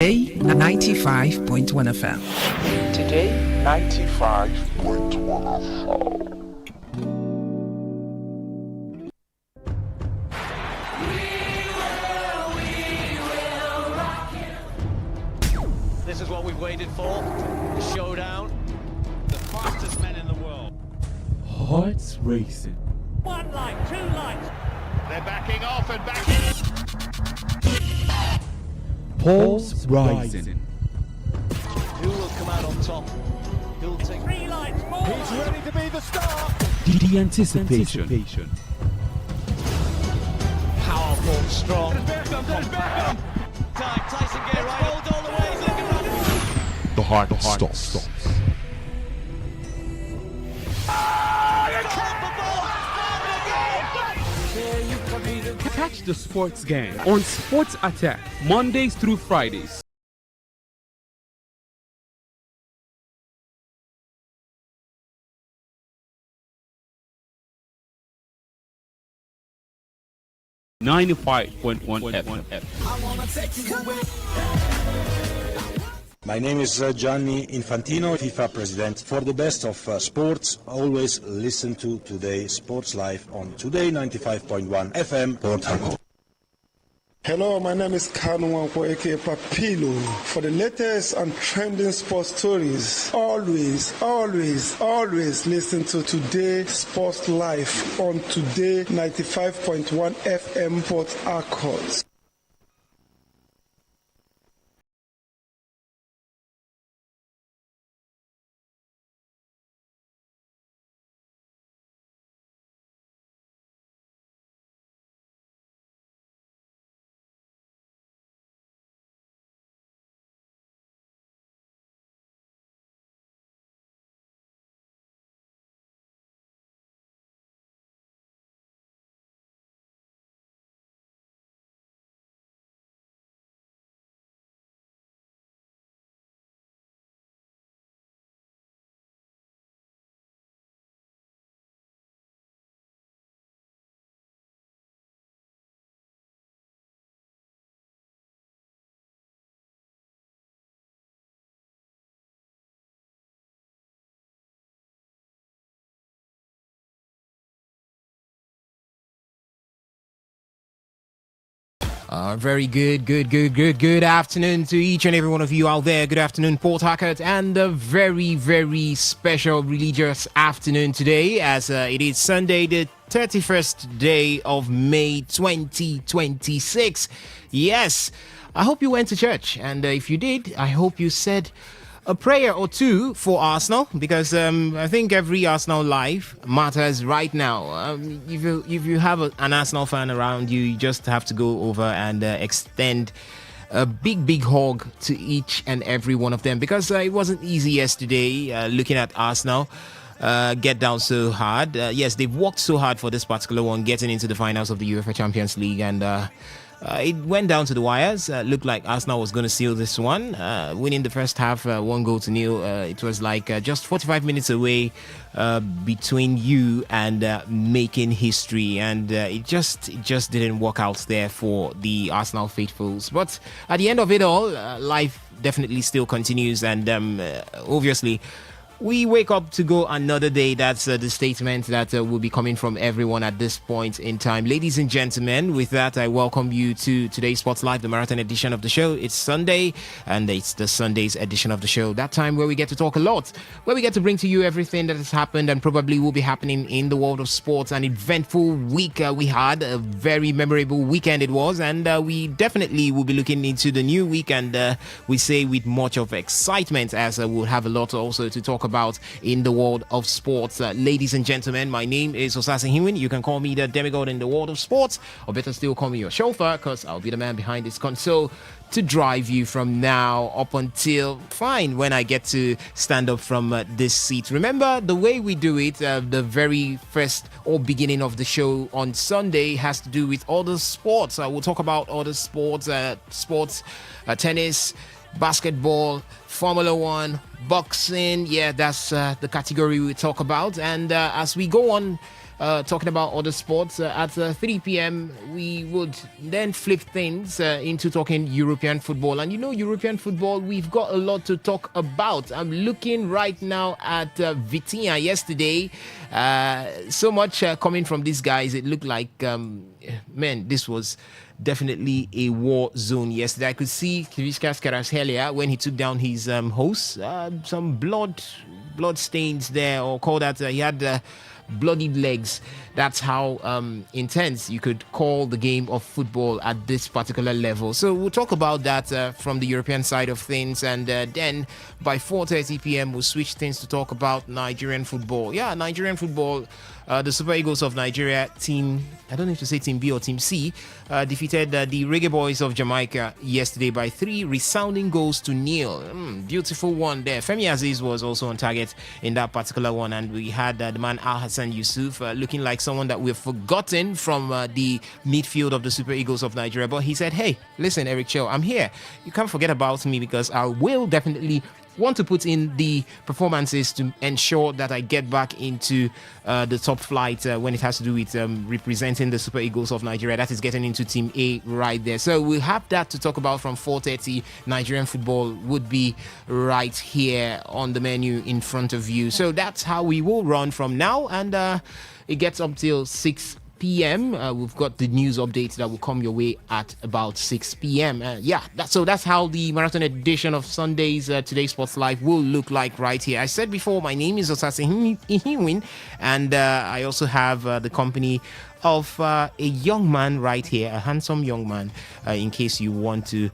Today 95.1 FM. Today 95.1 FM. This is what we've waited for. The showdown. The fastest men in the world. Hearts racing. One light, two lights. They're backing off and backing. Pulse rising. Who will come out on top? Who'll take three lights more? He's ready to be the star. The anticipation. Powerful, strong. Compact. Time, Tyson get right. Hold all the way. He's looking right. The heart stops. Catch the sports gang on Sports Attack Mondays through Fridays. .1 FM. My name is Gianni Infantino, FIFA President. For the best of sports, always listen to Today Sports Live on Today95.1 FM, Port Harcourt. Hello, my name is Kanu Wanko, aka Papilo. For the latest and trending sports stories, always listen to Today Sports Live on Today 95.1 FM, Port Harcourt. Very good afternoon to each and every one of you out there. Good afternoon, Port Harcourt, and a very, very special religious afternoon today, as it is Sunday, the 31st day of May 2026. Yes, I hope you went to church, and if you did, I hope you said a prayer or two for Arsenal, because I think every Arsenal life matters right now. If you have an Arsenal fan around you, you just have to go over and extend a big hug to each and every one of them, because it wasn't easy yesterday looking at Arsenal get down so hard. Yes, they've worked so hard for this particular one, getting into the finals of the UEFA Champions League, and it went down to the wires. Looked like Arsenal was going to seal this one, winning the first half 1-0. It was like just 45 minutes away between you and making history, and it just didn't work out there for the Arsenal faithfuls. But at the end of it all, life definitely still continues, and obviously we wake up to go another day. That's the statement that will be coming from everyone at this point in time. Ladies and gentlemen, with that, I welcome you to today's Sports Live, the marathon edition of the show. It's Sunday, and it's the Sunday's edition of the show. That time where we get to talk a lot, where we get to bring to you everything that has happened and probably will be happening in the world of sports. An eventful week we had, a very memorable weekend it was, and we definitely will be looking into the new week, and we say with much of excitement, as we'll have a lot also to talk about in the world of sports. Ladies and gentlemen, my name is Osasi Hiwin. You can call me the demigod in the world of sports, or better still, call me your chauffeur, because I'll be the man behind this console to drive you from now up until when I get to stand up from this seat. Remember, the way we do it, the very first or beginning of the show on Sunday has to do with other sports. We'll talk about other sports, tennis, basketball, Formula One, boxing. Yeah, that's the category we talk about. And as we go on talking about other sports. At 3 p.m., we would then flip things into talking European football. And European football, we've got a lot to talk about. I'm looking right now at Vitinha yesterday. So much coming from these guys. It looked like, this was definitely a war zone yesterday. I could see Kiviskas Karashelia when he took down his host. Some blood stains there, or call that he had bloodied legs. That's how intense you could call the game of football at this particular level. So we'll talk about that from the European side of things, and then by 4:30 p.m. we'll switch things to talk about Nigerian football. Yeah, Nigerian football. The Super Eagles of Nigeria team, I don't know if to say team B or team C, defeated the Reggae Boys of Jamaica yesterday by 3 resounding goals to 0. Beautiful one there. Femi Aziz was also on target in that particular one, and we had the man Al Hassan Yusuf looking like someone that we've forgotten from the midfield of the Super Eagles of Nigeria. But he said, hey, listen, Eric Cho, I'm here. You can't forget about me, because I will definitely want to put in the performances to ensure that I get back into the top flight when it has to do with representing the Super Eagles of Nigeria. That is getting into Team A right there. So we'll have that to talk about from 4:30. Nigerian football would be right here on the menu in front of you. So that's how we will run from now, and it gets up till 6 p.m. We've got the news updates that will come your way at about 6 p.m. That's how the marathon edition of Sunday's Today Sports Live will look like right here. I said before, my name is Osase Ihiwin, and I also have the company of a young man right here, a handsome young man, in case you want to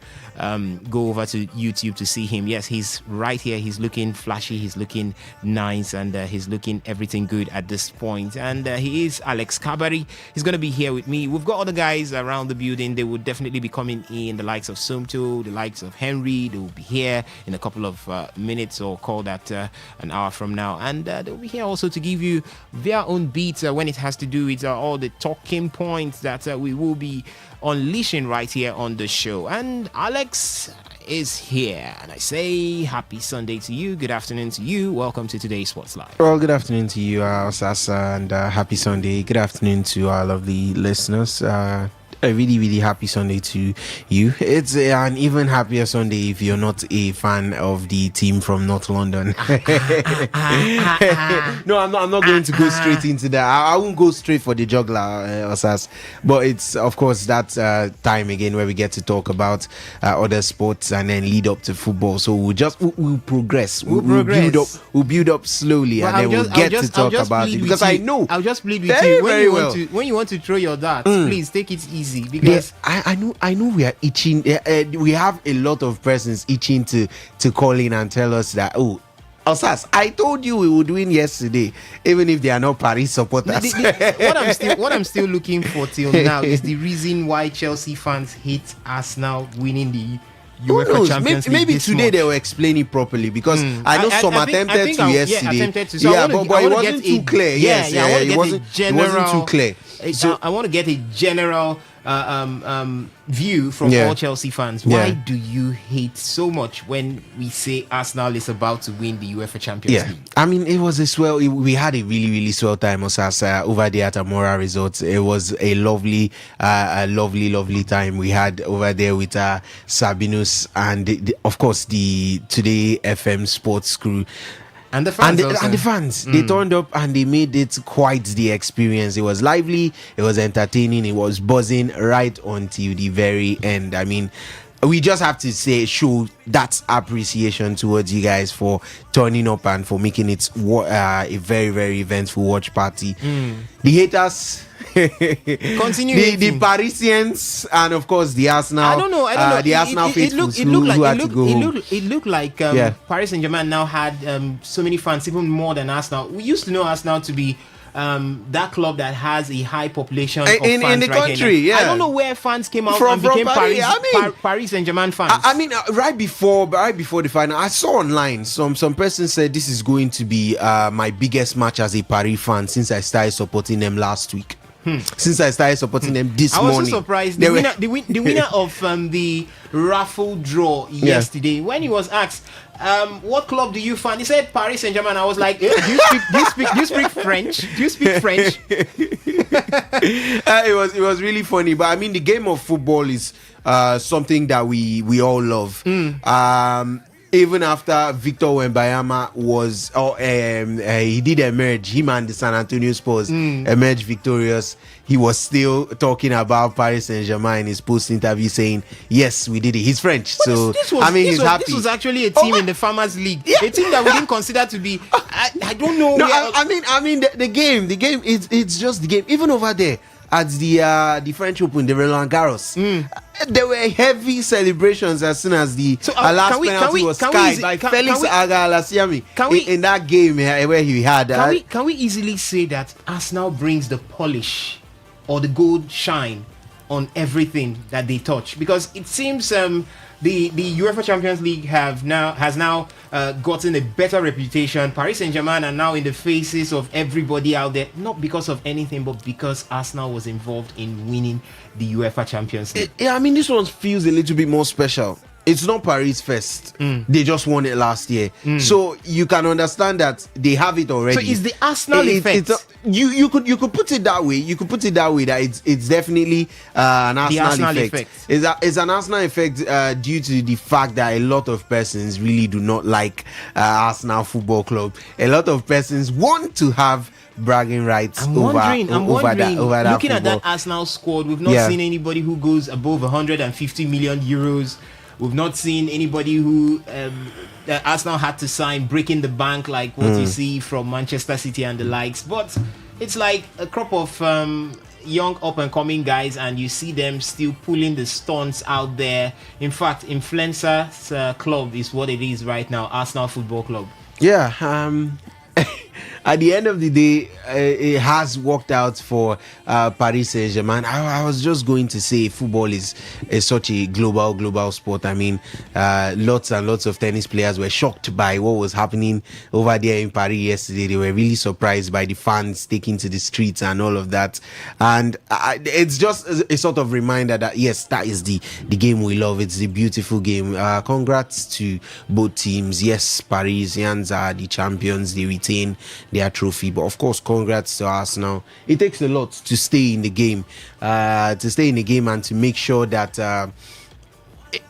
go over to YouTube to see him. Yes, he's right here. He's looking flashy, he's looking nice, and he's looking everything good at this point. And he is Alex Kabari. He's going to be here with me. We've got other guys around the building. They will definitely be coming in, the likes of Sumto, the likes of Henry. They will be here in a couple of minutes, or call that an hour from now. And they'll be here also to give you their own beats when it has to do with all the talking points that we will be unleashing right here on the show. And Alex is here, and I say happy Sunday to you, good afternoon to you, welcome to Today's Sports Live. Well, good afternoon to you, Osasa, and happy Sunday. Good afternoon to all of the listeners. A really, really happy Sunday to you. It's an even happier Sunday if you're not a fan of the team from North London. No, I'm not going to go straight into that. I won't go straight for the juggler, Osas. But it's, of course, that time again where we get to talk about other sports and then lead up to football. So we'll progress. We'll build up slowly, and then we'll get to talk about it. Because I know I'll just plead with you when you want to throw your darts, please take it easy. Because I know we are itching. We have a lot of persons itching to call in and tell us that, oh, Osas, I told you we would win yesterday, even if they are not Paris supporters. What I'm still looking for till now is the reason why Chelsea fans hate Arsenal winning the UEFA Champions League. Maybe today they will explain it properly, because I know some attempted to yesterday. But it wasn't too clear. It wasn't too clear. So I want to get a general view from all Chelsea fans. Why do you hate so much when we say Arsenal is about to win the UEFA Champions League? I mean, it was a swell. We had a really, really swell time, Osasa, over there at Amora Resorts. It was a lovely time we had over there with Sabinus and of course the Today FM sports crew. And the fans, they turned up and they made it quite the experience. It was lively, it was entertaining, it was buzzing right until the very end. I mean, we just have to show that appreciation towards you guys for turning up and for making it a very, very eventful watch party. The haters, continue the Parisians, and of course the Arsenal. I don't know. The Arsenal faithfuls who had to go home. It looked like Paris Saint-Germain now had so many fans, even more than Arsenal. We used to know Arsenal to be that club that has a high population of fans in the country. I don't know where fans came out and became Paris Saint-Germain fans. I mean, right before the final, I saw online some person said this is going to be my biggest match as a Paris fan since I started supporting them last week. Since I started supporting them this morning. I was so surprised. The winner of the raffle draw yesterday. When he was asked, what club do you fan? He said Paris Saint-Germain. I was like, do you speak French? Do you speak French? It was really funny. But I mean, the game of football is something that we all love. Even after Victor Wembanyama he did emerge, him and the San Antonio Spurs emerged victorious, he was still talking about Paris Saint-Germain in his post-interview, saying, yes, we did it. He's French, so he's happy. This was actually a team in the Farmers League, a team that we didn't consider to be. I don't know. No, I mean the game. It's just the game. Even over there at the French Open, the Roland Garros, there were heavy celebrations as soon as the last penalty was skied by Felix Aga-Alassiami in that game where he had. Can we easily say that Arsenal brings the polish or the gold shine on everything that they touch? Because it seems the UEFA Champions League has now gotten a better reputation. Paris Saint-Germain are now in the faces of everybody out there, not because of anything, but because Arsenal was involved in winning the UEFA Champions League. I mean, this one feels a little bit more special. It's not Paris first. They just won it last year. So you can understand that they have it already. So it's the Arsenal effect. You could put it that way. You could put it that way, that it's definitely an Arsenal effect. It's an Arsenal effect due to the fact that a lot of persons really do not like Arsenal Football Club. A lot of persons want to have bragging rights over that. Looking football. at that Arsenal squad, we've not seen anybody who goes above 150 million euros. We've not seen anybody who Arsenal had to sign breaking the bank like what you see from Manchester City and the likes. But it's like a crop of young up-and-coming guys, and you see them still pulling the stunts out there. In fact, influencer club is what it is right now, Arsenal Football Club. Yeah, at the end of the day, it has worked out for Paris Saint-Germain. I was just going to say football is such a global sport. I mean, lots and lots of tennis players were shocked by what was happening over there in Paris yesterday. They were really surprised by the fans taking to the streets and all of that. And it's just a sort of reminder that, yes, that is the game we love. It's the beautiful game. Congrats to both teams. Yes, Parisians are the champions. They retain their trophy, but of course, congrats to Arsenal. It takes a lot to stay in the game, and to make sure that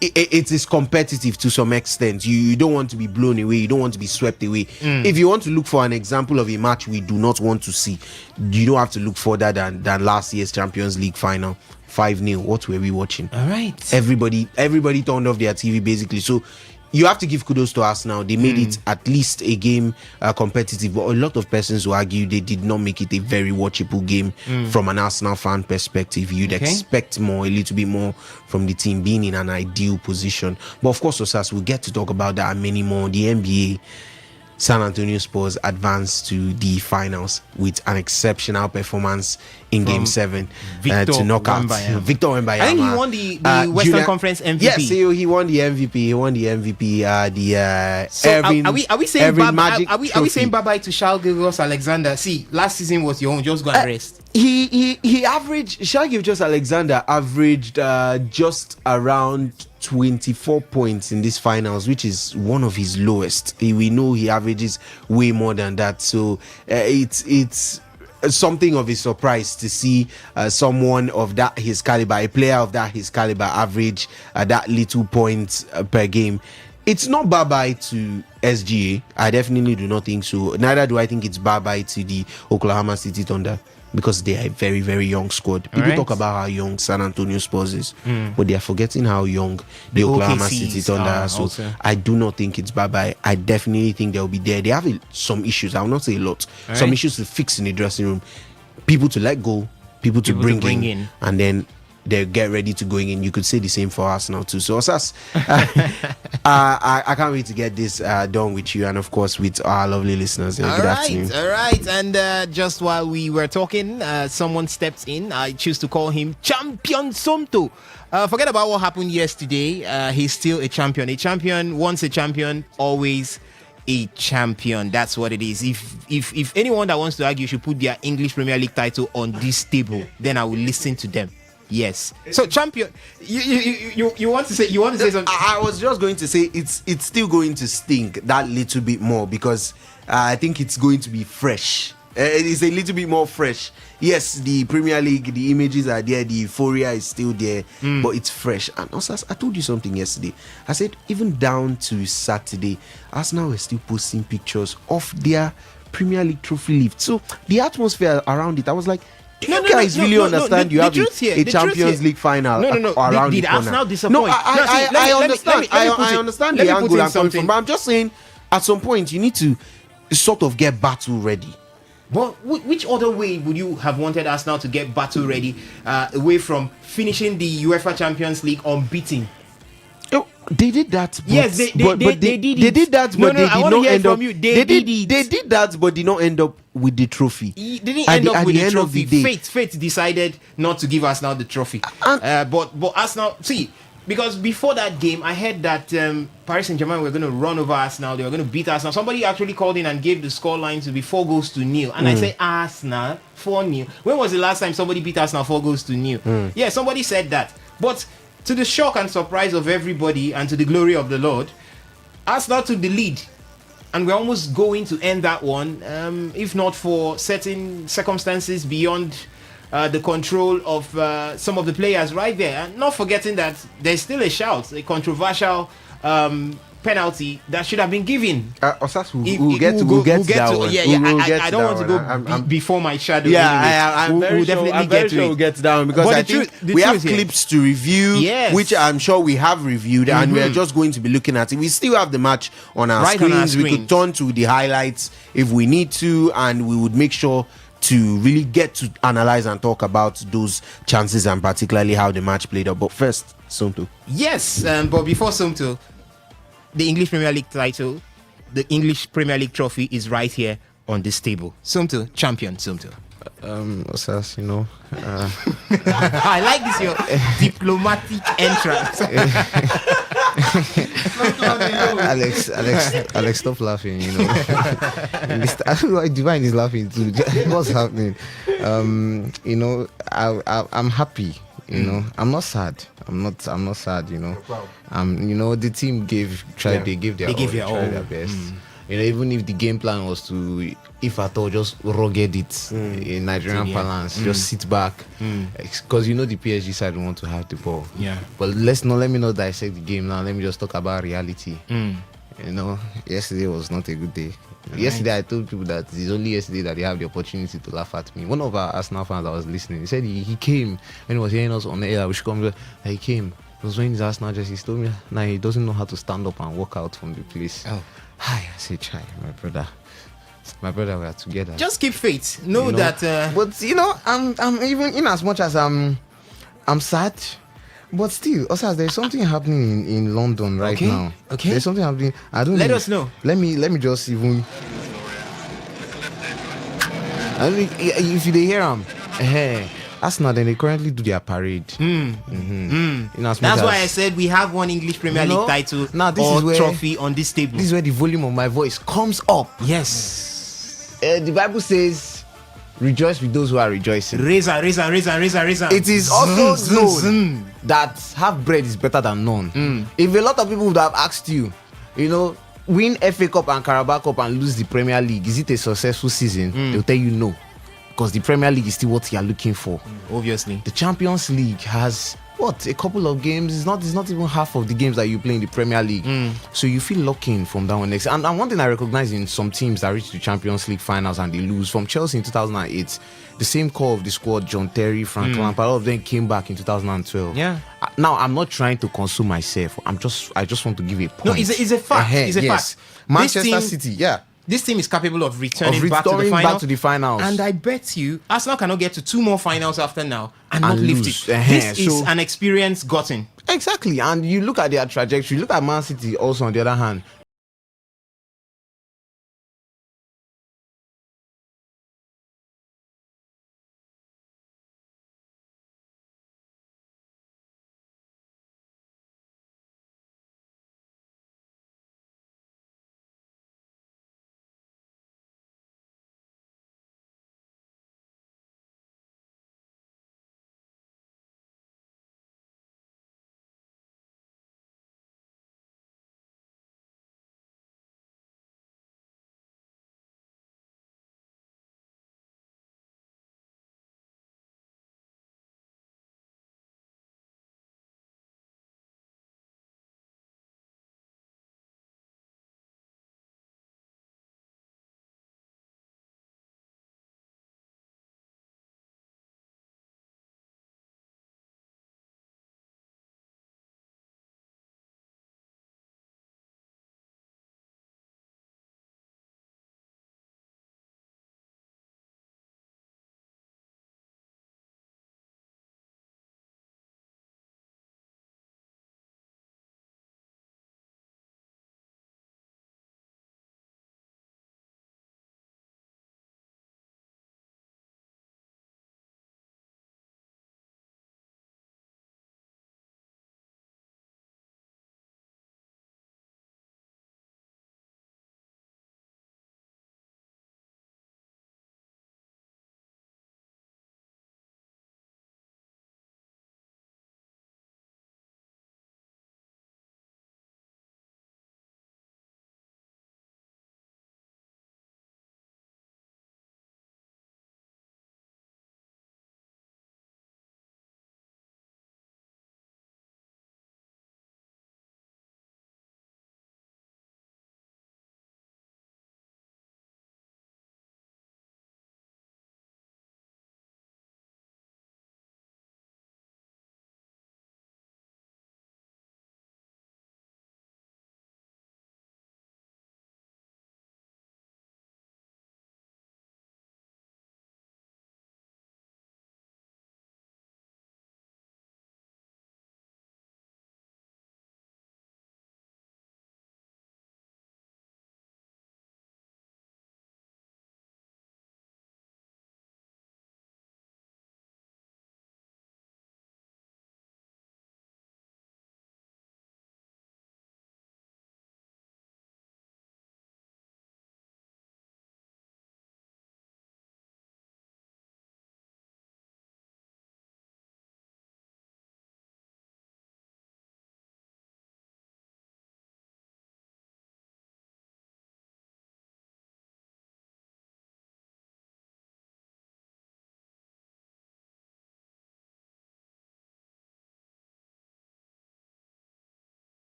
it is competitive to some extent. You don't want to be blown away. You don't want to be swept away. If you want to look for an example of a match we do not want to see, you don't have to look further than last year's Champions League final. 5-0. What were we watching? All right. Everybody turned off their TV basically. So you have to give kudos to Arsenal. They made it at least a game competitive, but a lot of persons will argue they did not make it a very watchable game from an Arsenal fan perspective. You'd expect more, a little bit more from the team being in an ideal position. But of course, Osas, we'll get to talk about that and many more. The NBA, San Antonio Spurs advanced to the finals with an exceptional performance in Game 7 to knock out Victor Wembanyama. I think he won the Western Conference MVP. Yes, he won the MVP. He won the MVP. So Irving, are we saying bye bye to Shai Gilgeous-Alexander? See, last season was your own. Just go and rest. He averaged. Shai Gilgeous-Alexander averaged just around 24 points in these finals, which is one of his lowest. We know he averages way more than that, so it's something of a surprise to see someone of that his caliber, a player of that his caliber, average that little points per game. It's not bye-bye to SGA. I definitely do not think so. Neither do I think it's bye-bye to the Oklahoma City Thunder, because they are a very, very young squad. People talk about how young San Antonio Spurs is, but they are forgetting how young the Oklahoma City Thunder are. So also, I do not think it's bye-bye. I definitely think they'll be there. They have some issues. I will not say a lot. Some issues to fix in the dressing room. People to let go. People to bring in. And then they get ready to going in. You could say the same for Arsenal too. So Osas, I can't wait to get this done with you and of course with our lovely listeners. Good afternoon. All right. And just while we were talking, someone stepped in. I choose to call him Champion Somto. Forget about what happened yesterday. He's still a champion. A champion, once a champion, always a champion. That's what it is. If anyone that wants to argue should put their English Premier League title on this table, then I will listen to them. Yes. So champion, you want to say something? I was just going to say it's still going to stink that little bit more because I think it's going to be fresh. It is a little bit more fresh. Yes, the Premier League, the images are there, the euphoria is still there, but it's fresh. And also, I told you something yesterday. I said even down to Saturday, Arsenal were still posting pictures of their Premier League trophy lift. So the atmosphere around it, I was like, do you guys really understand you have a Champions League final around did the Arsenal corner? disappoint? I understand. I understand the angle I'm coming from, but I'm just saying at some point you need to sort of get battle ready. But which other way would you have wanted Arsenal to get battle ready away from finishing the UEFA Champions League unbeaten? Oh, they did that. But, yes, they did that, but they did not end up. They did that, but did not end up with the trophy. They didn't end up with the trophy. Fate decided not to give Arsenal the trophy. But Arsenal, see, because before that game, I heard that Paris Saint-Germain were going to run over Arsenal. They were going to beat Arsenal. Somebody actually called in and gave the scoreline to be 4-0. And I said, Arsenal 4-0. When was the last time somebody beat Arsenal 4-0? Yeah, somebody said that. But to the shock and surprise of everybody and to the glory of the Lord, Arsenal took the lead. And we're almost going to end that one, if not for certain circumstances beyond the control of some of the players right there. And not forgetting that there's still a controversial penalty that should have been given. We'll get to that one. I don't want to go before my shadow. I'm very sure we'll get to that one because I think we have clips to review, which I'm sure we have reviewed, and we're just going to be looking at it. We still have the match on our screens. We could turn to the highlights if we need to, and we would make sure to really get to analyze and talk about those chances and particularly how the match played out. But first, Somto. Yes, but before Somto, the English Premier League title, the English Premier League trophy is right here on this table. Somto, champion Somto. Osas, you know. I like this, your diplomatic entrance. Alex, stop laughing, you know. I don't know why Divine is laughing too. What's happening? You know, I'm happy. You know, I'm not sad. I'm not sad. You know, you know, the team gave their best. You know, even if the game plan was to, if at all, just rugged it in Nigerian parlance, just sit back, because you know the PSG side want to have the ball. Yeah. But let me not dissect the game now. Let me just talk about reality. You know, yesterday was not a good day. Right. Yesterday I told people that it's only yesterday that they have the opportunity to laugh at me. One of our Arsenal fans that was listening, he said he came when he was hearing us on the air. We should come. He came. He was wearing his Arsenal jersey. He told me now he doesn't know how to stand up and walk out from the place. Oh. Hi, I say, Chai, my brother, we are together. Just keep faith. Know that. But you know, I'm even in as much as I'm sad, but still, also there's something happening in London right now. Okay. There's something happening. I don't. Let us know. Let me just even. I mean, if you hear them, Arsenal, then they currently do their parade. That's why I said we have one English Premier League title trophy on this table. This is where the volume of my voice comes up. Yes. The Bible says, rejoice with those who are rejoicing. Raise. It is also known that half bread is better than none. If a lot of people would have asked you, you know, win FA Cup and Carabao Cup and lose the Premier League, is it a successful season? They'll tell you no. Because the Premier League is still what you are looking for. Obviously. The Champions League has a couple of games. It's not even half of the games that you play in the Premier League. So you feel locking from that one next. And one thing I recognize in some teams that reach the Champions League finals and they lose, from Chelsea in 2008, the same core of the squad, John Terry, Frank Lampard, all of them came back in 2012. Yeah. Now I'm not trying to console myself. I just want to give a point. No, it's a fact. It's a fact. Manchester City, yeah. This team is capable of returning back to the finals. And I bet you Arsenal cannot get to 2 more finals after now and not lift it. This is an experience gotten. Exactly. And you look at their trajectory. Look at Man City also on the other hand.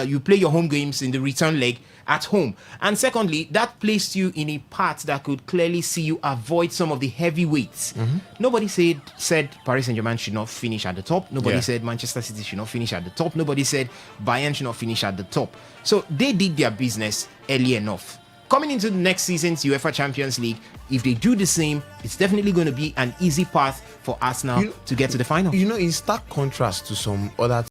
you play your home games in the return leg at home. And secondly, that placed you in a path that could clearly see you avoid some of the heavyweights. Nobody said Paris Saint-Germain should not finish at the top. Nobody said Manchester City should not finish at the top. Nobody said Bayern should not finish at the top. So they did their business early enough. Coming into the next season's UEFA Champions League, if they do the same, it's definitely going to be an easy path for Arsenal to get to the final. You know, in stark contrast to some other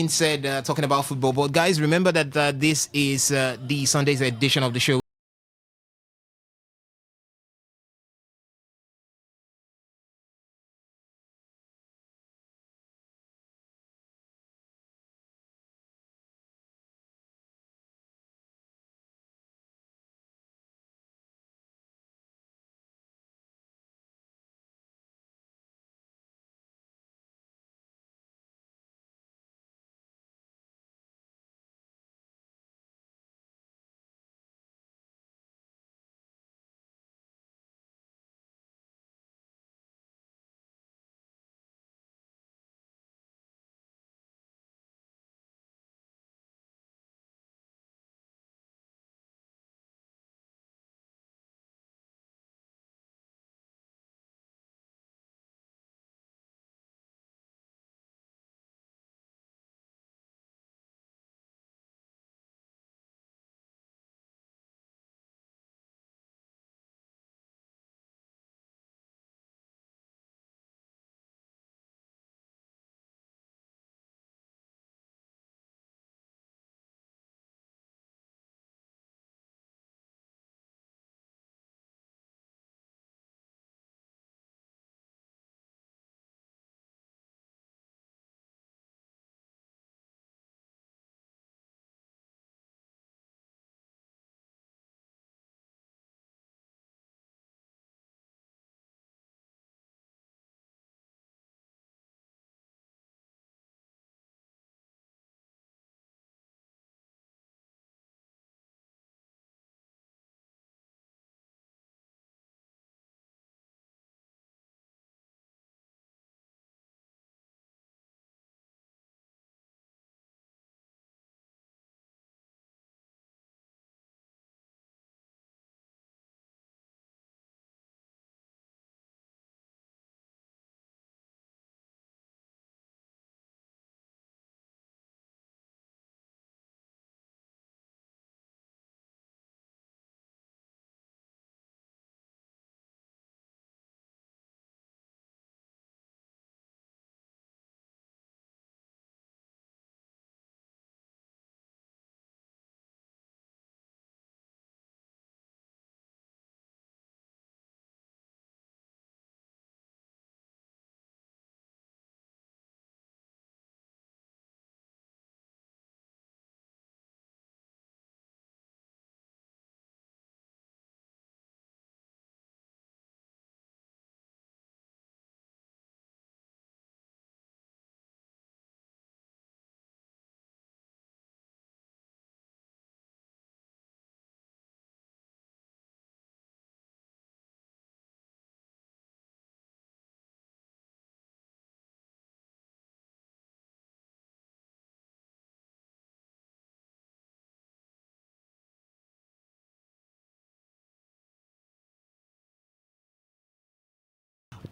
Said talking about football, but guys, remember that this is the Sunday's edition of the show.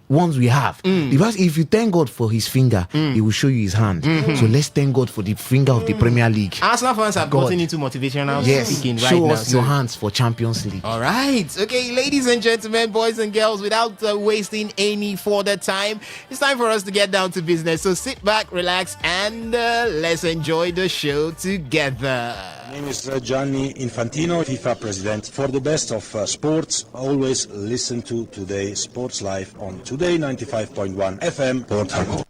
ones we have. Because if you thank God for his finger, he will show you his hand. So let's thank God for the finger of the Premier League. Arsenal fans have God. gotten into motivational Yes, speaking right show now. us your hands for Champions League. All right. Okay, ladies and gentlemen, boys and girls, without wasting any further time, it's time for us to get down to business. So sit back, relax, and let's enjoy the show together. My name is Gianni Infantino, FIFA president. For the best of sports, always listen to Today Sports Live on Today95.1 FM, Port Harcourt.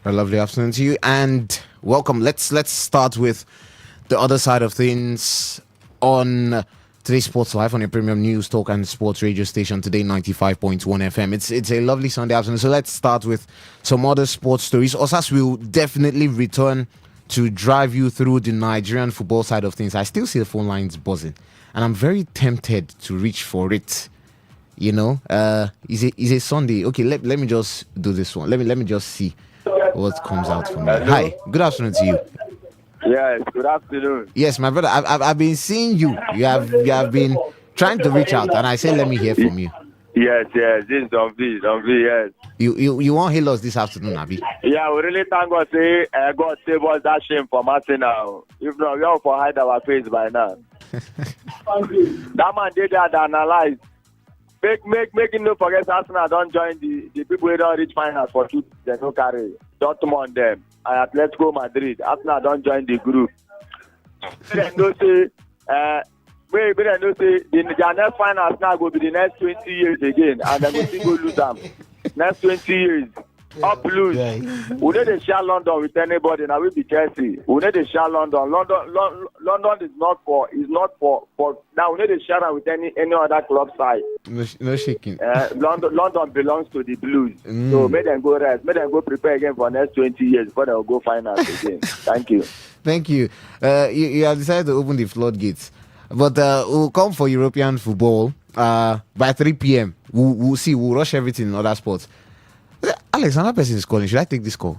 A lovely afternoon to you and welcome. Let's start with the other side of things on today's Sports Live on your premium news talk and sports radio station, Today 95.1 FM. It's a lovely Sunday afternoon, so let's start with some other sports stories. Osas will definitely return to drive you through the Nigerian football side of things. I still see the phone lines buzzing and I'm very tempted to reach for it. You know, is a Sunday. Okay, let me just do this one. Let me just see what comes out for me. Hi, good afternoon to you. Yes, good afternoon. Yes, my brother, I've been seeing you. You have been trying to reach out, and I said let me hear from you. Yes, this is Don V, yes. You won't hail us this afternoon, Abi? Yeah, we really thank God. God save us that shame from us now. If not, we all for hide our face by now. That man did that analyze. Make him no forget Arsenal don't join the people who don't reach finals for two. They no carry Dortmund them and Atletico Madrid. Arsenal don't join the group. They no say their next finals now go be the next 20 years again, and they will still go lose them. Next 20 years. Up lose. We need to share London with anybody. Now we be Chelsea. We need to share London. London is not for now. We need to share with any other club side. No shaking. London belongs to the Blues. So make them go rest. Make them go prepare again for next 20 years before they will go finals again. Thank you. Thank you. You have decided to open the floodgates, but we'll come for European football by 3 p.m. We'll see. We'll rush everything in other sports. Alex, another person is calling. Should I take this call?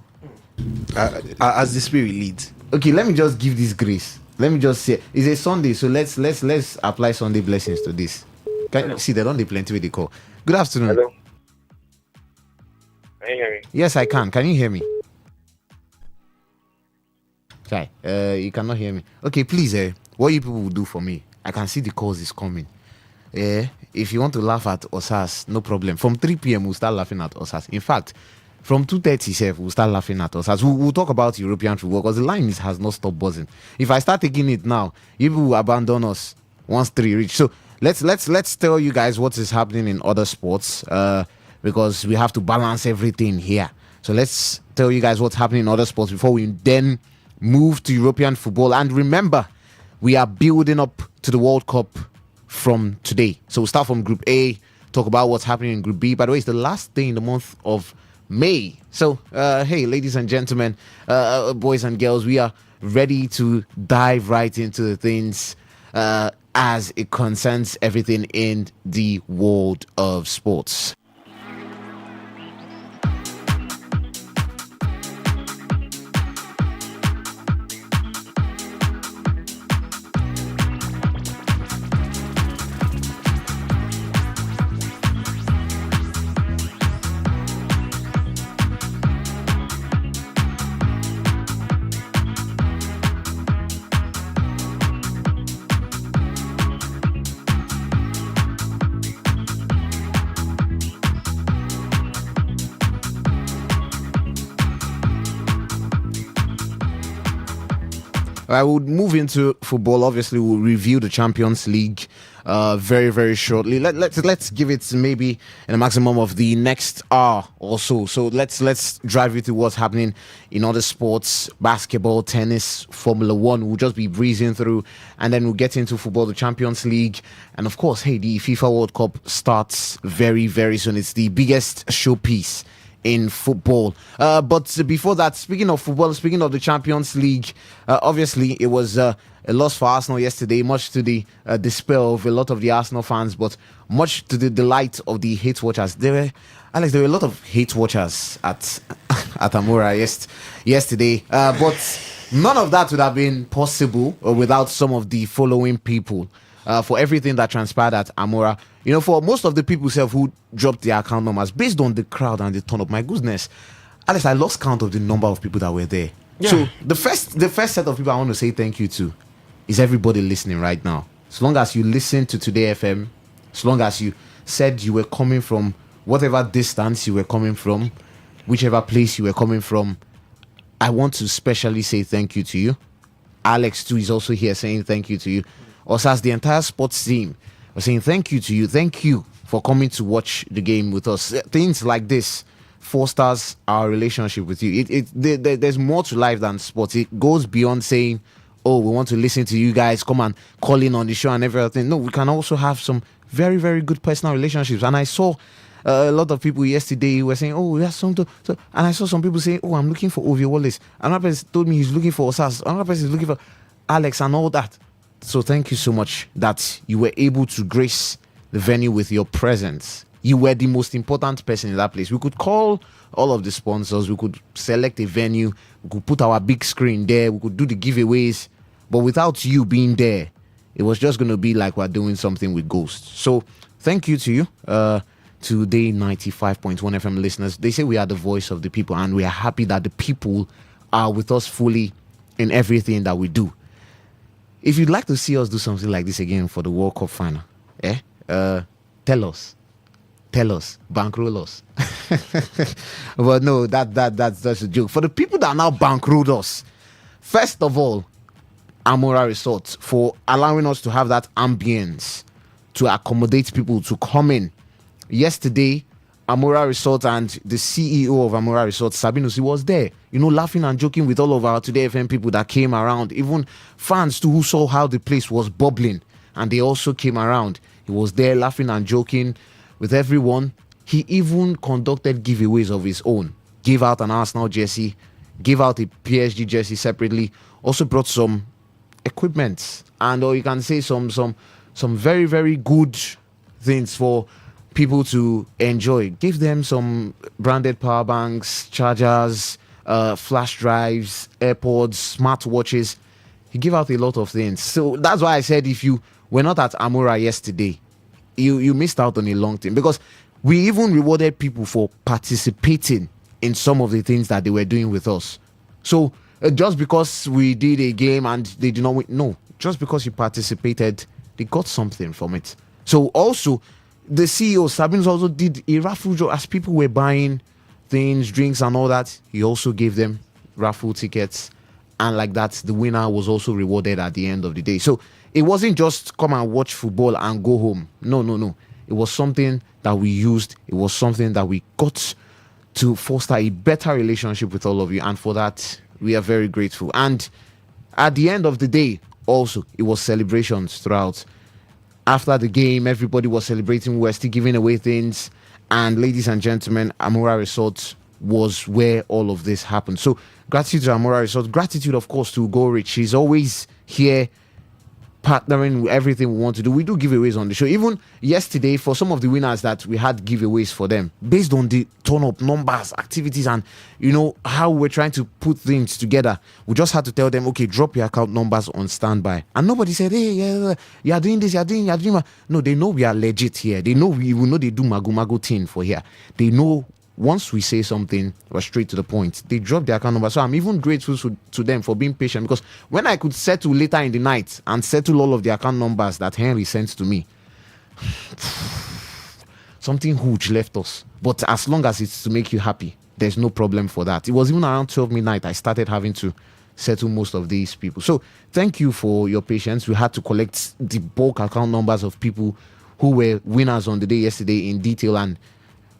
As the spirit leads. Okay, let me just give this grace. Let me just say it's a Sunday, so let's apply Sunday blessings to this. Can you see they don't plenty with the call? Good afternoon. Hello. Can you hear me? Yes, I can. Can you hear me? Okay, you cannot hear me. Okay, please, what you people will do for me? I can see the calls is coming. If you want to laugh at Osas, no problem. From 3 p.m. we'll start laughing at Osas. In fact, from 2:30 we'll start laughing at Osas. We'll talk about European football because the line has not stopped buzzing. If I start taking it now, people will abandon us once 3 reach. So let's tell you guys what is happening in other sports because we have to balance everything here. So let's tell you guys what's happening in other sports before we then move to European football. And remember, we are building up to the World Cup from today. So we'll start from Group A, talk about what's happening in Group B. By the way, it's the last day in the month of May. So, hey, ladies and gentlemen, boys and girls, we are ready to dive right into the things as it concerns everything in the world of sports. I would move into football. Obviously, we'll review the Champions League very, very shortly. Let's give it maybe in a maximum of the next hour or so. So let's drive you through what's happening in other sports: basketball, tennis, Formula One. We'll just be breezing through, and then we'll get into football, the Champions League, and of course, hey, the FIFA World Cup starts very, very soon. It's the biggest showpiece in football. But before that, speaking of football, speaking of the Champions League, obviously it was a loss for Arsenal yesterday, much to the despair of a lot of the Arsenal fans, but much to the delight of the hate watchers. There were a lot of hate watchers at Amora yesterday, but none of that would have been possible without some of the following people. For everything that transpired at Amora. You know, for most of the people who dropped their account numbers based on the crowd and the turn up, my goodness, Alex, I lost count of the number of people that were there. Yeah. So the first set of people I want to say thank you to is everybody listening right now. As long as you listen to Today FM, as long as you said you were coming from whatever distance you were coming from, whichever place you were coming from, I want to specially say thank you to you. Alex too is also here saying thank you to you. Also, as the entire sports team, we're saying thank you to you. Thank you for coming to watch the game with us. Things like this fosters our relationship with you. There's more to life than sports. It goes beyond saying, oh, we want to listen to you guys, come and call in on the show and everything. No, we can also have some very, very good personal relationships. And I saw a lot of people yesterday who were saying, oh, that's something. So, and I saw some people saying, oh, I'm looking for Ovie Wallace. Another person told me he's looking for Osas. Another person is looking for Alex and all that. So thank you so much that you were able to grace the venue with your presence. You were the most important person in that place. We could call all of the sponsors. We could select a venue. We could put our big screen there. We could do the giveaways. But without you being there, it was just going to be like we're doing something with ghosts. So thank you to you, Today 95.1 FM listeners. They say we are the voice of the people, and we are happy that the people are with us fully in everything that we do. If you'd like to see us do something like this again for the World Cup final, tell us, bankroll us. But no, that's a joke. For the people that now bankrolled us, first of all, Amora Resort for allowing us to have that ambience to accommodate people to come in. Yesterday, Amora Resort and the CEO of Amora Resort, Sabinus, he was there, laughing and joking with all of our Today FM people that came around, even fans too who saw how the place was bubbling, and they also came around. He was there laughing and joking with everyone. He even conducted giveaways of his own. Gave out an Arsenal jersey, gave out a PSG jersey separately, also brought some equipment, and or you can say some very, very good things for people to enjoy. Give them some branded power banks, chargers, flash drives, AirPods, smartwatches. He gave out a lot of things. So that's why I said if you were not at Amora yesterday, you missed out on a long thing, because we even rewarded people for participating in some of the things that they were doing with us. So just because we did a game and they did not win, no, just because you participated, they got something from it. So also, the CEO, Sabinus, also did a raffle draw as people were buying things, drinks and all that. He also gave them raffle tickets, and like that, the winner was also rewarded at the end of the day. So it wasn't just come and watch football and go home. No. It was something that we used. It was something that we got to foster a better relationship with all of you, and for that, we are very grateful. And at the end of the day, also, it was celebrations throughout. After the game, everybody was celebrating. We were still giving away things. And ladies and gentlemen, Amora Resort was where all of this happened. So gratitude to Amora Resort. Gratitude, of course, to Go Rich. She's always here partnering with everything we want to do. We do giveaways on the show. Even yesterday, for some of the winners that we had giveaways for them based on the turn up numbers, activities, and how we're trying to put things together. We just had to tell them, okay, drop your account numbers on standby. And nobody said, hey, you're doing this, you're doing. No, they know we are legit here. They know we know they do mago thing for here. They know once we say something, we're straight to the point. They drop their account number. So I'm even grateful to them for being patient, because when I could settle later in the night and settle all of the account numbers that Henry sent to me, something huge left us. But as long as it's to make you happy, there's no problem for that. It was even around 12 midnight I started having to settle most of these people. So thank you for your patience. We had to collect the bulk account numbers of people who were winners on the day yesterday in detail, and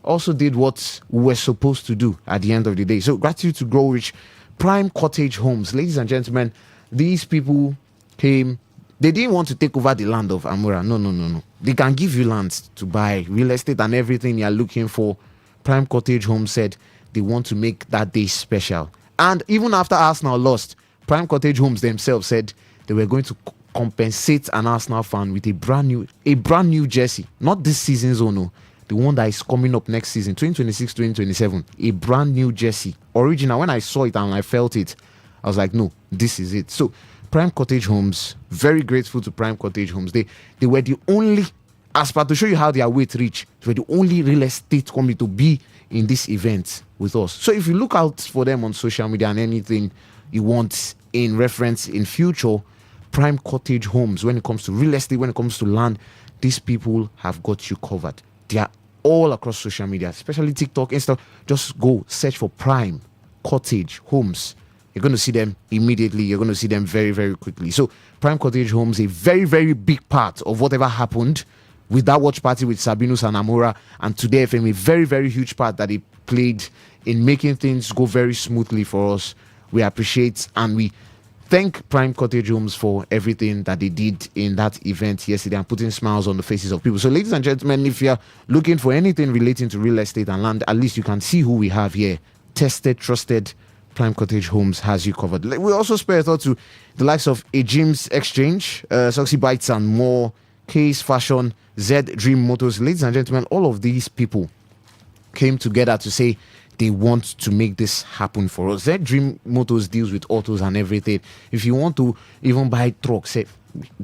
also did what we were supposed to do at the end of the day. So gratitude to Grow Rich, Prime Cottage Homes. Ladies and gentlemen, these people came. They didn't want to take over the land of Amura. No. They can give you land to buy, real estate and everything you're looking for. Prime Cottage Homes said they want to make that day special. And even after Arsenal lost, Prime Cottage Homes themselves said they were going to compensate an Arsenal fan with a brand new jersey. Not this season's own, the one that is coming up next season, 2026-2027, a brand new jersey. Original. When I saw it and I felt it, I was like, no, this is it. So Prime Cottage Homes, very grateful to Prime Cottage Homes. They were the only, as per to show you how their weight reach, they were the only real estate company to be in this event with us. So if you look out for them on social media and anything you want in reference in future, Prime Cottage Homes, when it comes to real estate, when it comes to land, these people have got you covered. They are all across social media, especially TikTok, Insta. Just go search for Prime Cottage Homes. You're going to see them immediately. You're going to see them very, very quickly. So Prime Cottage Homes, a very, very big part of whatever happened with that watch party with Sabinus and Amora and Today FM, a very, very huge part that they played in making things go very smoothly for us. We appreciate and we thank Prime Cottage Homes for everything that they did in that event yesterday and putting smiles on the faces of people. So, ladies and gentlemen, if you're looking for anything relating to real estate and land, at least you can see who we have here. Tested, trusted, Prime Cottage Homes has you covered. We also spare a thought to the likes of A Gyms Exchange, Soxy Bites and more, Case Fashion, Z Dream Motors. Ladies and gentlemen, all of these people came together to say they want to make this happen for us. Z Dream Motors deals with autos and everything. If you want to even buy trucks,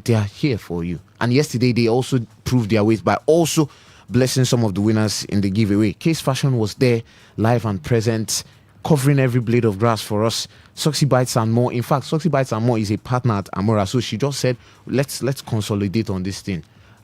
they are here for you. And yesterday, they also proved their weight by also blessing some of the winners in the giveaway. Case Fashion was there, live and present, covering every blade of grass for us. Soxy Bites and more. In fact, Soxy Bites and more is a partner at Amora. So she just said, let's consolidate on this thing.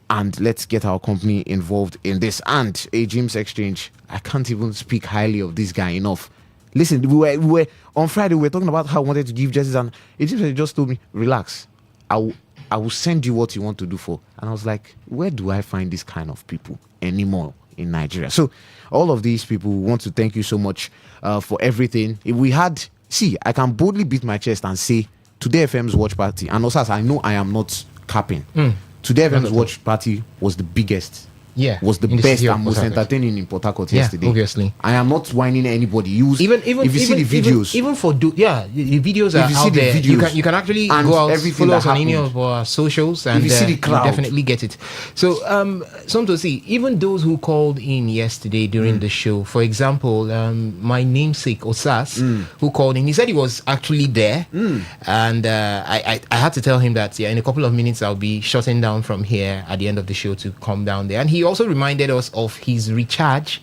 And let's get our company involved in this. And A Gyms Exchange, I can't even speak highly of this guy enough. Listen, we were on Friday, we were talking about how I wanted to give jerseys, and A Gyms just told me, relax, I will send you what you want to do for. And I was like, where do I find this kind of people anymore in Nigeria? So all of these people want to thank you so much for everything. If we had, I can boldly beat my chest and say, Today FM's watch party, and also I know I am not capping. Today FM's watch party was the biggest. Yeah, was the best and most entertaining in Port Harcourt yesterday. Obviously, I am not whining anybody. Even if you see the videos, even for the videos are out there. You can actually go out, follow us on any of our socials, and if you see the crowd, you definitely get it. So, some to see. Even those who called in yesterday during the show, for example, my namesake Osas, who called in, he said he was actually there, and I had to tell him that in a couple of minutes I'll be shutting down from here at the end of the show to come down there, and he also reminded us of his recharge.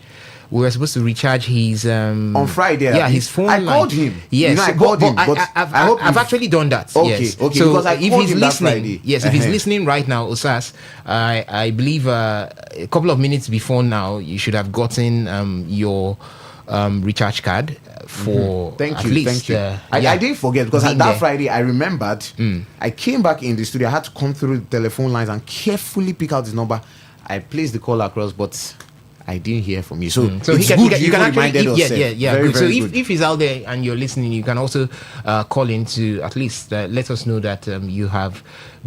We were supposed to recharge his on Friday. Yeah, his phone. I called him. Yes, I called him. But I've actually done that. Okay, yes. okay. So because I if called he's him listening, if he's listening right now, Osas, I believe a couple of minutes before now, you should have gotten your recharge card for thank you. I didn't forget because that Friday I remembered. I came back in the studio. I had to come through the telephone lines and carefully pick out his number. I placed the call across, but I didn't hear from you. So, So it's you good can actually, reminded us. yeah. Very, Good. So very if, good. if he's out there and you're listening, you can also call in to at least let us know that you have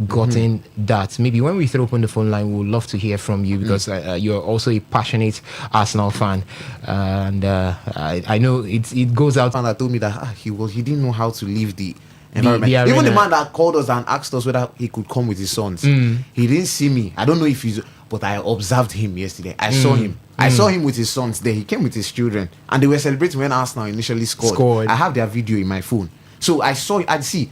gotten that. Maybe when we throw open the phone line, we'd love to hear from you because you're also a passionate Arsenal fan, and I know it goes out. Man that told me that he didn't know how to leave the environment. the Even the arena. man that called us and asked us whether he could come with his sons, he didn't see me. I don't know if he's, but I observed him yesterday. I saw him. I saw him with his sons there. He came with his children, and they were celebrating when Arsenal initially scored. I have their video in my phone, so I saw. I'd see.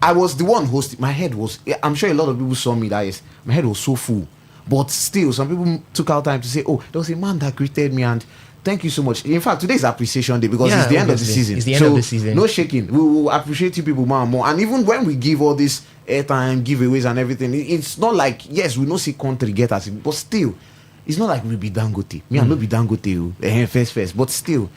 I was the one hosting. My head was. I'm sure a lot of people saw me. That is, my head was so full. But still, some people took out time to say, "Oh, there was a man that greeted me," and thank you so much. In fact, today is appreciation day because it's the end of the season. It's the end of the season. No shaking. We will appreciate you people more and more. And even when we give all this airtime, giveaways, and everything, it's not like, yes, we don't see country get us, but still, it's not like we be Dangote. Me, I'm not be Dangote. First. But still,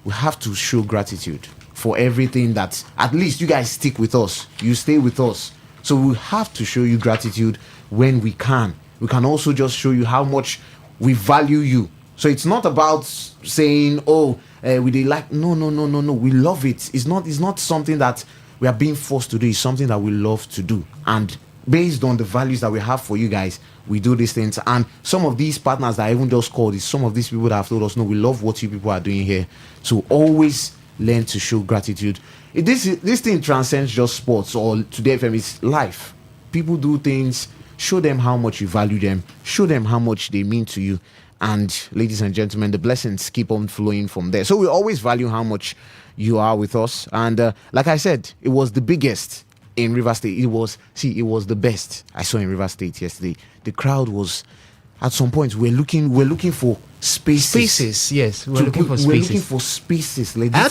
we have to show gratitude for everything that at least you guys stick with us. You stay with us. So we have to show you gratitude when we can. We can also just show you how much we value you. So it's not about saying, "Oh, we they like." No. We love it. It's not something that we are being forced to do. It's something that we love to do. And based on the values that we have for you guys, we do these things. And some of these partners that I even just called is some of these people that have told us, "No, we love what you people are doing here." So always learn to show gratitude. This thing transcends just sports or Today FM. It's life. People do things. Show them how much you value them. Show them how much they mean to you. And ladies and gentlemen, the blessings keep on flowing from there. So we always value how much you are with us. And like I said, it was the biggest in River State. It was the best I saw in River State yesterday. The crowd was, at some point, we're looking for spaces. Spaces, yes. We're looking for spaces. We're looking for spaces. Like I had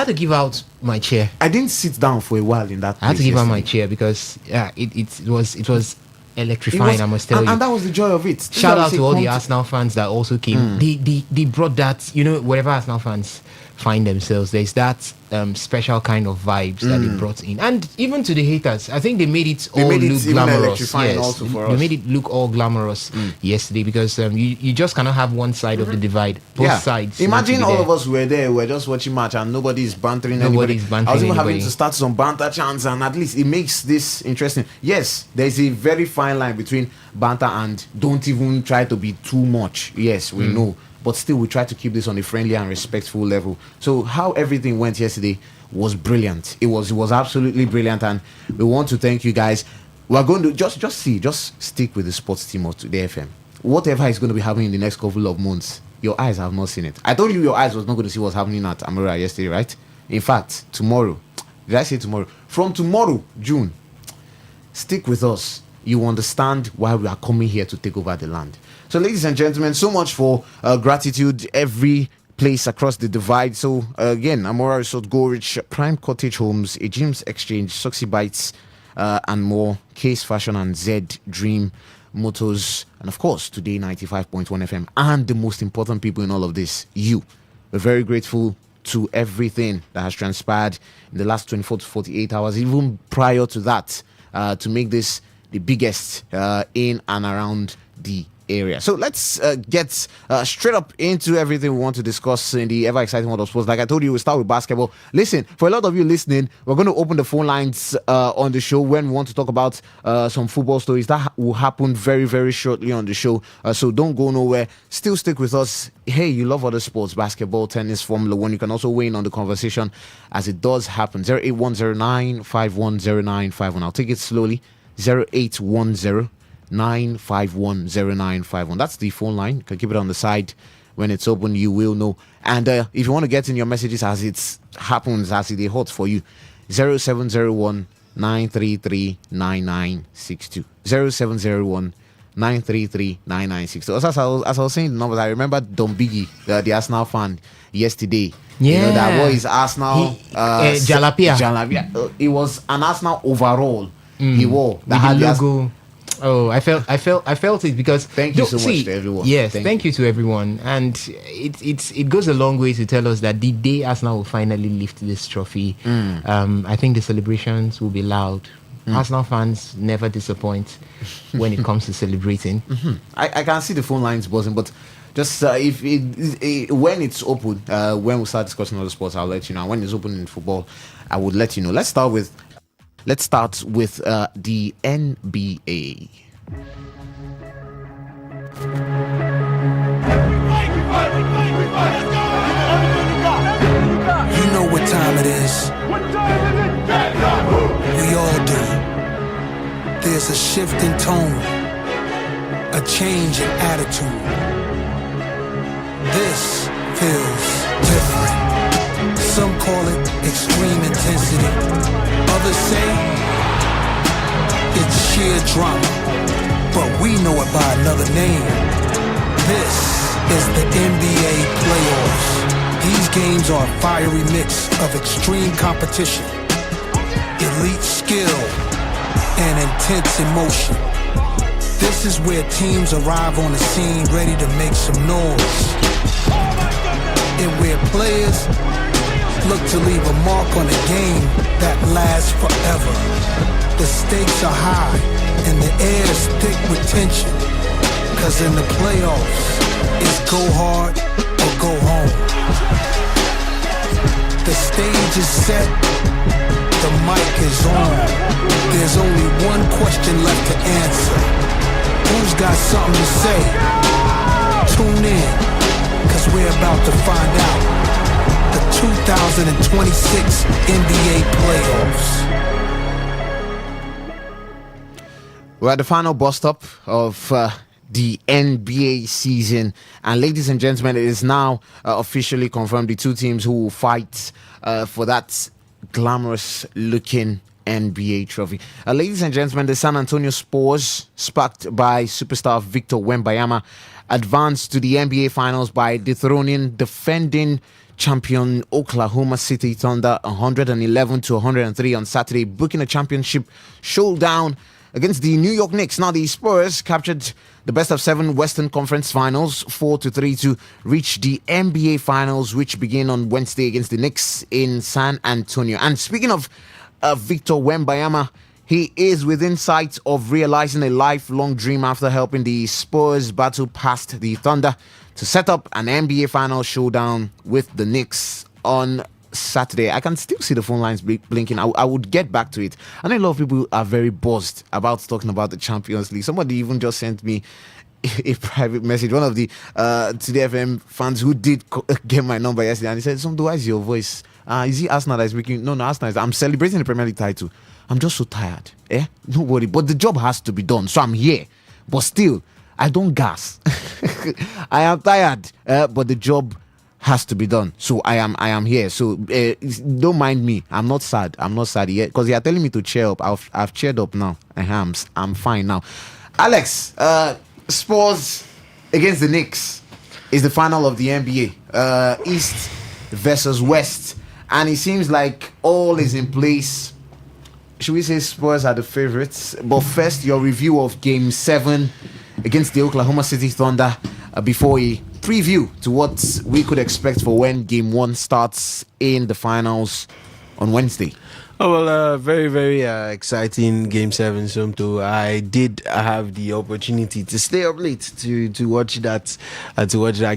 to give out my chair. I didn't sit down for a while in that place. I had to give out my yesterday. chair because it was electrifying, I must tell you. And that was the joy of it. Shout out to all the Arsenal fans that also came. They brought that, wherever Arsenal fans find themselves, there's that special kind of vibes that they brought in. And even to the haters, I think they made it look glamorous. Also for they us. made it look all glamorous yesterday because you just cannot have one side of the divide. Both sides. Imagine all of us were there, we're just watching match and nobody's bantering anybody. I was even having to start some banter chants, and at least it makes this interesting. Yes, there's a very fine line between banter and don't even try to be too much. Yes, we know. But still, we try to keep this on a friendly and respectful level. So how everything went yesterday was brilliant. It was absolutely brilliant, and we want to thank you guys. We're going to just stick with the sports team of Today FM. Whatever is going to be happening in the next couple of months, your eyes have not seen it. I told you your eyes was not going to see what's happening at Amora yesterday, right? In fact, tomorrow. Did I say tomorrow? From tomorrow, June, stick with us. You understand why we are coming here to take over the land. So, ladies and gentlemen, so much for gratitude every place across the divide. So, again, Amora Resort, Gorich, Prime Cottage Homes, A Gyms Exchange, Soxy Bites, and more, Case Fashion and Z Dream Motors, and of course, Today 95.1 FM. And the most important people in all of this, you. We're very grateful to everything that has transpired in the last 24 to 48 hours, even prior to that, to make this the biggest in and around the area. So let's get straight up into everything we want to discuss in the ever exciting world of sports. Like I told you, we'll start with basketball. Listen, for a lot of you listening, we're going to open the phone lines on the show when we want to talk about some football stories. That will happen very, very shortly on the show. So don't go nowhere. Still stick with us. Hey, you love other sports, basketball, tennis, Formula 1. You can also weigh in on the conversation as it does happen. 08109510951. I'll take it slowly. 0810-9510951. That's the phone line. You can keep it on the side. When it's open, you will know. And if you want to get in your messages as it happens, as it hot for you, 0701-933-9962. 0701-933-9962. As I was saying the numbers, I remember Don Biggie, the Arsenal fan, yesterday. Yeah. That was Arsenal. Jalapia. It was an Arsenal overall. He wore the logo. I felt it because thank you so much to everyone. Yes, thank you to everyone, and it goes a long way to tell us that the day Arsenal will finally lift this trophy, I think the celebrations will be loud. Arsenal fans never disappoint when it comes to celebrating. I can see the phone lines buzzing, but Just when it's open, when we start discussing other sports, I'll let you know. When it's open in football, I would let you know. Let's start with the NBA. You know what time it is. We all do. There's a shift in tone, a change in attitude. This feels different. Some call it extreme intensity. Others say it's sheer drama. But we know it by another name. This is the NBA playoffs. These games are a fiery mix of extreme competition, elite skill, and intense emotion. This is where teams arrive on the scene ready to make some noise. And where players look to leave a mark on a game that lasts forever. The stakes are high and the air is thick with tension. Cause in the playoffs, it's go hard or go home. The stage is set, the mic is on. There's only one question left to answer. Who's got something to say? Tune in, cause we're about to find out. The 2026 NBA playoffs. We're at the final bus stop of the NBA season, and ladies and gentlemen, it is now officially confirmed the two teams who will fight for that glamorous looking NBA trophy. Ladies and gentlemen, the San Antonio Spurs, sparked by superstar Victor Wembanyama, advanced to the NBA Finals by dethroning defending champion Oklahoma City Thunder 111-103 on Saturday, booking a championship showdown against the New York Knicks. Now the Spurs captured the best of 7 Western Conference Finals 4-3 to reach the NBA Finals, which begin on Wednesday against the Knicks in San Antonio. And speaking of Victor Wembanyama, he is within sight of realizing a lifelong dream after helping the Spurs battle past the Thunder to set up an NBA Finals showdown with the Knicks on Saturday. I can still see the phone lines blinking. I would get back to it. I know a lot of people are very buzzed about talking about the Champions League. Somebody even just sent me a private message. One of the Today FM fans who did get my number yesterday, and he said, "Some, why is your voice? Is it Arsenal that is making?" No, Arsenal. I'm celebrating the Premier League title. I'm just so tired. No worry. But the job has to be done, so I'm here. But still, I don't gas. I am tired, but the job has to be done, so I am here. So don't mind me. I'm not sad yet, because you are telling me to cheer up. I've cheered up now. I'm fine now. Alex, Spurs against the Knicks is the final of the NBA, East versus West, and it seems like all is in place. Should we say Spurs are the favorites? But first, your review of Game 7 against the Oklahoma City Thunder before a preview to what we could expect for when Game 1 starts in the finals on Wednesday. Oh, well, very, very exciting Game 7, Somto. I did have the opportunity to stay up late to watch that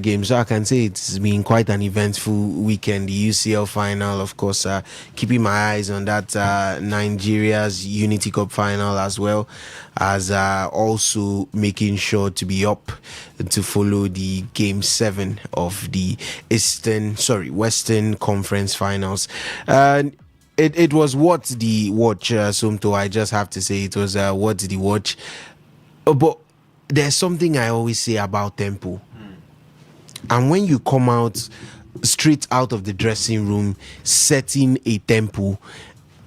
game. So I can say it's been quite an eventful weekend. The UCL final, of course, keeping my eyes on that Nigeria's Unity Cup final, as well as also making sure to be up to follow the Game 7 of the Western Conference Finals. It was what the watch, Sumto. I just have to say it was what the watch. But there's something I always say about tempo. And when you come out straight out of the dressing room, setting a tempo,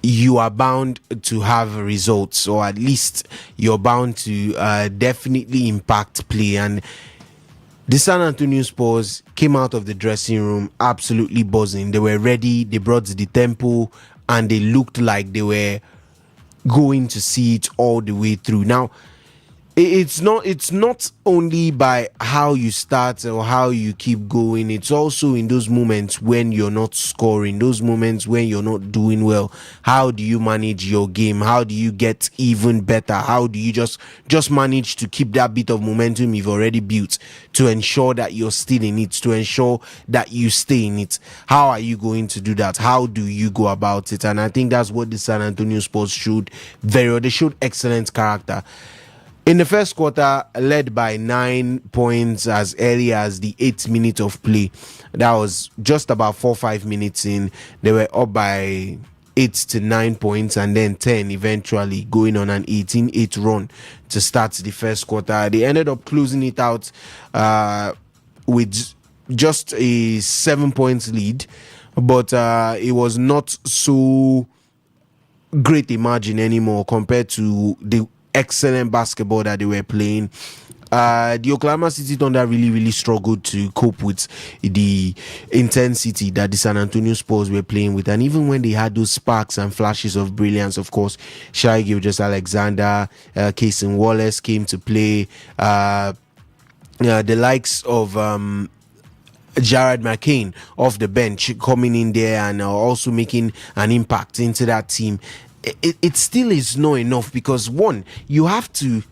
you are bound to have results, or at least you're bound to definitely impact play. And the San Antonio Spurs came out of the dressing room absolutely buzzing. They were ready. They brought the tempo, and they looked like they were going to see it all the way through. Now, It's not only by how you start or how you keep going. It's also in those moments when you're not scoring, those moments when you're not doing well. How do you manage your game? How do you get even better? How do you just manage to keep that bit of momentum you've already built, to ensure that you're still in it, to ensure that you stay in it? How are you going to do that? How do you go about it? And I think that's what the San Antonio Spurs showed very well. They showed excellent character. In the first quarter, led by 9 points as early as the 8th minute of play. That was just about 4-5 minutes in. They were up by 8 to 9 points and then 10 eventually, going on an 18-8 run to start the first quarter. They ended up closing it out with just a 7 points lead, but it was not so great a margin anymore compared to the excellent basketball that they were playing. The Oklahoma City Thunder really struggled to cope with the intensity that the San Antonio Spurs were playing with, and even when they had those sparks and flashes of brilliance, of course, Shai Gilgeous-Alexander, Cason Wallace came to play. The likes of Jared McCain off the bench coming in there and also making an impact into that team. It still is not enough, because one, you have to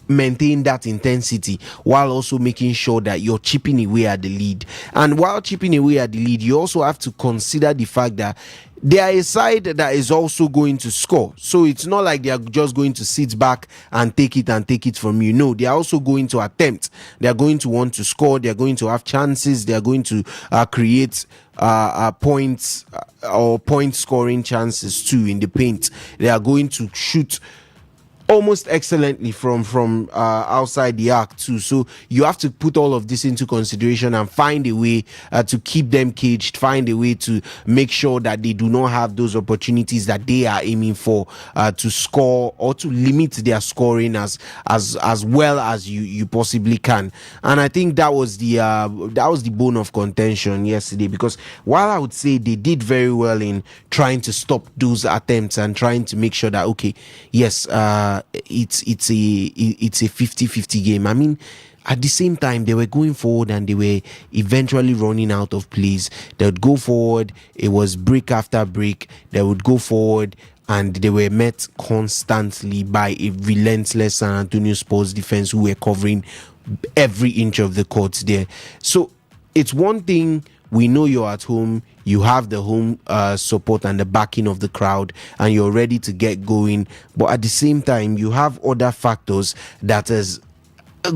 maintain that intensity while also making sure that you're chipping away at the lead. And while chipping away at the lead, you also have to consider the fact that they are a side that is also going to score. So it's not like they are just going to sit back and take it from you. No, they are also going to attempt. They are going to want to score. They are going to have chances. They are going to create points or point scoring chances too in the paint. They are going to shoot almost excellently from outside the arc too. So you have to put all of this into consideration and find a way to keep them caged, find a way to make sure that they do not have those opportunities that they are aiming for to score, or to limit their scoring as well as you possibly can. And I think that was the bone of contention yesterday, because while I would say they did very well in trying to stop those attempts and trying to make sure that, okay, yes, it's a 50-50 game. I mean, at the same time, they were going forward and they were eventually running out of plays. They would go forward, it was break after break. They would go forward and they were met constantly by a relentless San Antonio Spurs defense who were covering every inch of the court there. So it's one thing, we know you're at home, you have the home support and the backing of the crowd, and you're ready to get going. But at the same time, you have other factors that is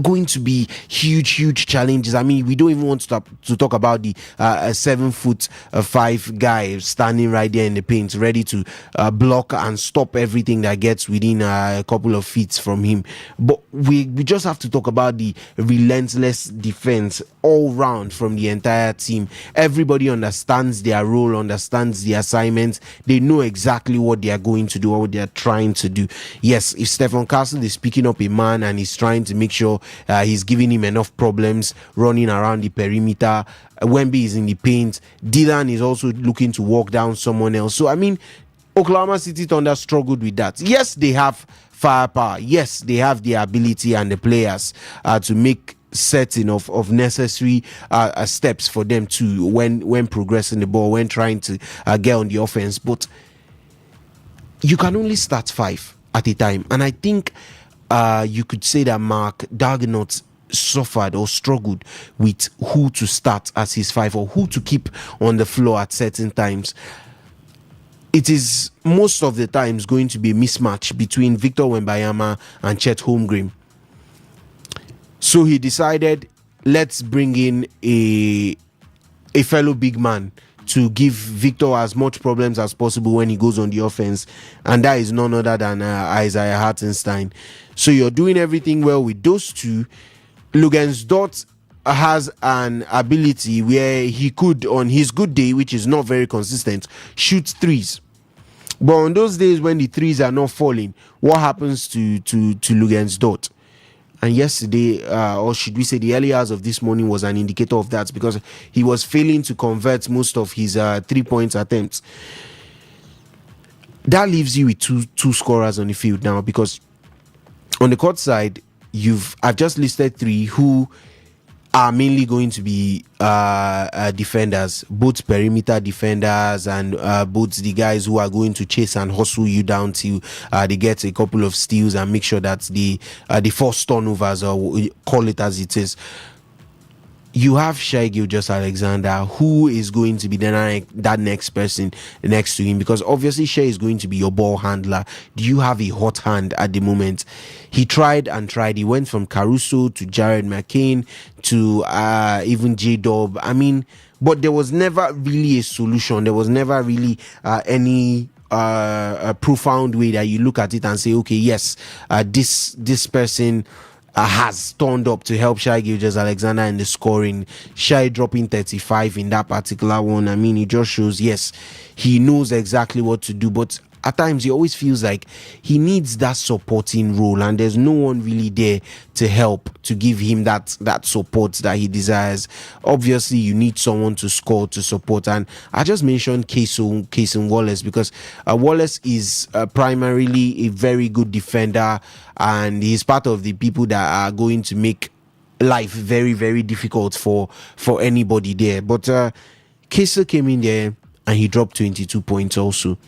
going to be huge challenges. I mean, we don't even want to talk about the 7'5" guy standing right there in the paint, ready to block and stop everything that gets within a couple of feet from him. But we just have to talk about the relentless defense all round from the entire team. Everybody understands their role, understands the assignment. They know exactly what they are going to do or what they are trying to do. Yes, if Stephen Castle is picking up a man and he's trying to make sure he's giving him enough problems running around the perimeter, Wemby is in the paint, Dylan is also looking to walk down someone else. So I mean, Oklahoma City Thunder struggled with that. Yes, they have firepower. Yes, they have the ability and the players to make setting of necessary steps for them to when progressing the ball, when trying to get on the offense. But you can only start 5 at a time, and I think you could say that Mark Dagenot suffered or struggled with who to start as his 5 or who to keep on the floor at certain times. It is most of the times going to be a mismatch between Victor Wembanyama and Chet Holmgren. So he decided, let's bring in a fellow big man to give Victor as much problems as possible when he goes on the offense, and that is none other than Isaiah Hartenstein. So you're doing everything well with those two. Luguentz-Dort has an ability where he could, on his good day, which is not very consistent, shoot threes. But on those days when the threes are not falling, what happens to Luguentz-Dort? And yesterday, or should we say the early hours of this morning, was an indicator of that, because he was failing to convert most of his 3-point attempts. That leaves you with two scorers on the field now, because on the court side, I've just listed three who are mainly going to be defenders, both perimeter defenders and both the guys who are going to chase and hustle you down till they get a couple of steals and make sure that the forced turnovers, or call it as it is. You have Shai Gilgeous-Alexander, who is going to be that next person next to him, because obviously Shai is going to be your ball handler. Do you have a hot hand at the moment? He tried and tried. He went from Caruso to Jared McCain to even J-Dub. I mean, but there was never really a solution. There was never really any a profound way that you look at it and say, okay, yes, this person has turned up to help Shai Gilgeous-Alexander in the scoring. Shai dropping 35 in that particular one. I mean, it just shows, yes, he knows exactly what to do, but at times he always feels like he needs that supporting role, and there's no one really there to help, to give him that support that he desires. Obviously, you need someone to score, to support, and I just mentioned Cason Wallace because Wallace is primarily a very good defender, and he's part of the people that are going to make life very, very difficult for anybody there. But Cason came in there and he dropped 22 points also.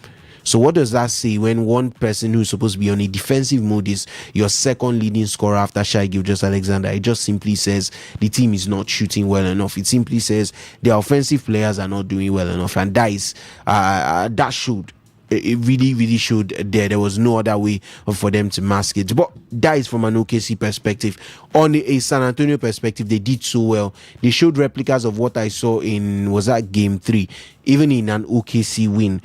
So what does that say when one person who's supposed to be on a defensive mode is your second leading scorer after Shai Gilgeous-Alexander? It just simply says the team is not shooting well enough. It simply says the offensive players are not doing well enough, and that showed. It really, really showed there. There was no other way for them to mask it. But that is from an OKC perspective. On a San Antonio perspective, they did so well. They showed replicas of what I saw in, was that game 3? Even in an OKC win,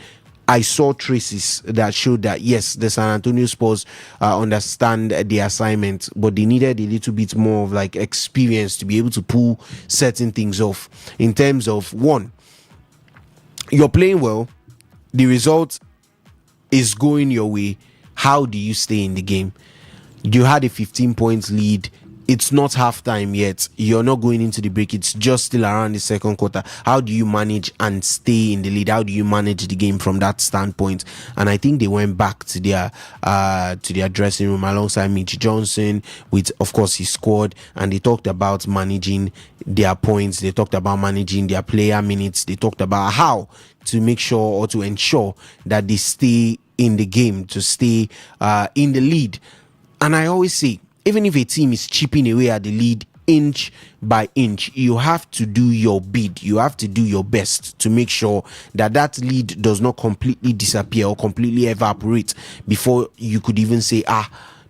I saw traces that showed that, yes, the San Antonio Spurs understand the assignment, but they needed a little bit more of like experience to be able to pull certain things off. In terms of, one, you're playing well, the result is going your way. How do you stay in the game? You had a 15 points lead. It's not halftime yet. You're not going into the break. It's just still around the second quarter. How do you manage and stay in the lead? How do you manage the game from that standpoint? And I think they went back to their dressing room alongside Mitch Johnson, with, of course, his squad, and they talked about managing their points. They talked about managing their player minutes. They talked about how to make sure, or to ensure, that they stay in the game, to stay in the lead. And I always say, even if a team is chipping away at the lead inch by inch, you have to do your bid. You have to do your best to make sure that lead does not completely disappear or completely evaporate before you could even say,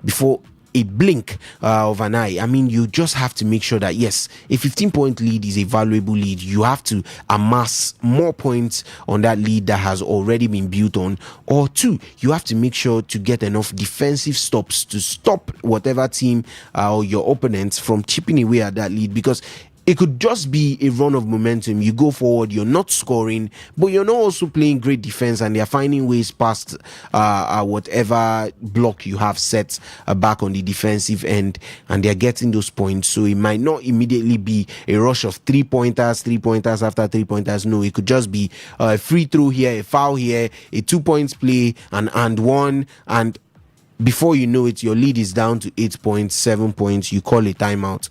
before a blink of an eye. I mean, you just have to make sure that, yes, a 15-point lead is a valuable lead. You have to amass more points on that lead that has already been built on. Or two, you have to make sure to get enough defensive stops to stop whatever team or your opponents from chipping away at that lead, because it could just be a run of momentum. You go forward, you're not scoring, but you're not also playing great defense, and they're finding ways past whatever block you have set back on the defensive end, and they're getting those points. So it might not immediately be a rush of three pointers after 3 pointers. No, it could just be a free throw here, a foul here, a 2 points play, and one, and before you know it, your lead is down to 8 points, 7 points. You call a timeout.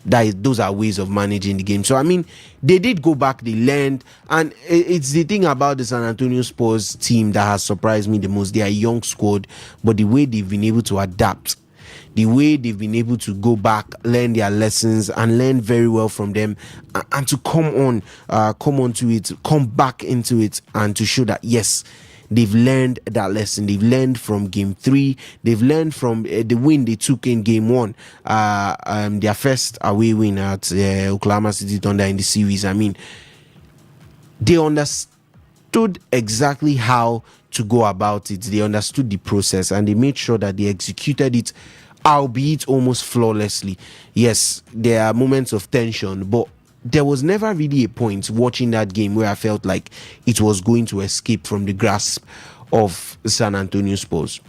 Those are ways of managing the game. So I mean, they did go back, they learned, and it's the thing about the San Antonio Spurs team that has surprised me the most. They are a young squad, but the way they've been able to adapt, the way they've been able to go back, learn their lessons, and learn very well from them, and to come onto it, come back into it, and to show that, yes, they've learned that lesson. They've learned from game 3. They've learned from the win they took in game 1. Their first away win at Oklahoma City Thunder in the series. I mean, they understood exactly how to go about it. They understood the process, and they made sure that they executed it, albeit almost flawlessly. Yes, there are moments of tension, but there was never really a point watching that game where I felt like it was going to escape from the grasp of San Antonio Spurs.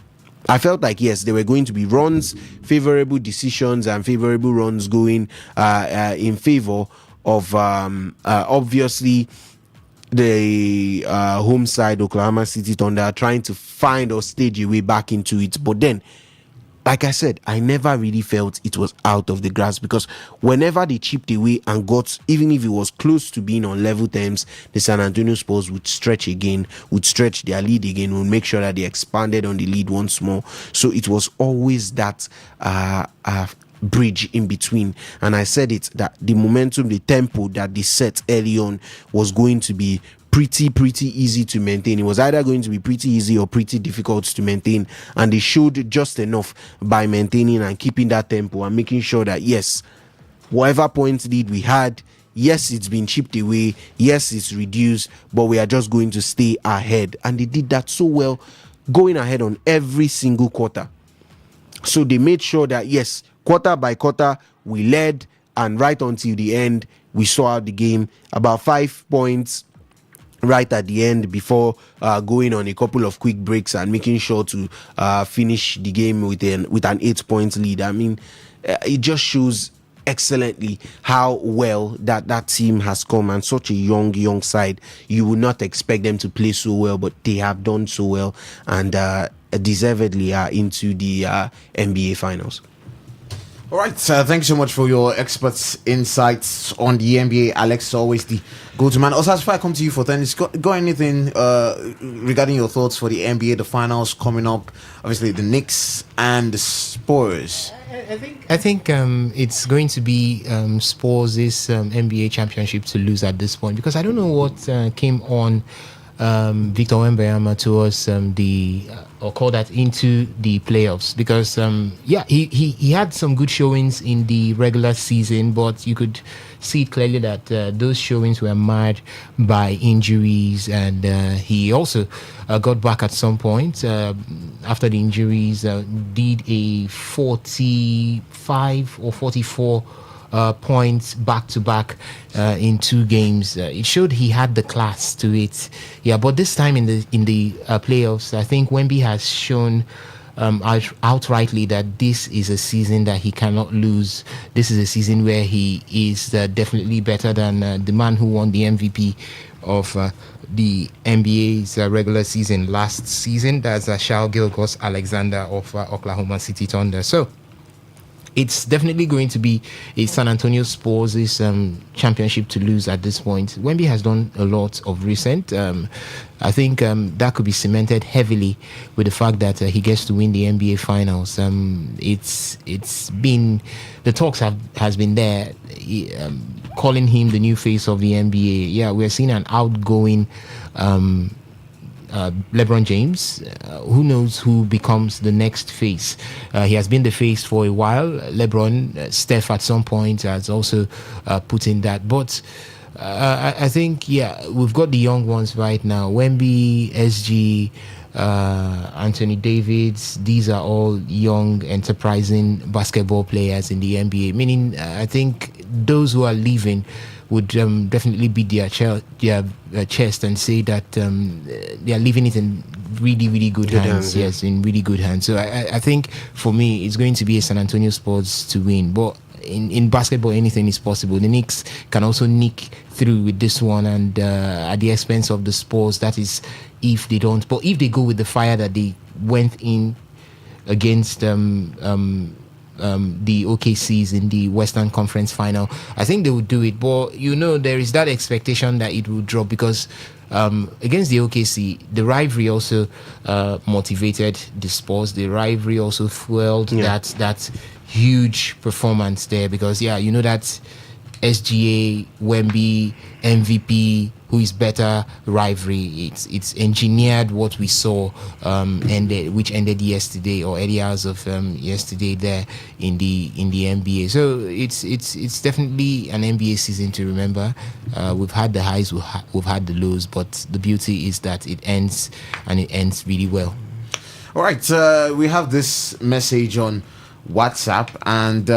I felt like, yes, there were going to be runs, favorable decisions, and favorable runs going in favor of obviously the home side, Oklahoma City Thunder, trying to find or stage a way back into it. But then like I said, I never really felt it was out of the grasp, because whenever they chipped away and got, even if it was close to being on level terms, the San Antonio Spurs would stretch again, would stretch their lead again, would make sure that they expanded on the lead once more. So it was always that bridge in between. And I said it, that the momentum, the tempo that they set early on was going to be pretty easy to maintain. It was either going to be pretty easy or pretty difficult to maintain, and they showed just enough by maintaining and keeping that tempo and making sure that, yes, whatever point lead we had, yes, it's been chipped away, yes, it's reduced, but we are just going to stay ahead. And they did that so well, going ahead on every single quarter. So they made sure that, yes, quarter by quarter we led, and right until the end we saw out the game. About 5 points right at the end before going on a couple of quick breaks and making sure to finish the game with an 8 point lead. I mean, it just shows excellently how well that team has come, and such a young side. You would not expect them to play so well, but they have done so well, and deservedly are into the NBA finals. All right, thank you so much for your experts' insights on the NBA. Alex, always the go-to man. Also, if I come to you for tennis, got anything regarding your thoughts for the NBA, the finals coming up? Obviously, the Knicks and the Spurs. I think it's going to be Spurs' NBA championship to lose at this point, because I don't know what came on Victor Wembanyama towards or call that into the playoffs, because he had some good showings in the regular season, but you could see clearly that those showings were marred by injuries, and he also got back at some point after the injuries, did a 45 or 44 points back to back in 2 games. It showed he had the class to it. Yeah, but this time in the playoffs, I think Wemby has shown outrightly that this is a season that he cannot lose. This is a season where he is definitely better than the man who won the MVP of the NBA's regular season last season. That's Shai Gilgeous-Alexander of Oklahoma City Thunder. So it's definitely going to be a San Antonio Spurs' championship to lose at this point. Wemby has done a lot of recent. I think that could be cemented heavily with the fact that he gets to win the NBA Finals. It's been, the talks has been there, calling him the new face of the NBA. Yeah, we're seeing an outgoing LeBron James. Who knows who becomes the next face? He has been the face for a while. LeBron, Steph at some point has also put in that. But I think, we've got the young ones right now. Wemby, SG, Anthony Davis. These are all young, enterprising basketball players in the NBA. Meaning, I think those who are leaving would definitely beat their chest and say that they are leaving it in really good hands. Yes, in really good hands. So I think for me, it's going to be a San Antonio Spurs to win. But in basketball, anything is possible. The Knicks can also nick through with this one, and at the expense of the Spurs. That is if they don't. But if they go with the fire that they went in against the OKCs in the Western Conference Final, I think they would do it. But there is that expectation that it will drop, because against the OKC, the rivalry also motivated the Spurs. The rivalry also fueled that huge performance there, because that SGA, Wemby, MVP, who is better rivalry. It's engineered what we saw which ended yesterday, or early hours of yesterday there in the NBA. So it's definitely an NBA season to remember. We've had the highs, we've had the lows, but the beauty is that it ends, and it ends really well. All right, we have this message on WhatsApp, and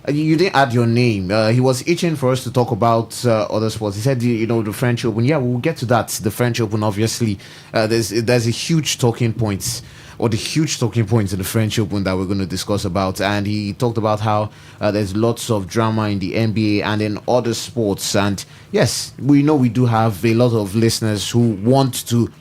you didn't add your name. He was itching for us to talk about other sports. He said, the French Open. Yeah, we'll get to that. The French Open, obviously, there's a huge talking points, or the huge talking points in the French Open that we're going to discuss about. And he talked about how there's lots of drama in the NBA and in other sports. And yes, we know we do have a lot of listeners who want to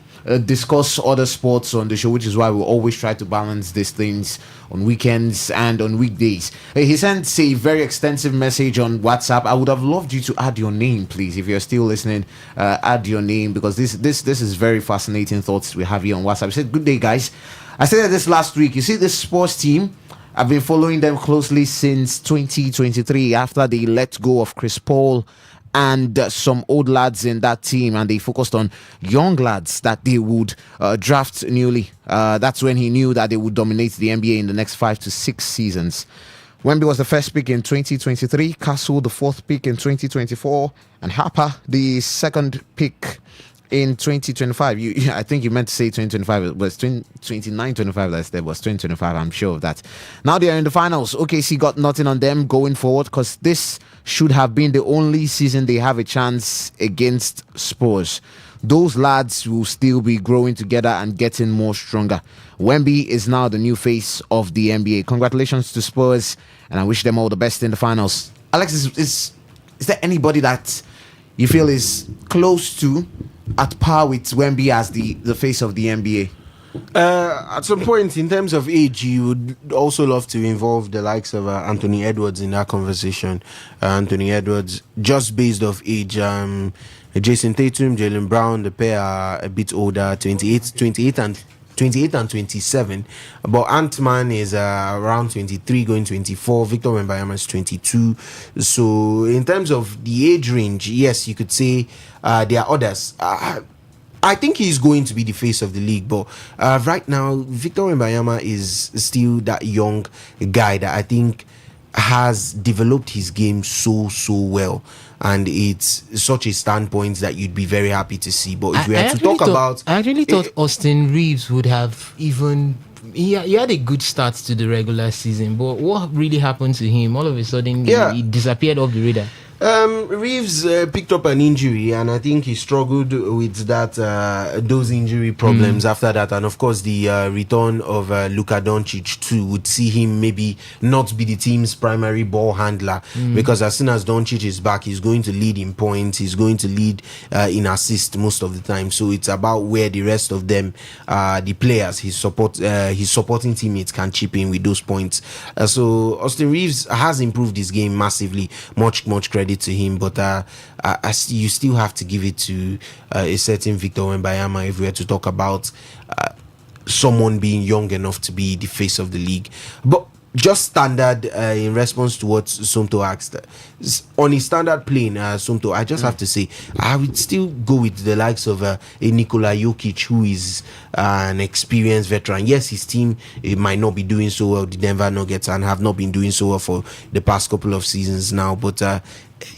discuss other sports on the show, which is why we always try to balance these things on weekends and on weekdays. He sent a very extensive message on WhatsApp. I would have loved you to add your name, please. If you're still listening, add your name, because this is very fascinating thoughts we have here on WhatsApp. He said, "Good day, guys. I said this last week. You see, this sports team, I've been following them closely since 2023 after they let go of Chris Paul and some old lads in that team, and they focused on young lads that they would draft newly. That's when he knew that they would dominate the NBA in the next 5 to 6 seasons. Wemby was the first pick in 2023, Castle the fourth pick in 2024, and Harper the second pick in 2025. I think you meant to say 2025. It was 29-25 that I said. Was 2025. I'm sure of that. Now they are in the finals. OKC got nothing on them going forward, because this should have been the only season they have a chance against Spurs. Those lads will still be growing together and getting more stronger. Wemby is now the new face of the NBA. Congratulations to Spurs, and I wish them all the best in the finals." Alex, is there anybody that you feel is close to, at par with Wemby as the face of the NBA? At some point, in terms of age, you would also love to involve the likes of Anthony Edwards in that conversation. Anthony Edwards, just based off age, Jason Tatum, Jaylen Brown, the pair are a bit older, 28 and 27, but Ant-Man is around 23 going 24. Victor Wembanyama is 22. So in terms of the age range, yes, you could say there are others. I think he's going to be the face of the league, but right now Victor Wembanyama is still that young guy that I think has developed his game so well, and it's such a standpoint that you'd be very happy to see. But if we had to talk about, I really thought Austin Reeves would have even. He had a good start to the regular season, but what really happened to him? All of a sudden, he disappeared off the radar. Reeves picked up an injury, and I think he struggled with those injury problems after that. And of course, the return of Luka Doncic too would see him maybe not be the team's primary ball handler, because as soon as Doncic is back, he's going to lead in points, he's going to lead in assist most of the time. So it's about where the rest of them, the players, his supporting teammates, can chip in with those points. So Austin Reeves has improved his game massively. Much credit to him, but you still have to give it to a certain Victor Wembanyama if we were to talk about someone being young enough to be the face of the league. But just standard, in response to what Somto asked, on his standard plane, Somto, I just have to say I would still go with the likes of a Nikola Jokic, who is an experienced veteran. Yes, his team might not be doing so well, the Denver Nuggets, and have not been doing so well for the past couple of seasons now, but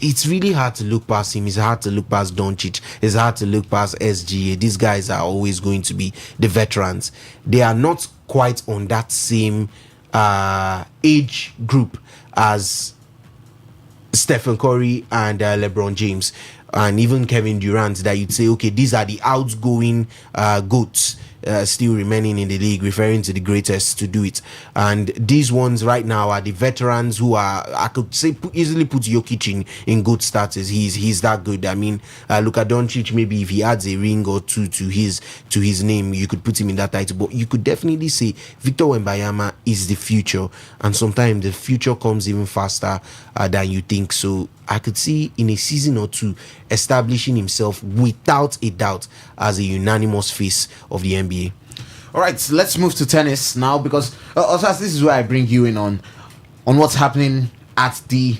it's really hard to look past him. It's hard to look past Doncic. It's hard to look past SGA. These guys are always going to be the veterans. They are not quite on that same age group as Stephen Curry and LeBron James, and even Kevin Durant, that you'd say, okay, these are the outgoing GOATs still remaining in the league, referring to the greatest to do it. And these ones right now are the veterans who are, I could say, easily put Jokic in good status. He's that good. I mean, Luka Doncic, maybe if he adds a ring or two to his name, you could put him in that title. But you could definitely say Victor Wembanyama is the future, and sometimes the future comes even faster than you think. So I could see in a season or two establishing himself without a doubt as a unanimous face of the NBA. All right, let's move to tennis now, because Osas, this is where I bring you in on what's happening at the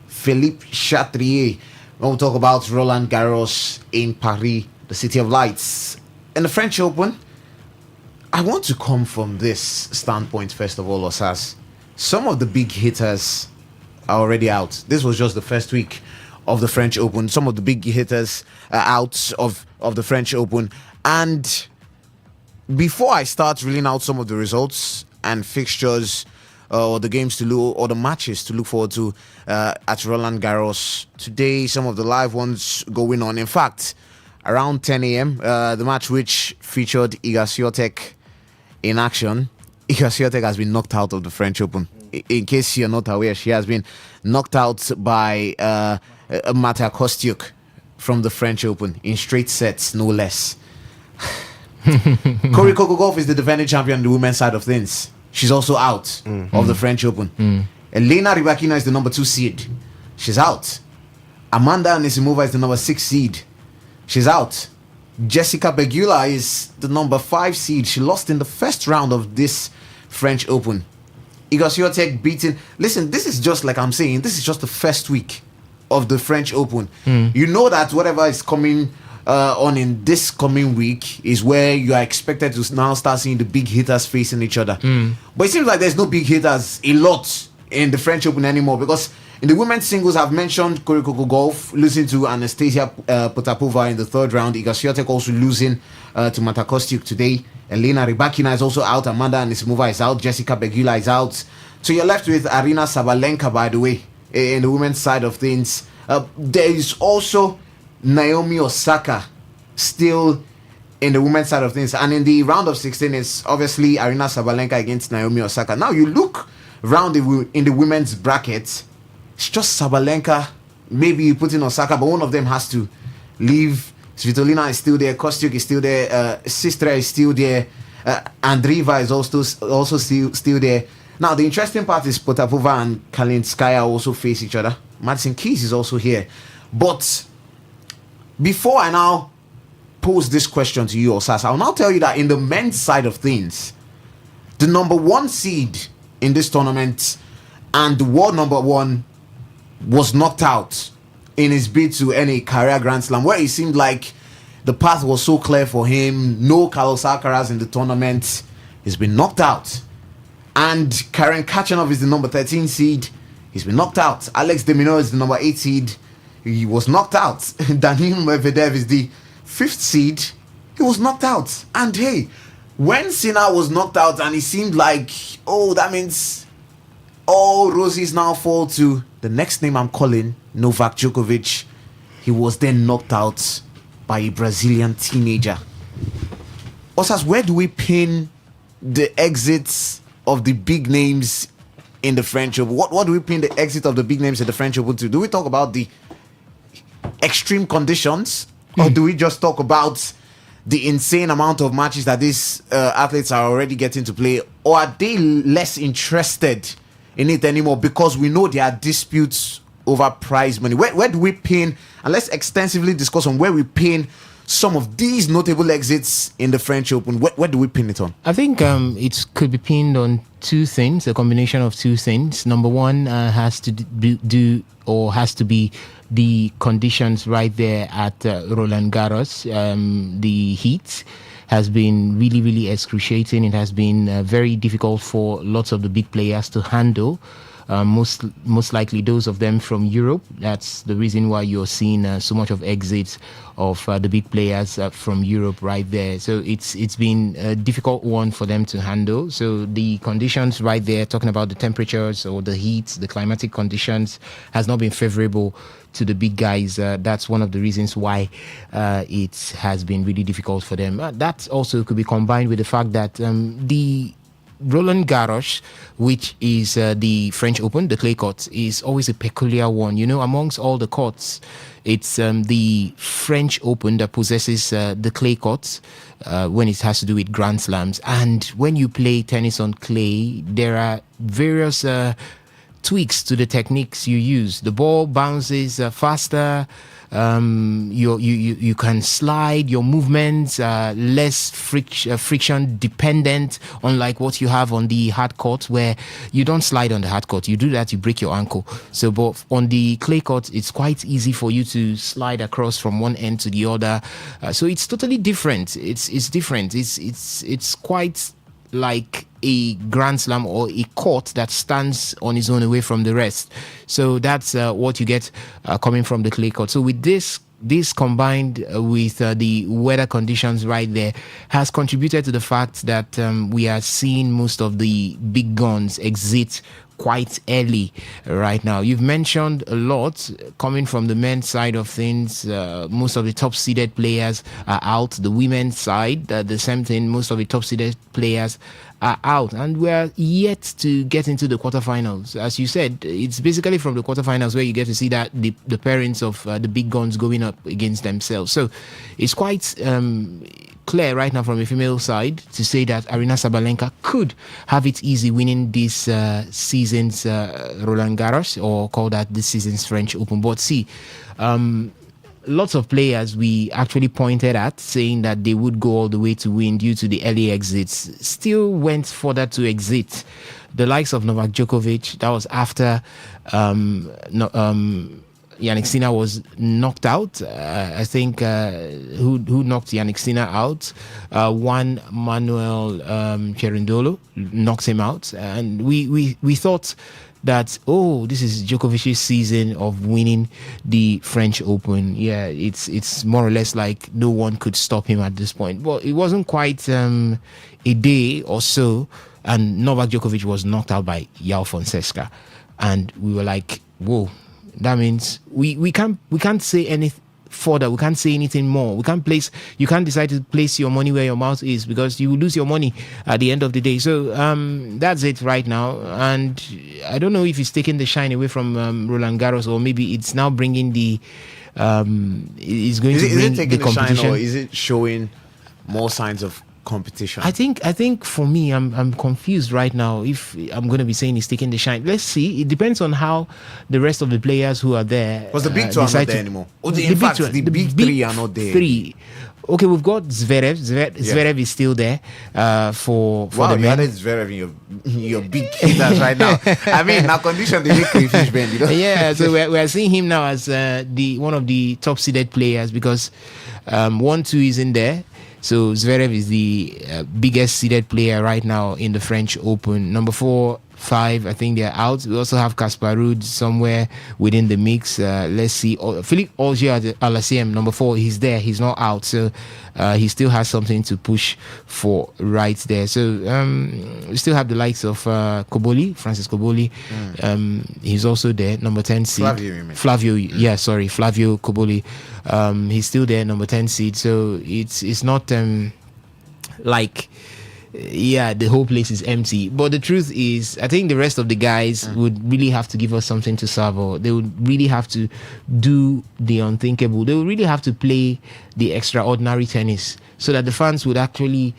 Philippe Chatrier. When we talk about Roland Garros in Paris, the City of Lights, and the French Open. I want to come from this standpoint first of all, Osas. Some of the big hitters are already out. This was just the first week of the French Open. Some of the big hitters are out of the French Open. And before I start reeling out some of the results and fixtures, or the games to look, or the matches to look forward to at Roland Garros today, some of the live ones going on. In fact, around 10 a.m., the match which featured Iga Swiatek in action. Iga Swiatek has been knocked out of the French Open. In case you're not aware, she has been knocked out by Marta Kostyuk from the French Open in straight sets, no less. Cory Coco Gauff is the defending champion on the women's side of things. She's also out of the French Open. Elena Rybakina is the number 2 seed. She's out. Amanda Anisimova is the number 6 seed. She's out. Jessica Pegula is the number 5 seed. She lost in the first round of this French Open. Iga Swiatek beaten. Listen, this is just like I'm saying, this is just the first week of the French Open. You know that whatever is coming on in this coming week is where you are expected to now start seeing the big hitters facing each other. But it seems like there's no big hitters a lot in the French Open anymore, because in the women's singles, I've mentioned Cory Coco Gauff losing to Anastasia Potapova in the 3rd round. Iga Swiatek also losing to Mata Kostyuk today. Elena Rybakina is also out. Amanda Anisimova is out. Jessica Pegula is out. So you're left with Arina Sabalenka, by the way, in the women's side of things. There is also Naomi Osaka still in the women's side of things. And in the round of 16, it's obviously Arina Sabalenka against Naomi Osaka. Now you look round in the women's bracket, it's just Sabalenka. Maybe you put in Osaka, but one of them has to leave. Svitolina is still there. Kostyuk is still there. Sistra is still there. Andreeva is also still there. Now the interesting part is Potapova and Kalinskaya also face each other. Madison Keys is also here. But before I now pose this question to you, Osas, I'll now tell you that in the men's side of things, the number 1 seed in this tournament and the world number 1 was knocked out in his bid to earn a career Grand Slam, where it seemed like the path was so clear for him. No Carlos Alcaraz in the tournament. He's been knocked out. And Karen Khachanov is the number 13 seed. He's been knocked out. Alex de Minaur is the number 8 seed. He was knocked out. Daniil Medvedev is the 5th seed. He was knocked out. And hey, when Sinner was knocked out and it seemed like, oh, that means all roses now fall to the next name I'm calling, Novak Djokovic. He was then knocked out by a Brazilian teenager. Osas, where do we pin the exits of the big names in the French Open? What do we pin the exit of the big names in the French Open to? Do we talk about the extreme conditions, or do we just talk about the insane amount of matches that these athletes are already getting to play, or are they less interested in it anymore because we know there are disputes over prize money? Where do we pin, and let's extensively discuss on where we pin some of these notable exits in the French Open. Where do we pin it on? I think it could be pinned on 2 things, a combination of 2 things. Number 1 has to has to be the conditions right there at Roland Garros. The heat has been really, really excruciating. It has been very difficult for lots of the big players to handle. Most likely those of them from Europe. That's the reason why you're seeing so much of exits of the big players from Europe right there. So it's been a difficult one for them to handle. So the conditions right there, talking about the temperatures or the heat, the climatic conditions, has not been favorable to the big guys. That's one of the reasons why it has been really difficult for them. That also could be combined with the fact that the Roland Garros, which is the French Open, the clay court, is always a peculiar one. You know, amongst all the courts, it's the French Open that possesses the clay courts when it has to do with Grand Slams. And when you play tennis on clay, there are various tweaks to the techniques you use. The ball bounces faster. You can slide, your movements less friction dependent, unlike what you have on the hard court, where you don't slide on the hard court. You do that, you break your ankle. So but on the clay court, it's quite easy for you to slide across from one end to the other. So it's totally different. It's different. It's quite like a Grand Slam or a court that stands on its own away from the rest. So that's what you get coming from the clay court. So with this combined with the weather conditions right there has contributed to the fact that we are seeing most of the big guns exit quite early right now. You've mentioned a lot coming from the men's side of things. Most of the top seeded players are out. The women's side, the same thing. Most of the top seeded players are out, and we're yet to get into the quarterfinals. As you said, it's basically from the quarterfinals where you get to see that the parents of the big guns going up against themselves. So it's quite clear right now from a female side to say that Arina Sabalenka could have it easy winning this season's Roland Garros, or call that this season's French Open. But see, lots of players we actually pointed at saying that they would go all the way to win due to the early exits still went further to exit. The likes of Novak Djokovic, that was after Yannick Sinner was knocked out. I think who knocked Yannick Sinner out? Juan Manuel Cherundolo knocked him out, and we thought that, oh, this is Djokovic's season of winning the French Open. Yeah, it's more or less like no one could stop him at this point. Well, it wasn't quite a day or so, and Novak Djokovic was knocked out by João Fonseca, and we were like, whoa, that means we can't say anything further. We can't say anything more. You can't decide to place your money where your mouth is, because you will lose your money at the end of the day. So that's it right now. And I don't know if it's taking the shine away from Roland Garros, or maybe it's now bringing the it's going to bring the competition. Shine, or is it showing more signs of competition? I think for me, I'm confused right now if I'm going to be saying he's taking the shine. Let's see. It depends on how the rest of the players who are there. Because the big two are not there anymore. The big three are not there. Okay, we've got Zverev. Zverev is still there for wow, the you men. added Zverev in your big hitters right now. I mean, now condition they make crayfish bend. You know? Yeah, so we're seeing him now as the one of the top seeded players, because 1-2 is in there. So Zverev is the biggest seeded player right now in the French Open. Number 4, 5, I think they're out. We also have Casper Ruud somewhere within the mix. Let's see. Philippe Auger-Aliassime, number 4, he's there. He's not out. So he still has something to push for right there. So we still have the likes of Francis Koboli. He's also there, number 10 seed. Flavio Koboli. He's still there, number 10 seed. So it's not like, yeah, the whole place is empty. But the truth is, I think the rest of the guys would really have to give us something to savour. They would really have to do the unthinkable. They would really have to play the extraordinary tennis, so that the fans would actually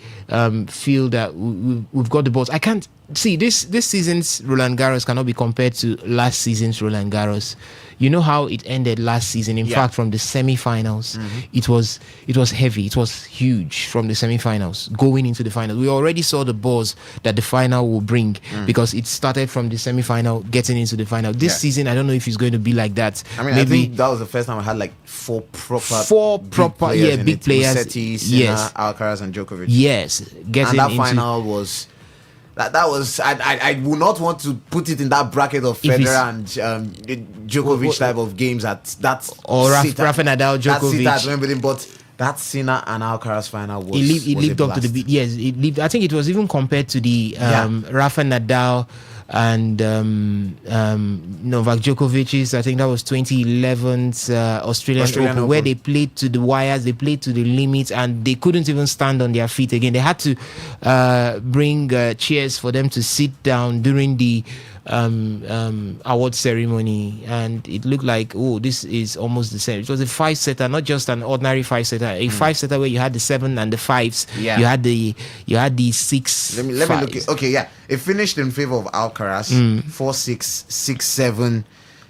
feel that we've got the balls. I can't see this season's Roland Garros cannot be compared to last season's Roland Garros. You know how it ended last season. In fact, from the semi-finals, it was heavy. It was huge from the semi-finals going into the finals. We already saw the buzz that the final will bring, because it started from the semi-final getting into the final. This season, I don't know if it's going to be like that. I mean, maybe I think that was the first time I had like four proper big players. Musetti, Sinner, Alcaraz, and Djokovic. Yes, and that final was. That was I would not want to put it in that bracket of Federer and Djokovic type of games at that, or Rafa Nadal Djokovic. That's it, but that Sinner and Alcaraz final was it lived up to the beat. Yes, it lived. I think it was even compared to the Rafa Nadal and Novak Djokovic's. I think that was 2011's Australian Open, where they played to the wires, they played to the limits, and they couldn't even stand on their feet again. They had to bring chairs for them to sit down during the award ceremony, and it looked like, oh, this is almost the same. It was a 5-setter, not just an ordinary 5-setter, a 5-setter where you had the 7 and the 5s. Yeah. You had the 6. Let me look at, okay, yeah. It finished in favor of Alcaraz. 4-6, 6-7,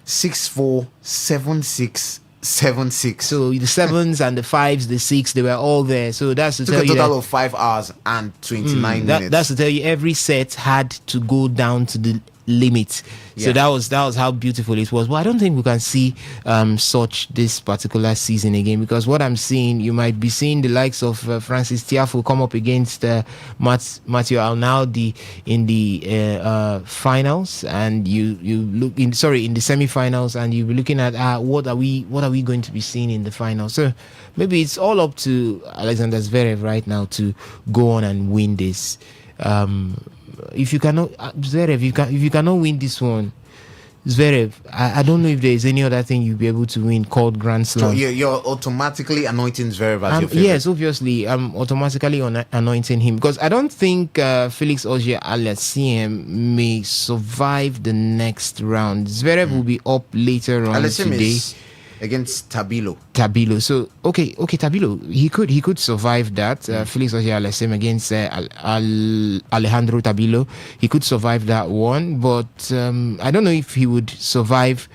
6-4, 7-6, 7-6. So the 7s and the 5s, the 6, they were all there. So that's to tell you, a total of 5 hours and 29 minutes. That's to tell you, every set had to go down to the limit. So that was how beautiful it was. But I don't think we can see such this particular season again, because what I'm seeing, you might be seeing the likes of Francis Tiafoe come up against Matteo Arnaldi in the finals, and you look in the semi-finals, and you'll be looking at what are we going to be seeing in the finals. So maybe it's all up to Alexander Zverev right now to go on and win this. If you cannot, Zverev, if you cannot win this one, Zverev, I don't know if there is any other thing you'll be able to win called Grand Slam. So you're automatically anointing Zverev as your favorite? Yes, obviously, I'm automatically anointing him, because I don't think Felix Auger-Aliassime may survive the next round. Zverev will be up later on today. against Tabilo. So okay, Tabilo. He could survive that. Felix Auger-Aliassime against Alejandro Tabilo. He could survive that one, but I don't know if he would survive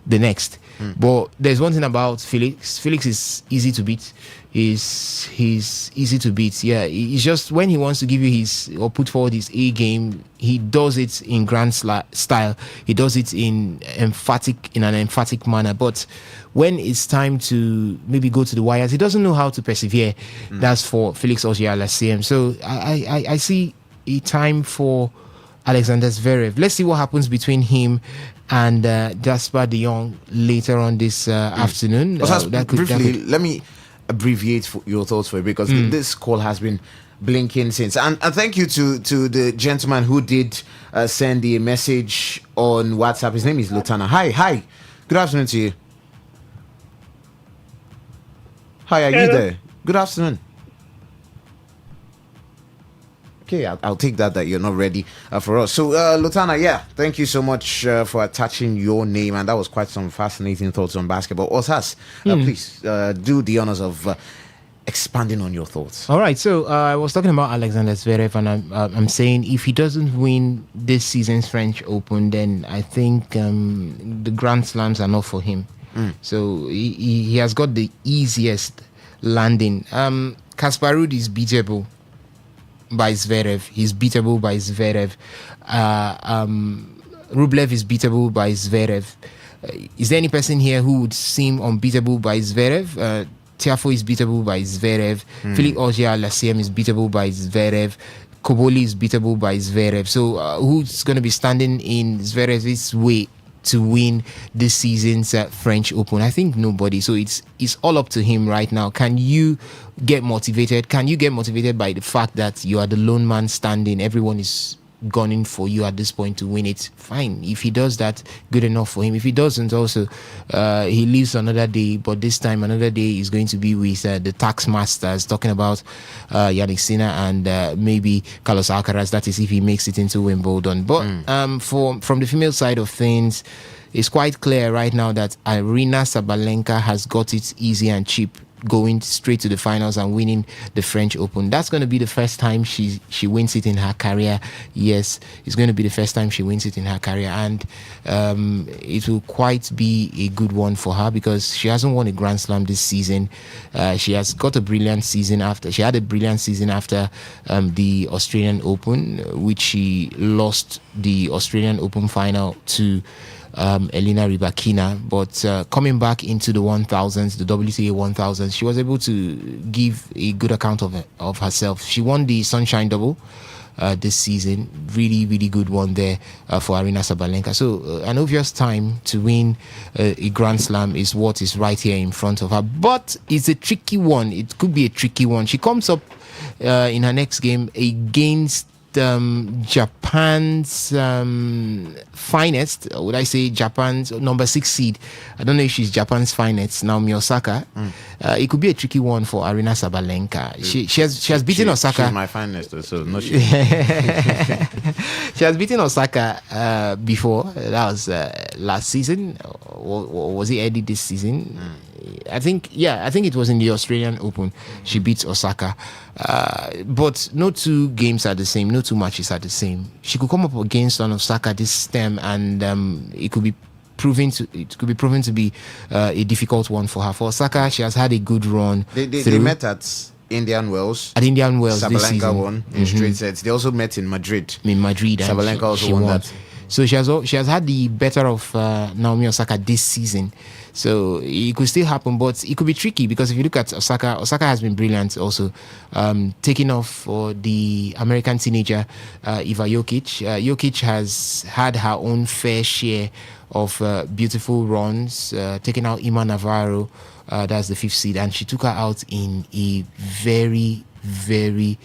the next. But there's one thing about Felix. Felix is easy to beat. He's easy to beat. Yeah, it's just when he wants to give you his or put forward his A game, he does it in grand style. He does it in an emphatic manner. But when it's time to maybe go to the wires, he doesn't know how to persevere. That's for Felix Auger-Aliassime. So I see a time for Alexander Zverev. Let's see what happens between him and Jasper de Jong later on this afternoon. Briefly, let me abbreviate your thoughts for it, because this call has been blinking since. And thank you to the gentleman who did send the message on WhatsApp. His name is Lutana. Hi. Good afternoon to you. Hi, are you there? Good afternoon. Okay, I'll take that you're not ready for us. So, Lutana, thank you so much for attaching your name, and that was quite some fascinating thoughts on basketball. Osas, please do the honors of expanding on your thoughts. All right, so I was talking about Alexander Zverev, and I'm saying if he doesn't win this season's French Open, then I think the Grand Slams are not for him. So he has got the easiest landing. Kasper Ruud is beatable by Zverev. He's beatable by Zverev. Rublev is beatable by Zverev. Is there any person here who would seem unbeatable by Zverev? Tiafoe is beatable by Zverev. Felix Auger-Aliassime is beatable by Zverev. Koboli is beatable by Zverev. So who's going to be standing in Zverev's way to win this season's French Open? I think nobody. So it's all up to him right now. Can you get motivated? Can you get motivated by the fact that you are the lone man standing? Everyone is gunning for you at this point to win it. Fine. If he does that, good enough for him. If he doesn't, also he lives another day, but this time another day is going to be with the tax masters, talking about Yannick Sinner and maybe Carlos Alcaraz. That is if he makes it into Wimbledon. But from the female side of things, it's quite clear right now that Aryna Sabalenka has got it easy and cheap, going straight to the finals and winning the French Open. That's going to be the first time she wins it in her career. Yes, it's going to be the first time she wins it in her career, and it will quite be a good one for her because she hasn't won a Grand Slam this season. She has got a brilliant season after. She had a brilliant season after the Australian Open, which she lost the Australian Open final to Elena Rybakina, but coming back into the 1000s, the WTA 1000s, she was able to give a good account of herself. She won the Sunshine Double this season. Really, really good one there for Aryna Sabalenka. So an obvious time to win a Grand Slam is what is right here in front of her. But it's a tricky one. It could be a tricky one. She comes up in her next game against Japan's finest, would I say Japan's number 6 seed. I don't know if she's Japan's finest, Naomi Osaka. It could be a tricky one for Aryna Sabalenka. She has beaten Osaka. She's my finest, so no she. She has beaten Osaka before. That was last season, or was it early this season? I think it was in the Australian Open. She beats Osaka. But no two games are the same, no two matches are the same. She could come up against an Osaka this term, and it could be proven to be a difficult one for her. For Osaka, she has had a good run. They met at Indian Wells. At Indian Wells, Sabalenka this season won in straight sets. They also met in Madrid. Sabalenka also won that. So she has had the better of Naomi Osaka this season. So it could still happen, but it could be tricky because if you look at Osaka has been brilliant also. Taking off for the American teenager, Iva Jokic. Jokic has had her own fair share of beautiful runs, taking out Ima Navarro, that's the 5th seed, and she took her out in a very, very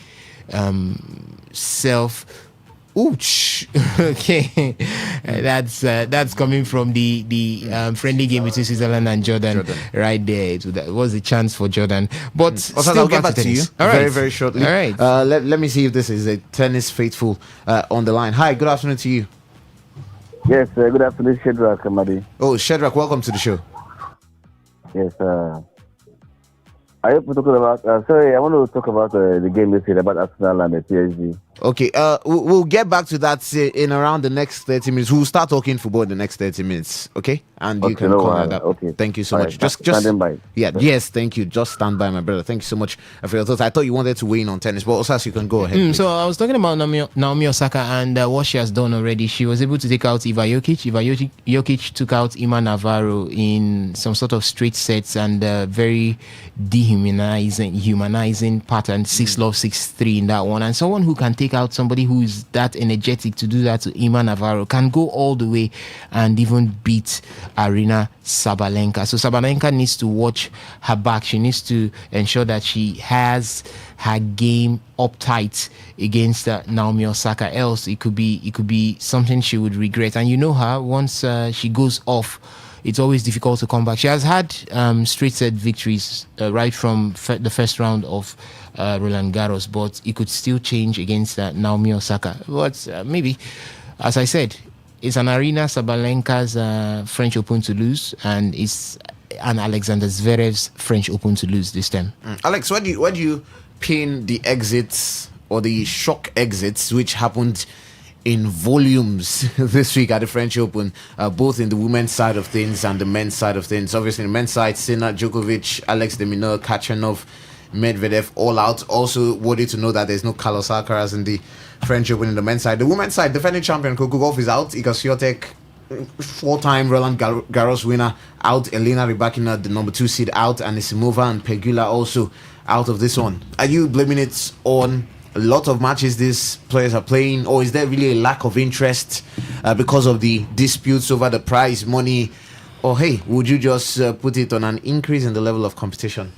Ouch. Okay, that's coming from the friendly game between Switzerland and Jordan. Right there. It was a chance for Jordan, but still I'll get back to you very, very shortly. All right. Let me see if this is a tennis faithful on the line. Hi, good afternoon to you. Yes, good afternoon, Shedrack Amadi. Oh, Shedrack, welcome to the show. Yes, I hope we're talking about. Sorry, I want to talk about the game yesterday about Arsenal and the PSG. Okay, we'll get back to that in around the next 30 minutes. We'll start talking football in the next 30 minutes, okay? And you can call that up. Okay. Thank you so All much. right, standing by. Yeah, yes, thank you. Just stand by, my brother. Thank you so much for your thoughts. I thought you wanted to weigh in on tennis, but Osas, you can go ahead. So I was talking about Naomi Osaka and what she has done already. She was able to take out Iva Jokic. Jokic took out Ima Navarro in some sort of straight sets and very humanizing pattern, 6-love, 6-3 in that one. And someone who can take out somebody who's that energetic to do that to Ima Navarro can go all the way and even beat Arina Sabalenka. So Sabalenka needs to watch her back. She needs to ensure that she has her game uptight against Naomi Osaka. Else, it could be something she would regret. And you know her, once she goes off, it's always difficult to come back. She has had straight set victories right from the first round of Roland Garros, but it could still change against Naomi Osaka. But maybe, as I said, it's an Arina Sabalenka's French Open to lose, and it's an Alexander Zverev's French Open to lose this time. Alex, why do you pin the exits or the shock exits which happened in volumes this week at the French Open, both in the women's side of things and the men's side of things? Obviously, the men's side, Sinner, Djokovic, Alex de Minaur, Kachanov, Medvedev, all out. Also, worthy to know that there's no Carlos Alcaraz in the French Open in the men's side. The women's side, defending champion Coco Gauff is out. Iga Swiatek, four-time Roland Garros winner, out. Elena Rybakina, the number 2 seed, out. And Anisimova and Pegula also out of this one. Are you blaming it on a lot of matches these players are playing, or is there really a lack of interest because of the disputes over the prize money? Or hey, would you just put it on an increase in the level of competition?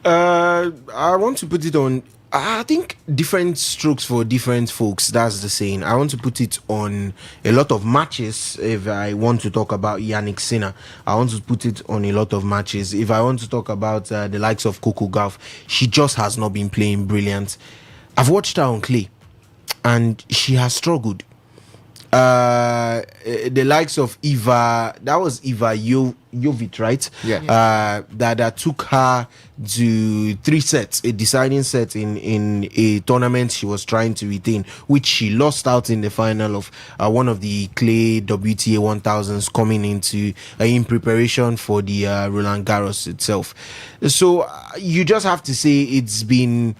I want to put it on, I think, different strokes for different folks. That's the saying. I want to put it on a lot of matches. If I want to talk about Yannick Sinner, I want to put it on a lot of matches. If I want to talk about the likes of Coco Gauff, she just has not been playing brilliant. I've watched her on clay, and she has struggled. The likes of Eva, that was Eva Jovic, right? Yeah. That took her to 3 sets, a deciding set in a tournament she was trying to retain, which she lost out in the final of one of the clay WTA 1000s coming into in preparation for the Roland Garros itself. So you just have to say it's been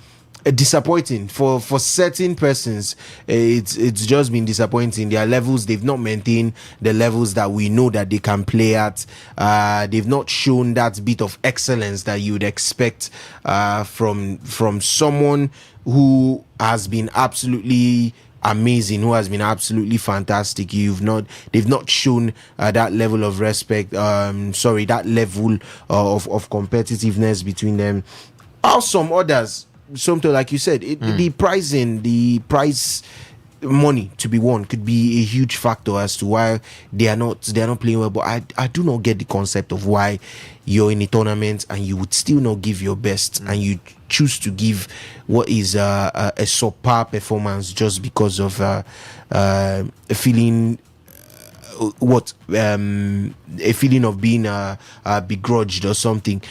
disappointing for certain persons. It's just been disappointing. Their levels, they've not maintained the levels that we know that they can play at. They've not shown that bit of excellence that you would expect from someone who has been absolutely amazing, who has been absolutely fantastic. They've not shown that level of respect, that level of competitiveness between them. Or some others, something like you said, the prize money to be won could be a huge factor as to why they are not playing well. But I do not get the concept of why you're in a tournament and you would still not give your best and you choose to give what is a subpar performance just because of a feeling. A feeling of being begrudged or something.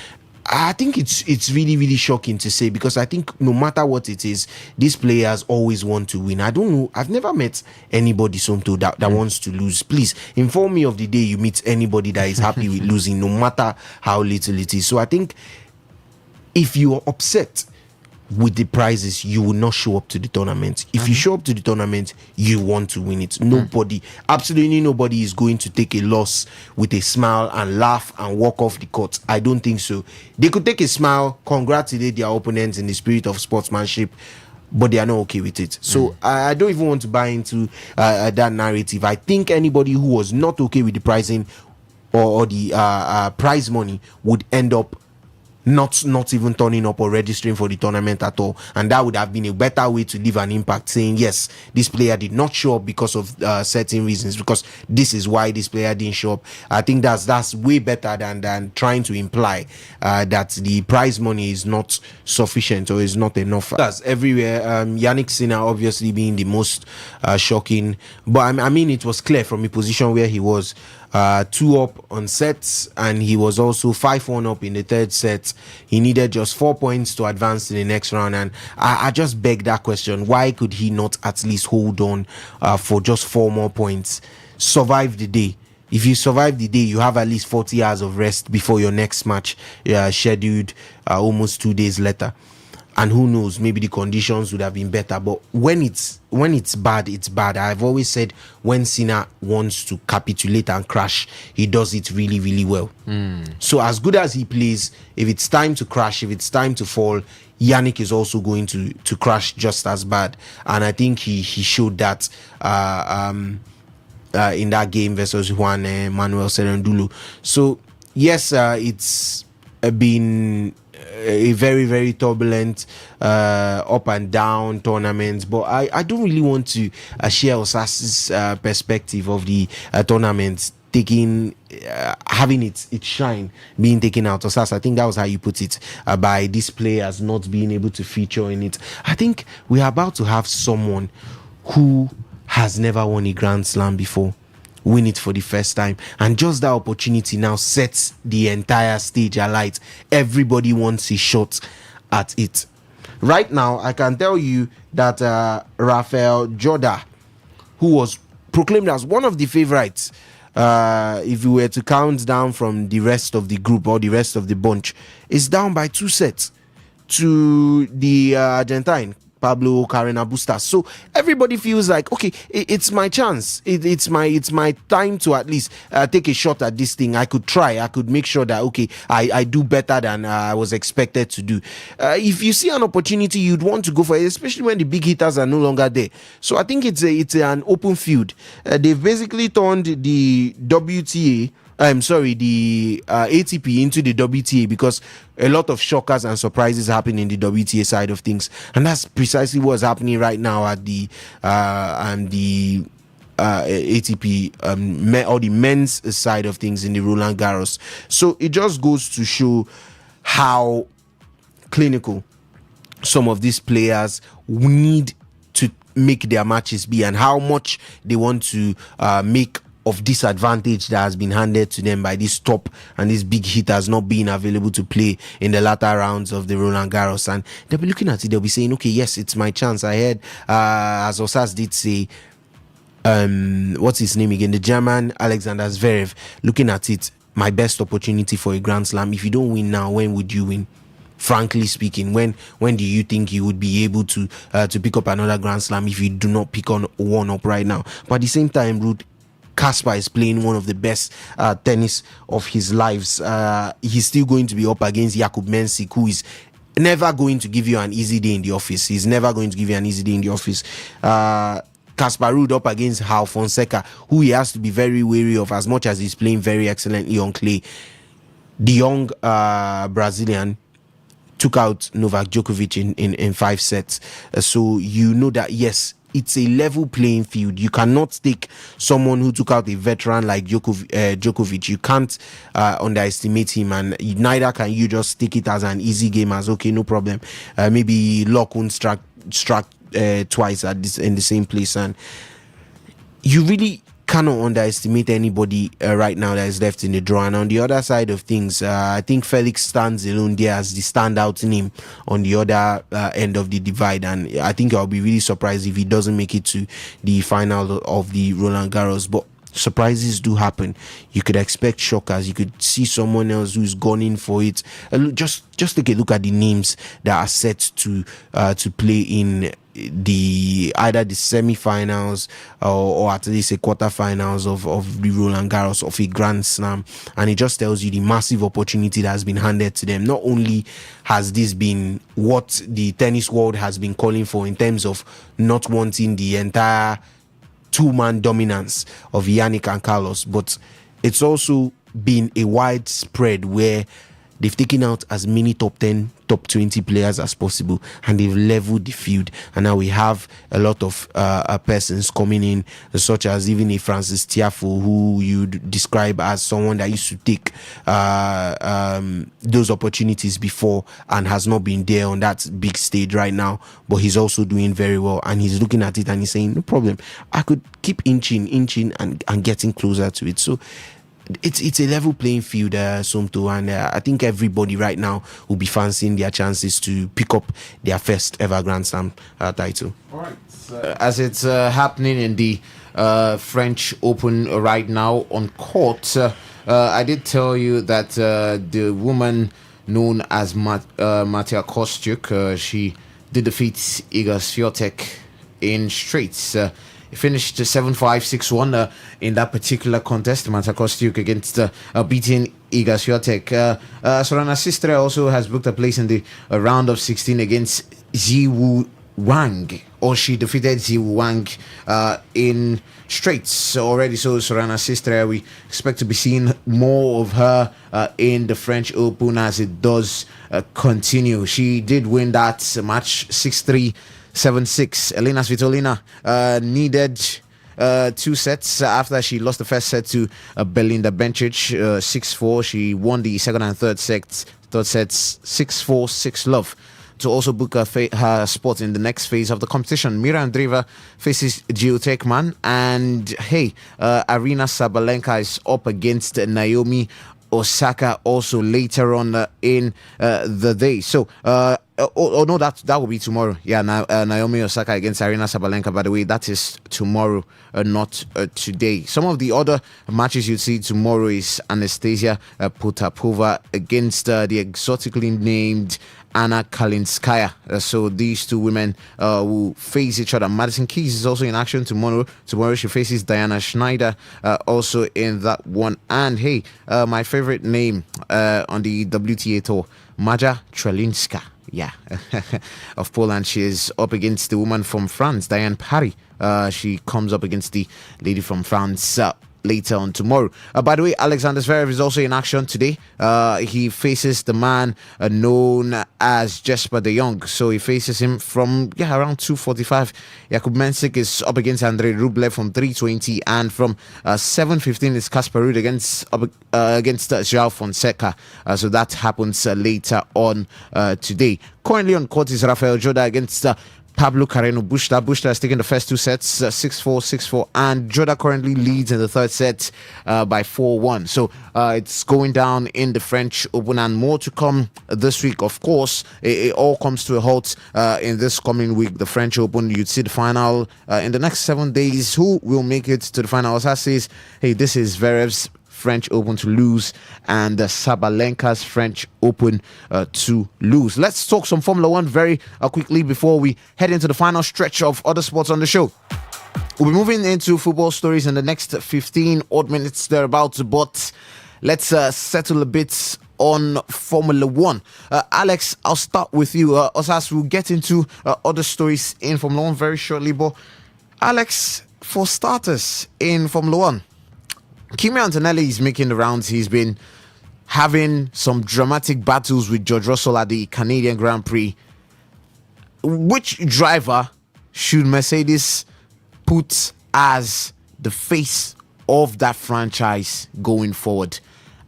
I think it's really, really shocking to say, because I think no matter what it is, these players always want to win. I don't know. I've never met anybody that wants to lose. Please inform me of the day you meet anybody that is happy with losing, no matter how little it is. So I think if you are upset with the prizes, you will not show up to the tournament. If you show up to the tournament, you want to win it. Absolutely nobody is going to take a loss with a smile and laugh and walk off the court. I don't think so. They could take a smile, congratulate their opponents in the spirit of sportsmanship, but they are not okay with it. So I don't even want to buy into that narrative. I think anybody who was not okay with the pricing or the prize money would end up not even turning up or registering for the tournament at all, and that would have been a better way to leave an impact, saying yes, this player did not show up because of certain reasons, because this is why this player didn't show up. I think that's way better than trying to imply that the prize money is not sufficient or is not enough. That's everywhere. Yannick Sinner obviously being the most shocking, but I mean it was clear from a position where he was. 2 up on sets, and he was also 5-1 up in the third set. He needed just 4 points to advance to the next round, and I just beg that question: why could he not at least hold on for just 4 more points, survive the day? If you survive the day, you have at least 40 hours of rest before your next match, scheduled almost 2 days later. And who knows, maybe the conditions would have been better. But when it's bad, it's bad. I've always said, when Sinner wants to capitulate and crash, he does it really, really well. So as good as he plays, if it's time to crash, if it's time to fall, Yannick is also going to crash just as bad. And I think he showed that in that game versus Juan Manuel Serendulu. So yes, it's been a very, very turbulent up and down tournament, but I don't really want to share Osas's perspective of the tournament taking having its shine being taken out. Osas, I think that was how you put it, by these players not being able to feature in it. I think we are about to have someone who has never won a Grand Slam before win it for the first time, and just that opportunity now sets the entire stage alight. Everybody wants a shot at it. Right now, I can tell you that Rafael Jorda, who was proclaimed as one of the favorites, if you were to count down from the rest of the group or the rest of the bunch, is down by 2 sets to the Argentine Pablo Carrena Bustas. So everybody feels like, okay, it's my chance. It's my time to at least take a shot at this thing. I could try. I could make sure that, okay, I do better than I was expected to do. If you see an opportunity, you'd want to go for it, especially when the big hitters are no longer there. So I think it's an open field. They've basically turned the the ATP into the WTA, because a lot of shockers and surprises happen in the WTA side of things, and that's precisely what's happening right now at the ATP or the men's side of things in the Roland Garros. So it just goes to show how clinical some of these players need to make their matches be, and how much they want to make of disadvantage that has been handed to them by these top and these big hitters not being available to play in the latter rounds of the Roland Garros. And they'll be looking at it, they'll be saying, okay, yes, it's my chance. I heard, as Osas did say, what's his name again, the German Alexander Zverev, looking at it, my best opportunity for a Grand Slam. If you don't win now, when would you win? Frankly speaking, when do you think you would be able to pick up another Grand Slam if you do not pick on one up right now? But at the same time, Ruud, Kasper is playing one of the best tennis of his lives. He's still going to be up against Jakub Mensik, who is never going to give you an easy day in the office. He's never going to give you an easy day in the office. Kasper Ruud up against João Fonseca, who he has to be very wary of, as much as he's playing very excellently on clay. The young Brazilian took out Novak Djokovic in 5 sets. So you know that, yes, it's a level playing field. You cannot take someone who took out a veteran like Djokovic. You can't underestimate him, and neither can you just take it as an easy game, as okay, no problem. Maybe luck won't struck twice in the same place, and you really cannot underestimate anybody right now that is left in the draw. And on the other side of things, I think Felix stands alone there as the standout name on the other end of the divide, and I think I'll be really surprised if he doesn't make it to the final of the Roland Garros. But surprises do happen. You could expect shockers. You could see someone else who's gone in for it. Just take a look at the names that are set to play in either the semi-finals or at least a quarter-finals of the Roland Garros, of a Grand Slam, and it just tells you the massive opportunity that has been handed to them. Not only has this been what the tennis world has been calling for in terms of not wanting the entire two-man dominance of Yannick and Carlos, but it's also been a widespread where they've taken out as many top 10, top 20 players as possible, and they've leveled the field. And now we have a lot of persons coming in, such as even a Francis Tiafoe, who you'd describe as someone that used to take those opportunities before and has not been there on that big stage right now. But he's also doing very well, and he's looking at it and he's saying, no problem, I could keep inching and getting closer to it. So it's a level playing field, Somto, and I think everybody right now will be fancying their chances to pick up their first ever Grand Slam title. All right. As it's happening in the French Open right now on court, I did tell you that the woman known as Matia Kostyuk, she did defeat Iga Swiatek in straights. Finished 7-5, 6-1 in that particular contest. Matia Kostyuk against beating Iga Swiatek. Sorana Sistre also has booked a place in the round of 16 against Ziwu Wang, or she defeated Ziwu Wang in straights already. So Sorana Sistre, we expect to be seeing more of her in the French Open as it does continue. She did win that match 6-3, 7-6. Elena Svitolina needed 2 sets after she lost the first set to Belinda Bencic 6-4. She won the second and third sets 6-4, 6-love to also book her spot in the next phase of the competition. Mira Andreeva faces Gio Tekman, and Arina Sabalenka is up against Naomi Osaka also later on in the day. So no, that will be tomorrow. Yeah, Naomi Osaka against Arina Sabalenka, by the way, that is tomorrow, not today. Some of the other matches you see tomorrow is Anastasia Potapova against the exotically named Anna Kalinskaya. So these two women will face each other. Madison Keys is also in action tomorrow. Tomorrow she faces Diana Schneider also in that one. And my favorite name on the WTA tour, Maja Trelinska. Yeah, of Poland. She is up against the woman from France, Diane Parry. She comes up against the lady from France later on tomorrow. By the way, Alexander Zverev is also in action today. He faces the man known as Jesper de Jong. So he faces him from around 2:45. Jakub Mensik is up against Andrei Rublev from 3:20, and from 7:15 is Casper Ruud against João Fonseca. So that happens later on today. Currently on court is Rafael Joda against Pablo Carreno Busta. Busta has taken the first 2 sets, 6-4, 6-4, and Joda currently leads in the third set by 4-1. So it's going down in the French Open, and more to come this week. Of course, it all comes to a halt in this coming week. The French Open, you'd see the final in the next 7 days. Who will make it to the final? Osas says, this is Zverev's French Open to lose, and Sabalenka's French Open to lose. Let's talk some Formula One very quickly before we head into the final stretch of other sports on the show. We'll be moving into football stories in the next 15 odd minutes thereabouts, but let's settle a bit on Formula One. Alex, I'll start with you. Osas, we'll get into other stories in Formula One very shortly, but Alex, for starters in Formula One, Kimi Antonelli is making the rounds. He's been having some dramatic battles with George Russell at the Canadian Grand Prix. Which driver should Mercedes put as the face of that franchise going forward?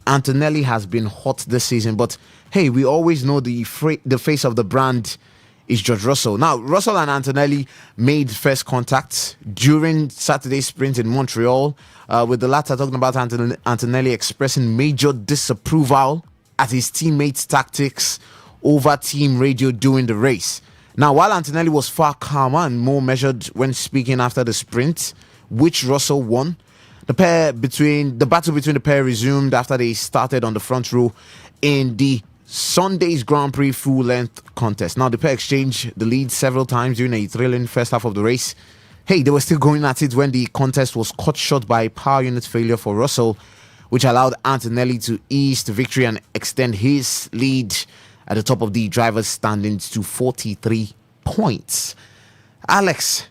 Antonelli has been hot this season, but we always know the face of the brand is George Russell. Now, Russell and Antonelli made first contact during Saturday's sprint in Montreal, with the latter talking about Antonelli expressing major disapproval at his teammates' tactics over team radio during the race. Now, while Antonelli was far calmer and more measured when speaking after the sprint, which Russell won, the battle between the pair resumed after they started on the front row in the Sunday's Grand Prix full-length contest. Now, the pair exchanged the lead several times during a thrilling first half of the race. They were still going at it when the contest was cut short by a power unit failure for Russell, which allowed Antonelli to ease to victory and extend his lead at the top of the drivers' standings to 43 points. Alex,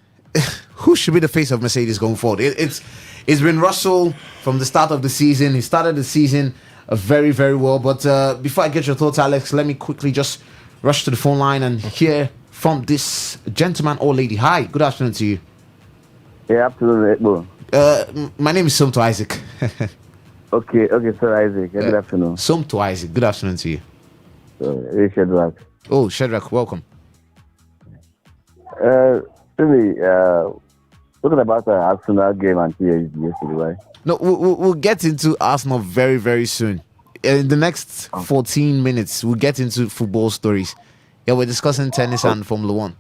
who should be the face of Mercedes going forward? It's been Russell from the start of the season. He started the season very, very well. But before I get your thoughts, Alex, let me quickly just rush to the phone line and hear from this gentleman or lady. Hi, good afternoon to you. Yeah, absolutely. My name is Somto Isaac. Okay, sir Isaac. Good afternoon. Somto Isaac, good afternoon to you. Shadrach. Oh, Shadrach, welcome. Really, talking about Arsenal game and PSG yesterday, right? No, we'll get into Arsenal very, very soon. In the next 14 minutes, we'll get into football stories. Yeah, we're discussing tennis and Formula One.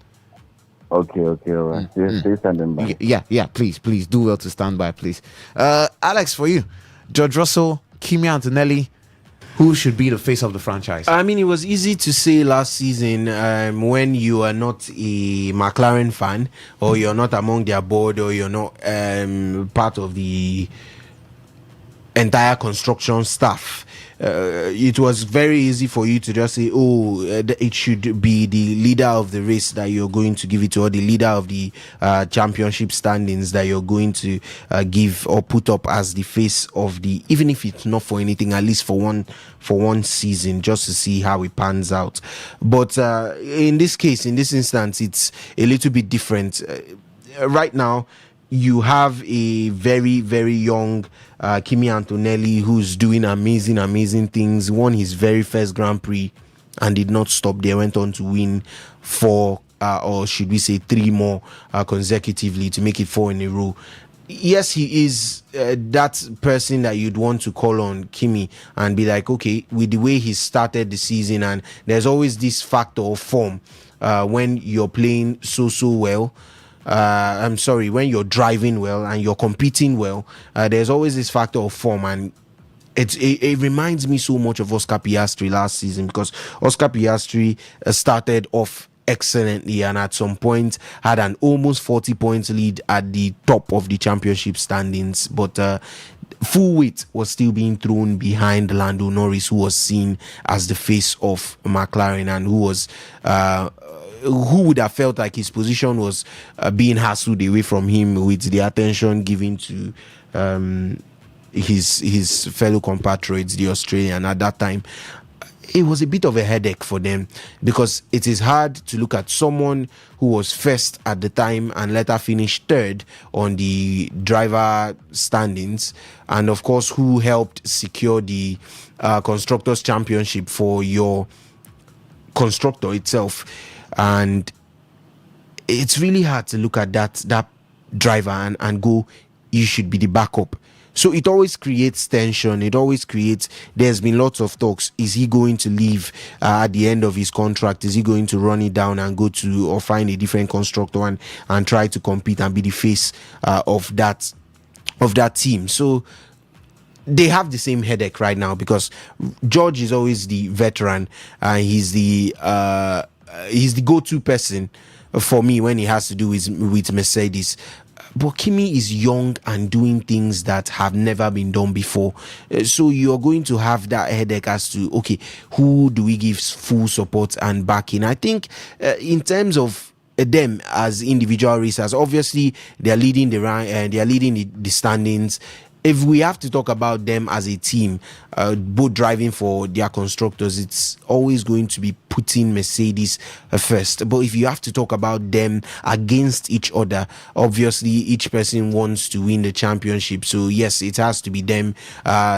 Okay, all right. Stay standing by. Yeah, please do well to stand by, please. Alex, for you, George Russell, Kimi Antonelli, who should be the face of the franchise? I mean, it was easy to say last season when you are not a McLaren fan, or you're not among their board, or you're not part of the entire construction staff. It was very easy for you to just say, it should be the leader of the race that you're going to give it to, or the leader of the championship standings that you're going to give or put up as the face of the, even if it's not for anything, at least for one season, just to see how it pans out. But in this case, in this instance, it's a little bit different. Right now, you have a very, very young Kimi Antonelli who's doing amazing things. Won his very first Grand Prix and did not stop there. Went on to win 4 or should we say 3 more consecutively to make it 4 in a row. Yes, he is that person that you'd want to call on, Kimi, and be like, okay, with the way he started the season, and there's always this factor of form when you're playing so well. When you're driving well and you're competing well, there's always this factor of form, and it reminds me so much of Oscar Piastri last season, because Oscar Piastri started off excellently and at some point had an almost 40 points lead at the top of the championship standings, but full weight was still being thrown behind Lando Norris, who was seen as the face of McLaren and who would have felt like his position was being hassled away from him with the attention given to his fellow compatriots, the Australian. At that time, it was a bit of a headache for them, because it is hard to look at someone who was first at the time and later finished third on the driver standings, and of course who helped secure the Constructors' Championship for your constructor itself. And it's really hard to look at that driver and go, you should be the backup. So it always creates tension. There's been lots of talks. Is he going to leave at the end of his contract? Is he going to run it down and go to or find a different constructor and try to compete and be the face of that team? So they have the same headache right now, because George is always the veteran. He's the go-to person for me when it has to do with Mercedes. But Kimi is young and doing things that have never been done before. So you're going to have that headache as to, okay, who do we give full support and backing? I think in terms of them as individual racers, obviously they're leading the rank and they're leading the standings. If we have to talk about them as a team, both driving for their constructors, it's always going to be putting Mercedes first. But if you have to talk about them against each other, obviously each person wants to win the championship. So yes, it has to be them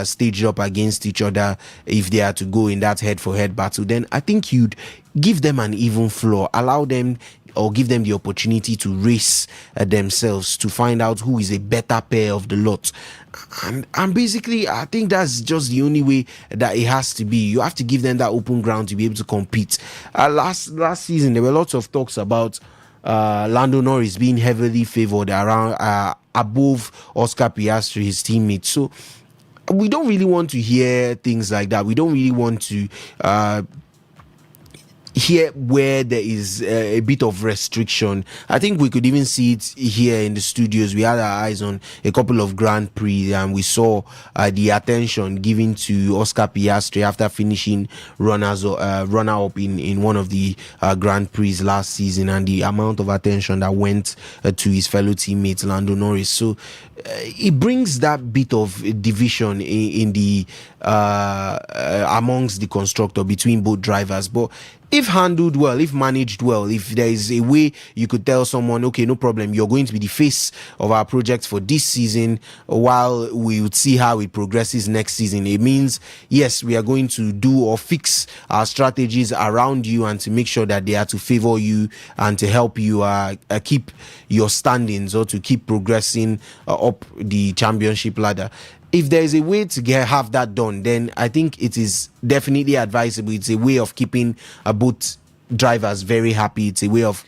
staged up against each other if they are to go in that head-for-head battle. Then I think you'd give them an even floor, allow them or give them the opportunity to race themselves to find out who is a better pair of the lot. And basically, I think that's just the only way that it has to be. You have to give them that open ground to be able to compete. Last season, there were lots of talks about Lando Norris being heavily favored around above Oscar Piastri, his teammate. So we don't really want to hear things like that. We don't really want to here where there is a bit of restriction. I think we could even see it here in the studios. We had our eyes on a couple of Grand Prix and we saw the attention given to Oscar Piastri after finishing runner-up in one of the Grand Prix last season, and the amount of attention that went to his fellow teammate Lando Norris. So it brings that bit of division in the amongst the constructor between both drivers. But if handled well, if managed well, if there is a way you could tell someone, okay, no problem, you're going to be the face of our project for this season while we would see how it progresses next season. It means, yes, we are going to do or fix our strategies around you and to make sure that they are to favor you and to help you keep your standings or to keep progressing up the championship ladder. If there is a way to have that done, then I think it is definitely advisable. It's a way of keeping both drivers very happy. It's a way of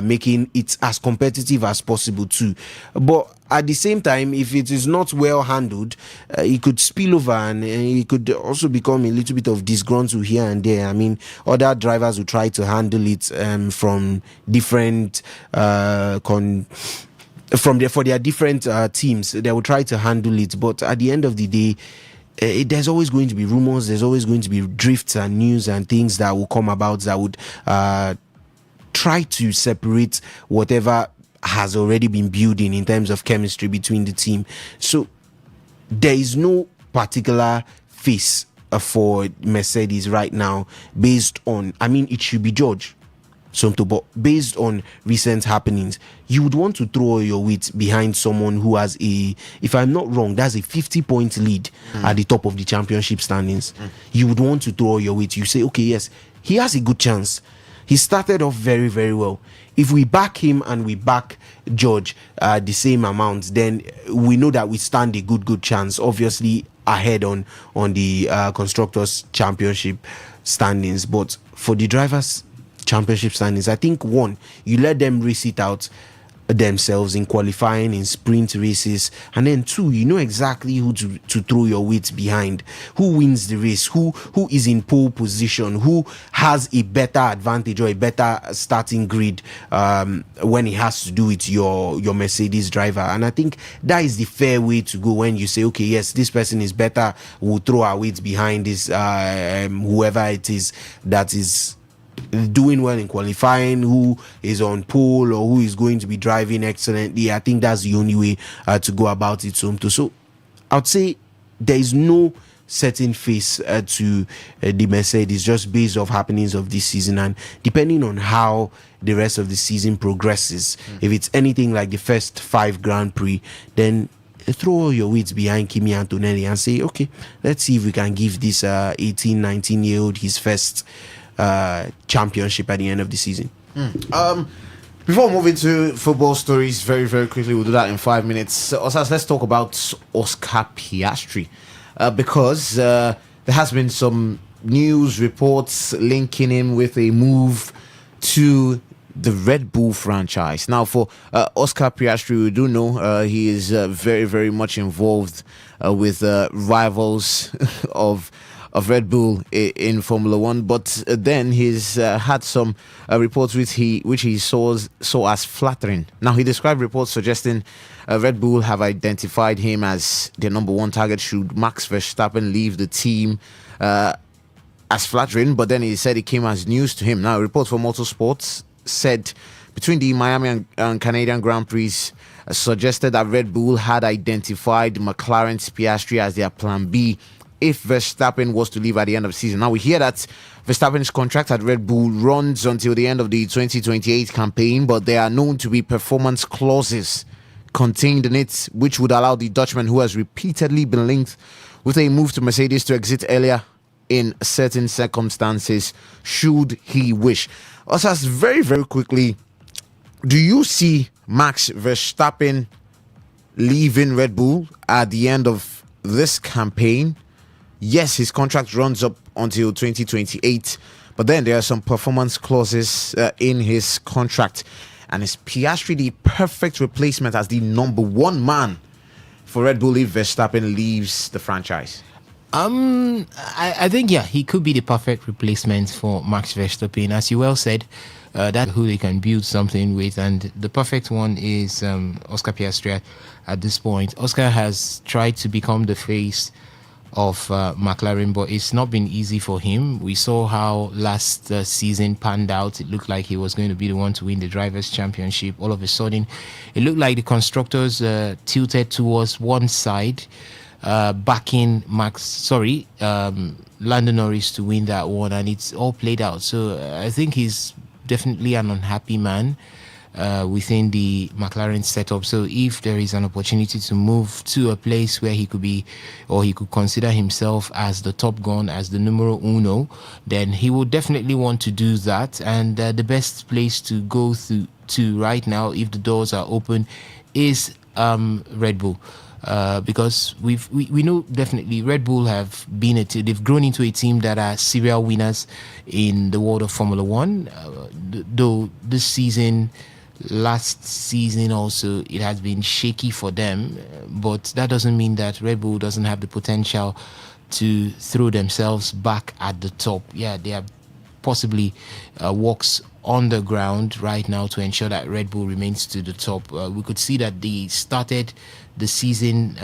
making it as competitive as possible too. But at the same time, if it is not well handled, it could spill over and it could also become a little bit of disgruntled here and there. I mean, other drivers will try to handle it from different for their different teams. They will try to handle it, but at the end of the day, there's always going to be rumors, there's always going to be drifts and news and things that will come about that would try to separate whatever has already been building in terms of chemistry between the team. So there is no particular face for Mercedes right now based on, I mean, it should be George. But based on recent happenings, you would want to throw your weight behind someone who has if I'm not wrong, that's a 50-point lead at the top of the championship standings. You would want to throw your weight. You say, okay, yes, he has a good chance. He started off very, very well. If we back him and we back George the same amount, then we know that we stand a good chance, obviously ahead on the Constructors' Championship standings. But for the drivers' championship standings, I think one, you let them race it out themselves in qualifying, in sprint races, and then two, you know exactly who to throw your weight behind, who wins the race, who is in pole position, who has a better advantage or a better starting grid when it has to do with your Mercedes driver. And I think that is the fair way to go when you say, okay, yes, this person is better, we'll throw our weight behind this whoever it is that is doing well in qualifying, who is on pole or who is going to be driving excellently. I think that's the only way to go about it. So I'd say there is no certain face to the Mercedes, just based off happenings of this season, and depending on how the rest of the season progresses. If it's anything like the first 5 Grand Prix, then throw your weight behind Kimi Antonelli and say, okay, let's see if we can give this 18-19-year-old his first championship at the end of the season. Before moving to football stories, very, very quickly, we'll do that in 5 minutes. Osas, let's talk about Oscar Piastri, because there has been some news reports linking him with a move to the Red Bull franchise. Now, for Oscar Piastri, we do know he is very, very much involved with rivals of Red Bull in Formula One, but then he's had some reports which he saw as flattering. Now, he described reports suggesting Red Bull have identified him as their number one target should Max Verstappen leave the team, as flattering, but then he said it came as news to him. Now, a report from Motorsports said between the Miami and Canadian Grand Prix suggested that Red Bull had identified McLaren's Piastri as their plan B if Verstappen was to leave at the end of the season. Now, we hear that Verstappen's contract at Red Bull runs until the end of the 2028 campaign, but there are known to be performance clauses contained in it, which would allow the Dutchman, who has repeatedly been linked with a move to Mercedes, to exit earlier in certain circumstances, should he wish. Also, very, very quickly, do you see Max Verstappen leaving Red Bull at the end of this campaign? Yes, his contract runs up until 2028, but then there are some performance clauses in his contract. And is Piastri the perfect replacement as the number one man for Red Bull if Verstappen leaves the franchise? I think, yeah, he could be the perfect replacement for Max Verstappen. As you well said, that's who they can build something with, and the perfect one is Oscar Piastri at this point. Oscar has tried to become the face of McLaren, but it's not been easy for him. We saw how last season panned out. It looked like he was going to be the one to win the Drivers' Championship. All of a sudden, it looked like the constructors tilted towards one side, backing Lando Norris to win that one, and it's all played out. So I think he's definitely an unhappy man within the McLaren setup. So if there is an opportunity to move to a place where he could be, or he could consider himself as the top gun, as the numero uno, then he would definitely want to do that. And the best place to go to right now, if the doors are open, is Red Bull. Because we know definitely Red Bull have been they've grown into a team that are serial winners in the world of Formula One. Though this season, last season also, it has been shaky for them, but that doesn't mean that Red Bull doesn't have the potential to throw themselves back at the top. Yeah, they are possibly works on the ground right now to ensure that Red Bull remains to the top. We could see that they started the season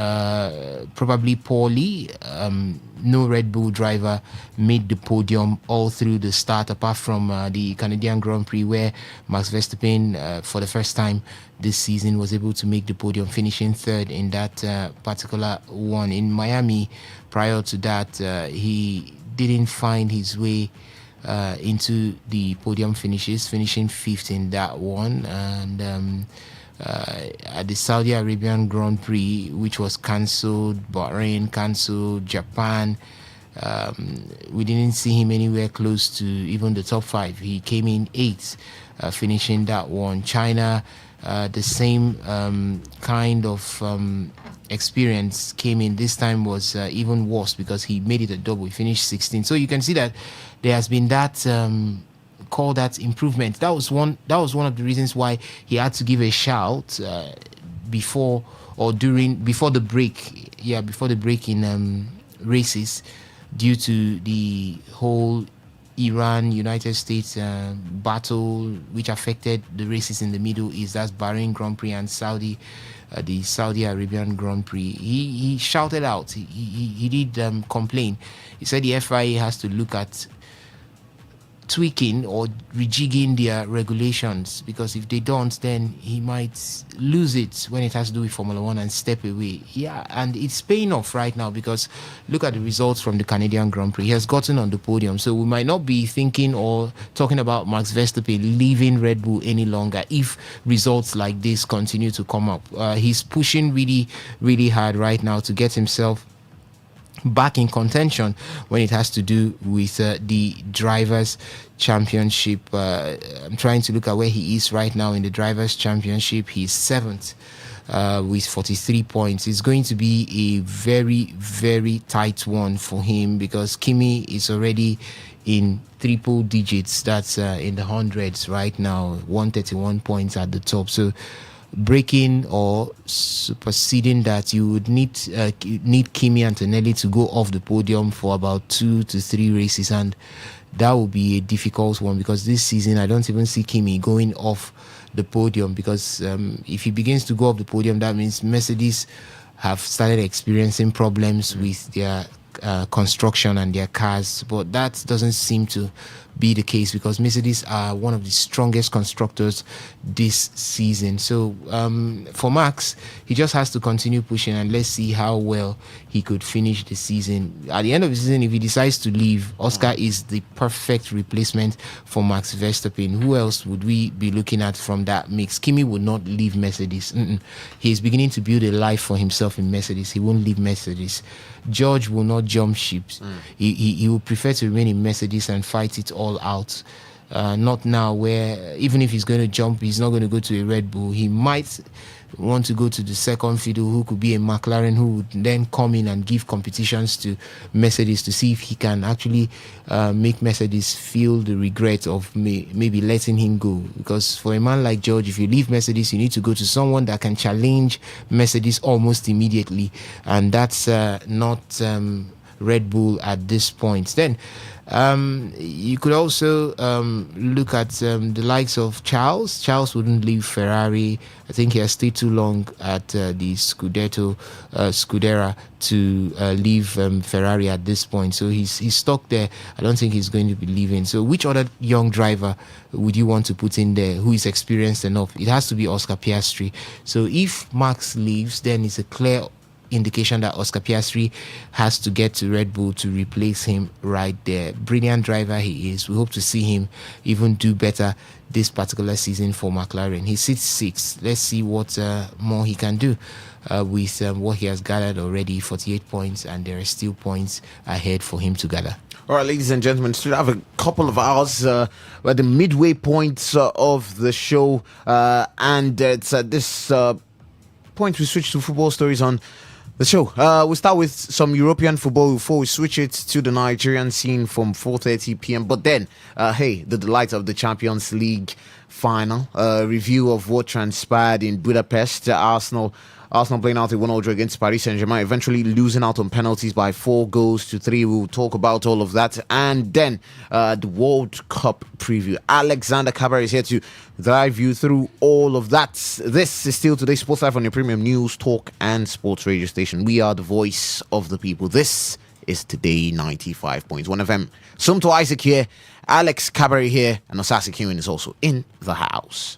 probably poorly. No Red Bull driver made the podium all through the start, apart from the Canadian Grand Prix, where Max Verstappen, for the first time this season, was able to make the podium, finishing third in that particular one. In Miami, prior to that, he didn't find his way into the podium finishes, finishing fifth in that one. And at the Saudi Arabian Grand Prix, which was cancelled, Bahrain cancelled, Japan, we didn't see him anywhere close to even the top five. He came in eighth, finishing that one. China, the same kind of experience came in. This time was even worse because he made it a double. He finished 16th. So you can see that there has been that call that improvement. That was one of the reasons why he had to give a shout before the break. Yeah, before the break in races, due to the whole Iran United States battle, which affected the races in the Middle East. That's Bahrain Grand Prix and the Saudi Arabian Grand Prix. He shouted out. He did complain. He said the FIA has to look at tweaking or rejigging their regulations, because if they don't, then he might lose it when it has to do with Formula One and step away. Yeah, and it's paying off right now, because look at the results from the Canadian Grand Prix. He has gotten on the podium, so we might not be thinking or talking about Max Verstappen leaving Red Bull any longer if results like this continue to come up. He's pushing really, really hard right now to get himself back in contention when it has to do with the Drivers' Championship. I'm trying to look at where he is right now in the Drivers' Championship. He's seventh with 43 points. It's going to be a very, very tight one for him, because Kimi is already in triple digits. That's in the hundreds right now, 131 points at the top. So breaking or superseding that, you would need Kimi Antonelli to go off the podium for about 2 to 3 races, and that will be a difficult one, because this season I don't even see Kimi going off the podium, because if he begins to go off the podium, that means Mercedes have started experiencing problems with their construction and their cars. But that doesn't seem to be the case, because Mercedes are one of the strongest constructors this season. So for Max, he just has to continue pushing, and let's see how well he could finish the season. At the end of the season, if he decides to leave, Oscar is the perfect replacement for Max Verstappen. Who else would we be looking at from that mix? Kimi would not leave Mercedes. He's beginning to build a life for himself in Mercedes. He won't leave Mercedes. George will not jump ships. He will prefer to remain in Mercedes and fight it all out. Not now, where even if he's going to jump, he's not going to go to a Red Bull. He might want to go to the second fiddle, who could be a McLaren, who would then come in and give competitions to Mercedes to see if he can actually make Mercedes feel the regret of maybe letting him go. Because for a man like George, if you leave Mercedes, you need to go to someone that can challenge Mercedes almost immediately, and that's not Red Bull at this point. Then you could also look at the likes of Charles. Charles wouldn't leave Ferrari. I think he has stayed too long at the Scudera to leave Ferrari at this point. So he's stuck there. I don't think he's going to be leaving. So which other young driver would you want to put in there who is experienced enough? It has to be Oscar Piastri. So if Max leaves, then it's a clear indication that Oscar Piastri has to get to Red Bull to replace him right there. Brilliant driver he is. We hope to see him even do better this particular season for McLaren. He sits sixth. Let's see what more he can do with what he has gathered already, 48 points, and there are still points ahead for him to gather. All right, ladies and gentlemen, still have a couple of hours at the midway points of the show, and it's at this point we switch to football stories on the show. We'll start with some European football before we switch it to the Nigerian scene from 4:30 p.m. But then, the delight of the Champions League final, review of what transpired in Budapest. Arsenal playing out a 1-0 draw against Paris Saint-Germain, eventually losing out on penalties by 4-3. We'll talk about all of that. And then the World Cup preview. Alexander Kabar is here to drive you through all of that. This is still Today Sports Live on your premium news, talk, and sports radio station. We are the voice of the people. This is Today 95.1 FM. Sumto Isaac here, Alex Cabaret here, and Osasi Kiwin is also in the house.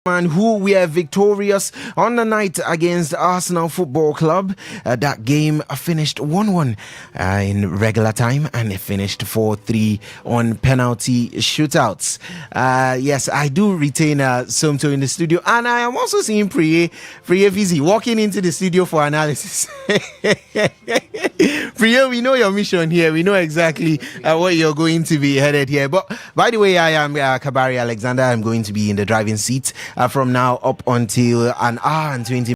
And who were victorious on the night against Arsenal Football Club. That game finished 1-1 in regular time, and it finished 4-3 on penalty shootouts. Yes, I do retain Somto in the studio, and I am also seeing Priye Fizi walking into the studio for analysis. Priye, we know your mission here. We know exactly what you're going to be headed here. But by the way, I am Kabari Alexander. I'm going to be in the driving seat from now up until an hour and 20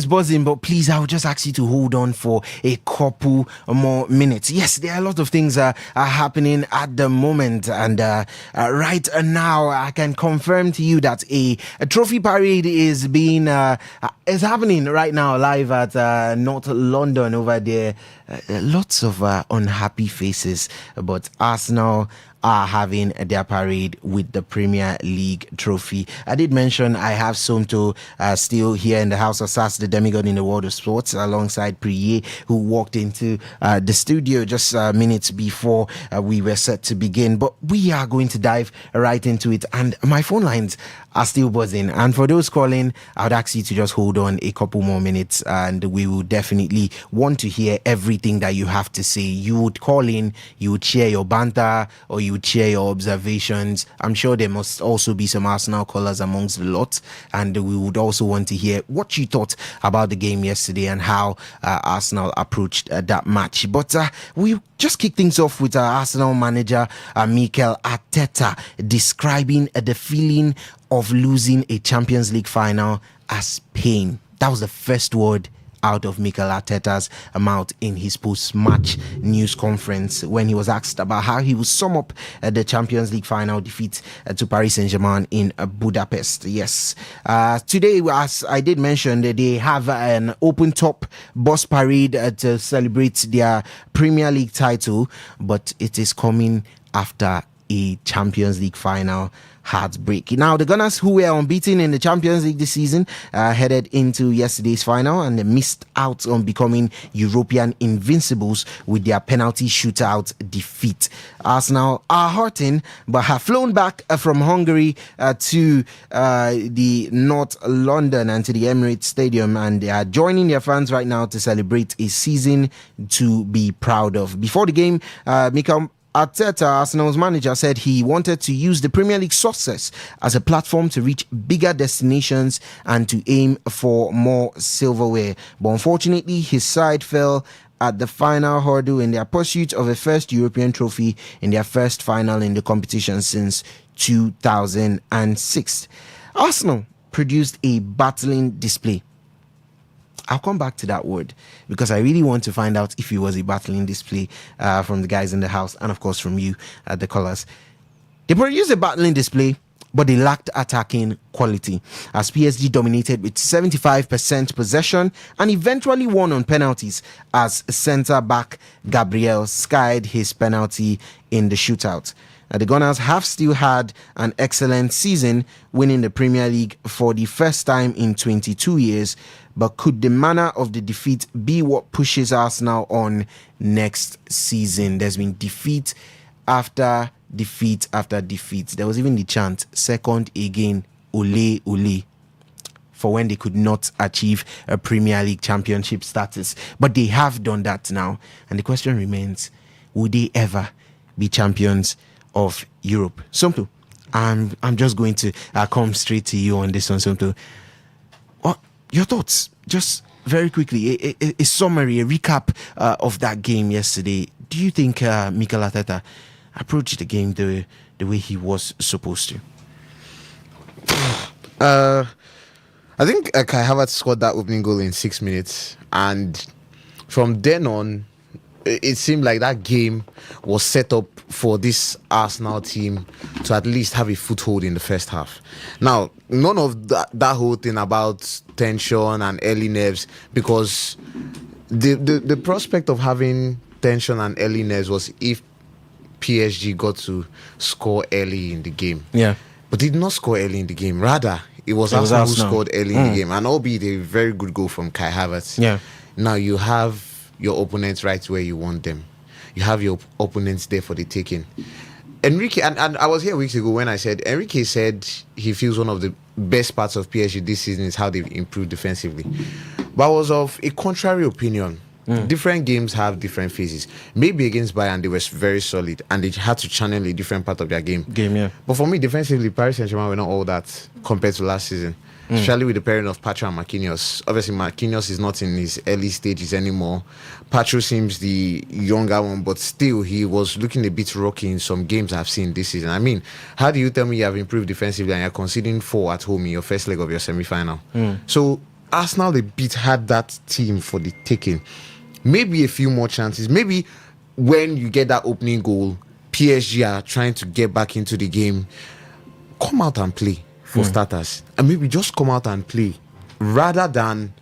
buzzing, but please, I will just ask you to hold on for a couple more minutes. Yes, there are a lot of things are happening at the moment, and right now I can confirm to you that a trophy parade is happening right now live at North London over there. Lots of unhappy faces, but Arsenal are having their parade with the Premier League trophy. I did mention I have Somto still here in the house of Sas, the demigod in the world of sports, alongside Priye, who walked into the studio just minutes before we were set to begin. But we are going to dive right into it, and my phone lines are still buzzing. And for those calling, I would ask you to just hold on a couple more minutes, and we will definitely want to hear everything that you have to say. You would call in, you would share your banter, or you would share your observations. I'm sure there must also be some Arsenal callers amongst the lot, and we would also want to hear what you thought about the game yesterday and how Arsenal approached that match. But we just kick things off with Arsenal manager Mikel Arteta describing the feeling of losing a Champions League final as pain. That was the first word out of Mikel Arteta's mouth in his post-match news conference when he was asked about how he would sum up the Champions League final defeat to Paris Saint-Germain in Budapest. Yes, today, as I did mention, they have an open-top bus parade to celebrate their Premier League title, but it is coming after a Champions League final heartbreak. Now, the Gunners, who were unbeaten in the Champions League this season, headed into yesterday's final and they missed out on becoming European invincibles with their penalty shootout defeat. Arsenal are hurting but have flown back from Hungary to the North London and to the Emirates Stadium, and they are joining their fans right now to celebrate a season to be proud of. Before the game, Mikel Arteta, Arsenal's manager, said he wanted to use the Premier League success as a platform to reach bigger destinations and to aim for more silverware. But unfortunately, his side fell at the final hurdle in their pursuit of a first European trophy in their first final in the competition since 2006. Arsenal produced a battling display. I'll come back to that word because I really want to find out if it was a battling display from the guys in the house and, of course, from you, the callers. They produced a battling display, but they lacked attacking quality as PSG dominated with 75% possession and eventually won on penalties as centre-back Gabriel skied his penalty in the shootout. The Gunners have still had an excellent season, winning the Premier League for the first time in 22 years, but could the manner of the defeat be what pushes Arsenal on next season? There's been defeat after defeat after defeat. There was even the chant, second again, ole ole, for when they could not achieve a Premier League championship status. But they have done that now. And the question remains, will they ever be champions of Europe? Somto, I'm just going to come straight to you on this one, Somto. What your thoughts? Just very quickly, a summary, a recap of that game yesterday. Do you think Mikel Arteta approached the game the way he was supposed to? I think Kai Havertz scored that opening goal in 6 minutes, and from then on, it seemed like that game was set up for this Arsenal team to at least have a foothold in the first half. Now, none of that whole thing about tension and early nerves, because the prospect of having tension and early nerves was if PSG got to score early in the game. Yeah. But they did not score early in the game. Rather, it was Arsenal who scored early in the game. And albeit a very good goal from Kai Havertz. Yeah. Now you have your opponents right where you want them. You have your opponents there for the taking. Enrique, and I was here weeks ago when I said, Enrique said he feels one of the best parts of PSG this season is how they've improved defensively. But I was of a contrary opinion. Different games have different phases. Maybe against Bayern, they were very solid and they had to channel a different part of their game. Yeah. But for me, defensively, Paris Saint-Germain were not all that compared to last season. Especially with the pairing of Pacho and Marquinhos. Obviously, Marquinhos is not in his early stages anymore. Pacho seems the younger one, but still, he was looking a bit rocky in some games I've seen this season. I mean, how do you tell me you have improved defensively and you're conceding 4 at home in your first leg of your semi-final? So, Arsenal, they had that team for the taking. Maybe a few more chances. Maybe when you get that opening goal, PSG are trying to get back into the game. Come out and play. For starters, and maybe just come out and play rather than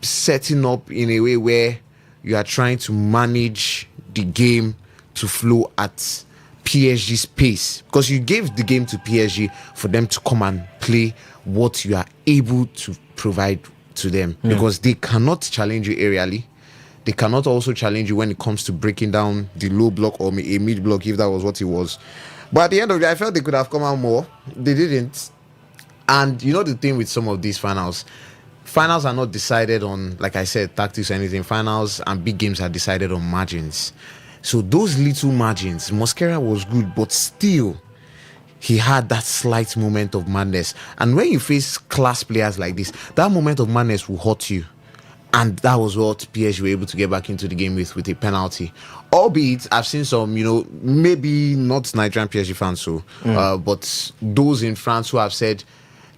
setting up in a way where you are trying to manage the game to flow at PSG's pace, because you gave the game to PSG for them to come and play what you are able to provide to them, because they cannot challenge you aerially. They cannot also challenge you when it comes to breaking down the low block or a mid block, if that was what it was. But at the end of the day, I felt they could have come out more. They didn't. And you know the thing with some of these finals are not decided on, like I said, tactics or anything. Finals and big games are decided on margins. So those little margins, Mosquera was good, but still, he had that slight moment of madness. And when you face class players like this, that moment of madness will hurt you. And that was what PSG were able to get back into the game with a penalty. Albeit, I've seen some, maybe not Nigerian PSG fans, but those in France who have said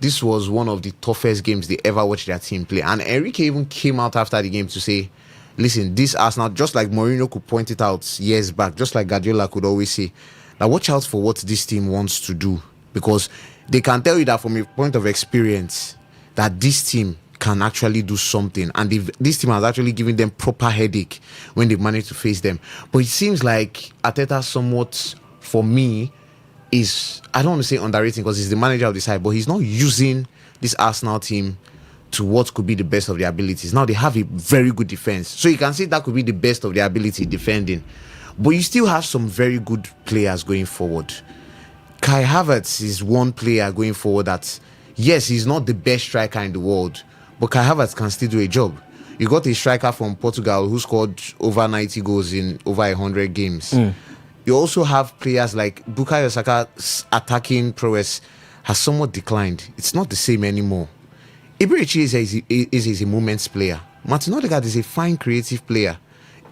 this was one of the toughest games they ever watched their team play. And Enrique even came out after the game to say, listen, this Arsenal, just like Mourinho could point it out years back, just like Guardiola could always say, now watch out for what this team wants to do. Because they can tell you that from a point of experience, that this team can actually do something. And this team has actually given them proper headache when they managed to face them. But it seems like Arteta somewhat for me, is, I don't want to say underrating because he's the manager of the side, but he's not using this Arsenal team to what could be the best of their abilities. Now they have a very good defense, so you can say that could be the best of their ability defending, but you still have some very good players going forward. Kai Havertz is one player going forward that, yes, he's not the best striker in the world, but Kai Havertz can still do a job. You got a striker from Portugal who scored over 90 goals in over 100 games. You also have players like Bukayo Saka's attacking prowess has somewhat declined. It's not the same anymore. Ibrahimovic is a moments player. Martin Odegaard is a fine creative player.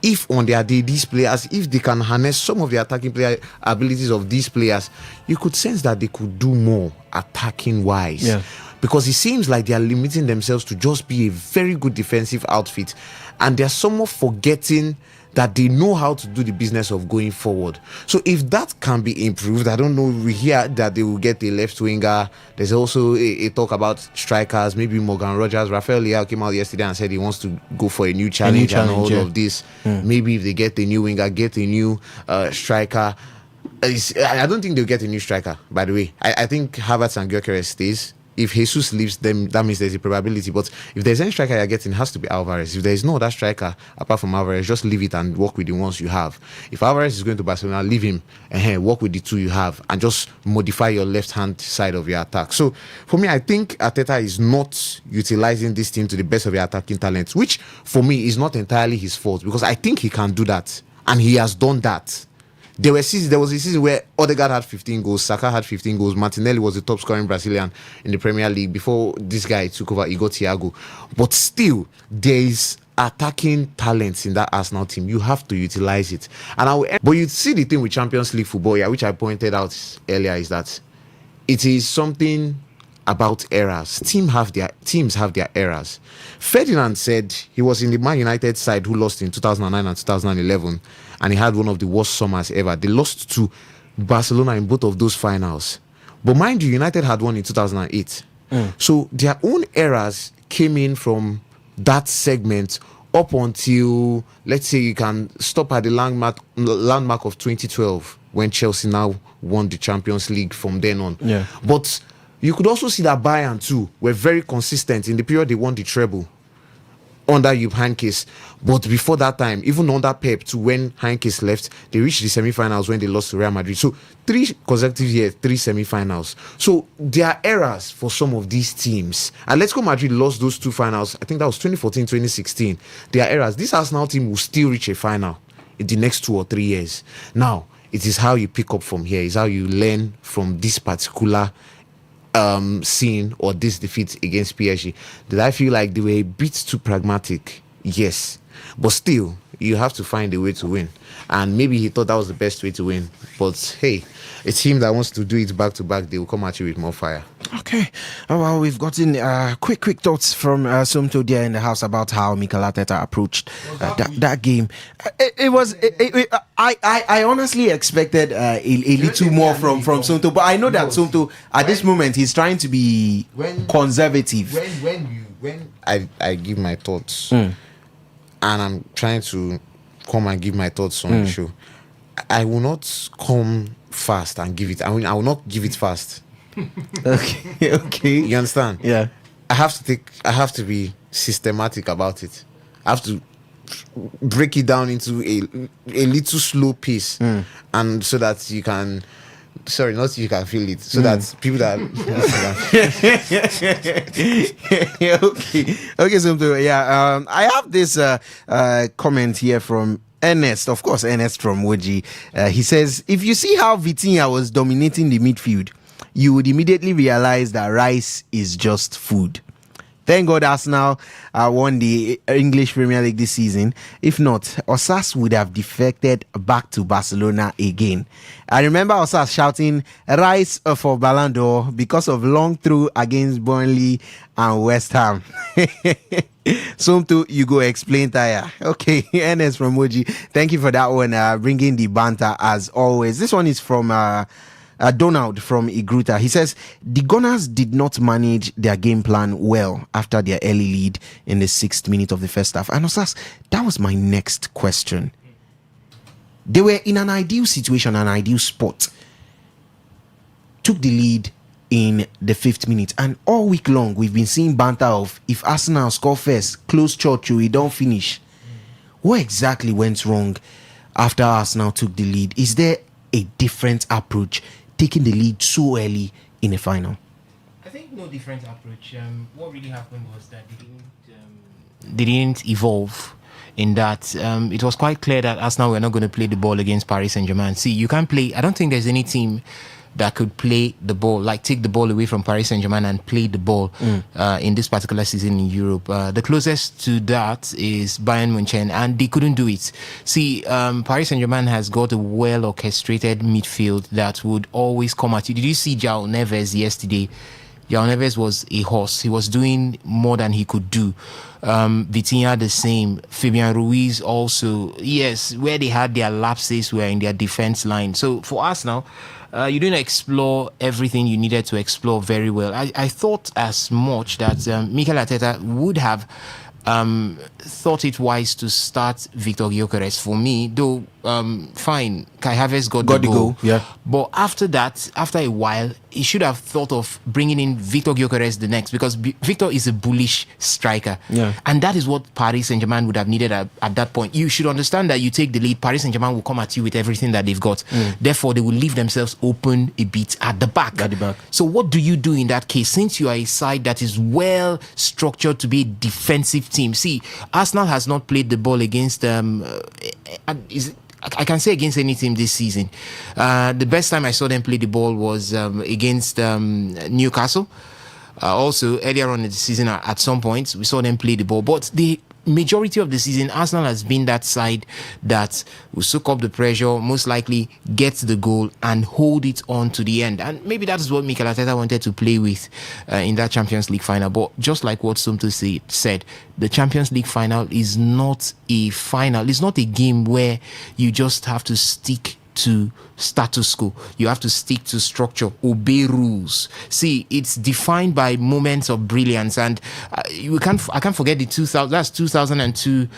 If on their day, these players, if they can harness some of the attacking player abilities of these players, you could sense that they could do more attacking wise. Yeah. Because it seems like they are limiting themselves to just be a very good defensive outfit, and they're somewhat forgetting that they know how to do the business of going forward. So if that can be improved, I don't know, we hear that they will get a left winger. There's also a talk about strikers, maybe Morgan Rogers. Rafael Leao came out yesterday and said he wants to go for a new challenge, and all of this. Maybe if they get a new winger, get a new striker. I don't think they'll get a new striker, by the way. I think Havertz and Gyökeres stays. If Jesus leaves them, that means there's a probability. But if there's any striker you're getting, it has to be Alvarez. If there's no other striker apart from Alvarez, just leave it and work with the ones you have. If Alvarez is going to Barcelona, leave him and work with the two you have and just modify your left-hand side of your attack. So for me, I think Arteta is not utilizing this team to the best of your attacking talents, which for me is not entirely his fault, because I think he can do that, and he has done that. There was a season where Odegaard had 15 goals, Saka had 15 goals, Martinelli was the top scoring Brazilian in the Premier League before this guy took over, Igor Thiago. But still, there is attacking talents in that Arsenal team. You have to utilize it. But you see the thing with Champions League football, which I pointed out earlier, is that it is something about errors. Teams have their errors. Ferdinand said he was in the Man United side who lost in 2009 and 2011, and he had one of the worst summers ever. They lost to Barcelona in both of those finals. But mind you, United had won in 2008. So their own errors came in from that segment up until, let's say, you can stop at the landmark of 2012 when Chelsea now won the Champions League from then on. Yeah. But you could also see that Bayern too were very consistent in the period they won the treble under Jupp Heynckes. But before that time, even under Pep too, when Heynckes left, they reached the semi-finals when they lost to Real Madrid. So 3 consecutive years, 3 semi-finals. So there are errors for some of these teams. Atletico Madrid lost those 2 finals. I think that was 2014, 2016. There are errors. This Arsenal team will still reach a final in the next 2 or 3 years. Now, it is how you pick up from here. It's how you learn from this particular scene or this defeat against PSG. Did I feel like they were a bit too pragmatic? Yes, but still you have to find a way to win, and maybe he thought that was the best way to win. But hey, a team that wants to do it back to back, they will come at you with more fire. Okay. Oh, well, we've gotten quick thoughts from Somto there in the house about how Mikel Arteta approached that game. I honestly expected a little more from Somto, but I know that Somto at this moment he's trying to be conservative. When I give my thoughts, and I'm trying to come and give my thoughts on the show, I will not come fast and give it. I will not give it fast. Okay. You understand? Yeah. I have to be systematic about it. I have to break it down into a little slow pace, and so that you can. Sorry, not you can feel it. So that people that. Okay. So yeah. I have this comment here from Ernest, of course, Ernest from Woji. He says, if you see how Vitinha was dominating the midfield, you would immediately realize that Rice is just food. Thank God Arsenal won the English Premier League this season. If not, Osas would have defected back to Barcelona again. I remember Osas shouting Rice for Ballon d'Or because of long throw against Burnley and West Ham. Somto, you go explain tire. Okay, Ernest from Moji. Thank you for that one, bringing the banter as always. This one is from Donald from Igruta. He says the Gunners did not manage their game plan well after their early lead in the 6th minute of the first half. And Osas, that was my next question. They were in an ideal situation, an ideal spot. Took the lead in the 5th minute, and all week long we've been seeing banter of if Arsenal score first, close church, we don't finish. What exactly went wrong after Arsenal took the lead? Is there a different approach taking the lead so early in a final? I think no different approach. What really happened was that they didn't evolve. In that it was quite clear that Arsenal were not going to play the ball against Paris Saint-Germain. See, you can't play. I don't think there's any team that could play the ball, like take the ball away from Paris Saint-Germain and play the ball in this particular season in Europe. The closest to that is Bayern Munich, and they couldn't do it. See, Paris Saint-Germain has got a well-orchestrated midfield that would always come at you. Did you see João Neves yesterday? João Neves was a horse. He was doing more than he could do. Vitinha the same. Fabian Ruiz also. Yes, where they had their lapses were in their defense line. So for us now, you didn't explore everything you needed to explore very well. I thought as much that Mikel Arteta would have thought it wise to start Victor Gyökeres. For me, though, fine, Kai Havertz got the goal. Yeah. But after that, after a while, he should have thought of bringing in Victor Gyökeres the next, because Victor is a bullish striker. Yeah. And that is what Paris Saint-Germain would have needed at that point. You should understand that you take the lead, Paris Saint-Germain will come at you with everything that they've got. Therefore, they will leave themselves open a bit at the back. So what do you do in that case? Since you are a side that is well structured to be a defensive team. See, Arsenal has not played the ball against I can say against any team this season. The best time I saw them play the ball was against Newcastle. Also, earlier on in the season, at some points, we saw them play the ball. But the majority of the season, Arsenal has been that side that will soak up the pressure, most likely get the goal and hold it on to the end. And maybe that is what Mikel Arteta wanted to play with in that Champions League final. But just like what Sumto said, the Champions League final is not a final. It's not a game where you just have to stick to status quo. You have to stick to structure, obey rules. See, it's defined by moments of brilliance, and I can't forget the 2002.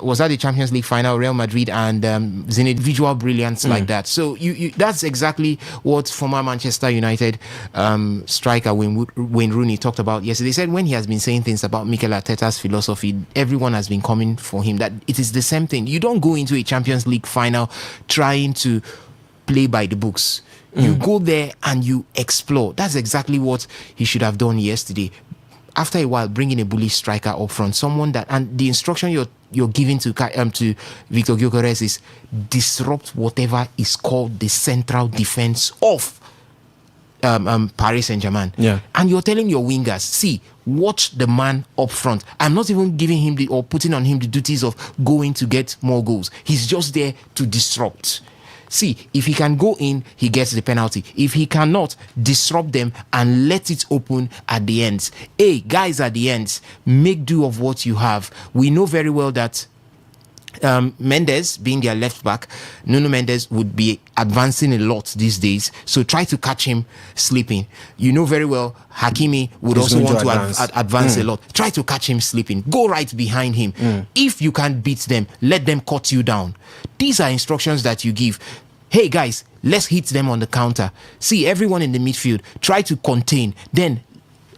Was that the Champions League final? Real Madrid and individual brilliance like that. So you that's exactly what former Manchester United striker Wayne Rooney talked about yesterday. He said when he has been saying things about Mikel Arteta's philosophy, everyone has been coming for him. That it is the same thing. You don't go into a Champions League final trying to play by the books. You go there and you explore. That's exactly what he should have done yesterday. After a while, bringing a bullish striker up front, someone that, and the instruction you're giving to Victor Gyökeres is disrupt whatever is called the central defense of Paris Saint-Germain. Yeah. And you're telling your wingers, see, watch the man up front. I'm not even giving him or putting on him the duties of going to get more goals. He's just there to disrupt. See, if he can go in, he gets the penalty. If he cannot, disrupt them and let it open at the ends. Hey, guys at the ends, make do of what you have. We know very well that Mendes, being their left back, Nuno Mendes would be advancing a lot these days. So try to catch him sleeping. You know very well Hakimi would also want to advance a lot. Try to catch him sleeping. Go right behind him. If you can't beat them, let them cut you down. These are instructions that you give. Hey guys, let's hit them on the counter. See, everyone in the midfield, try to contain. Then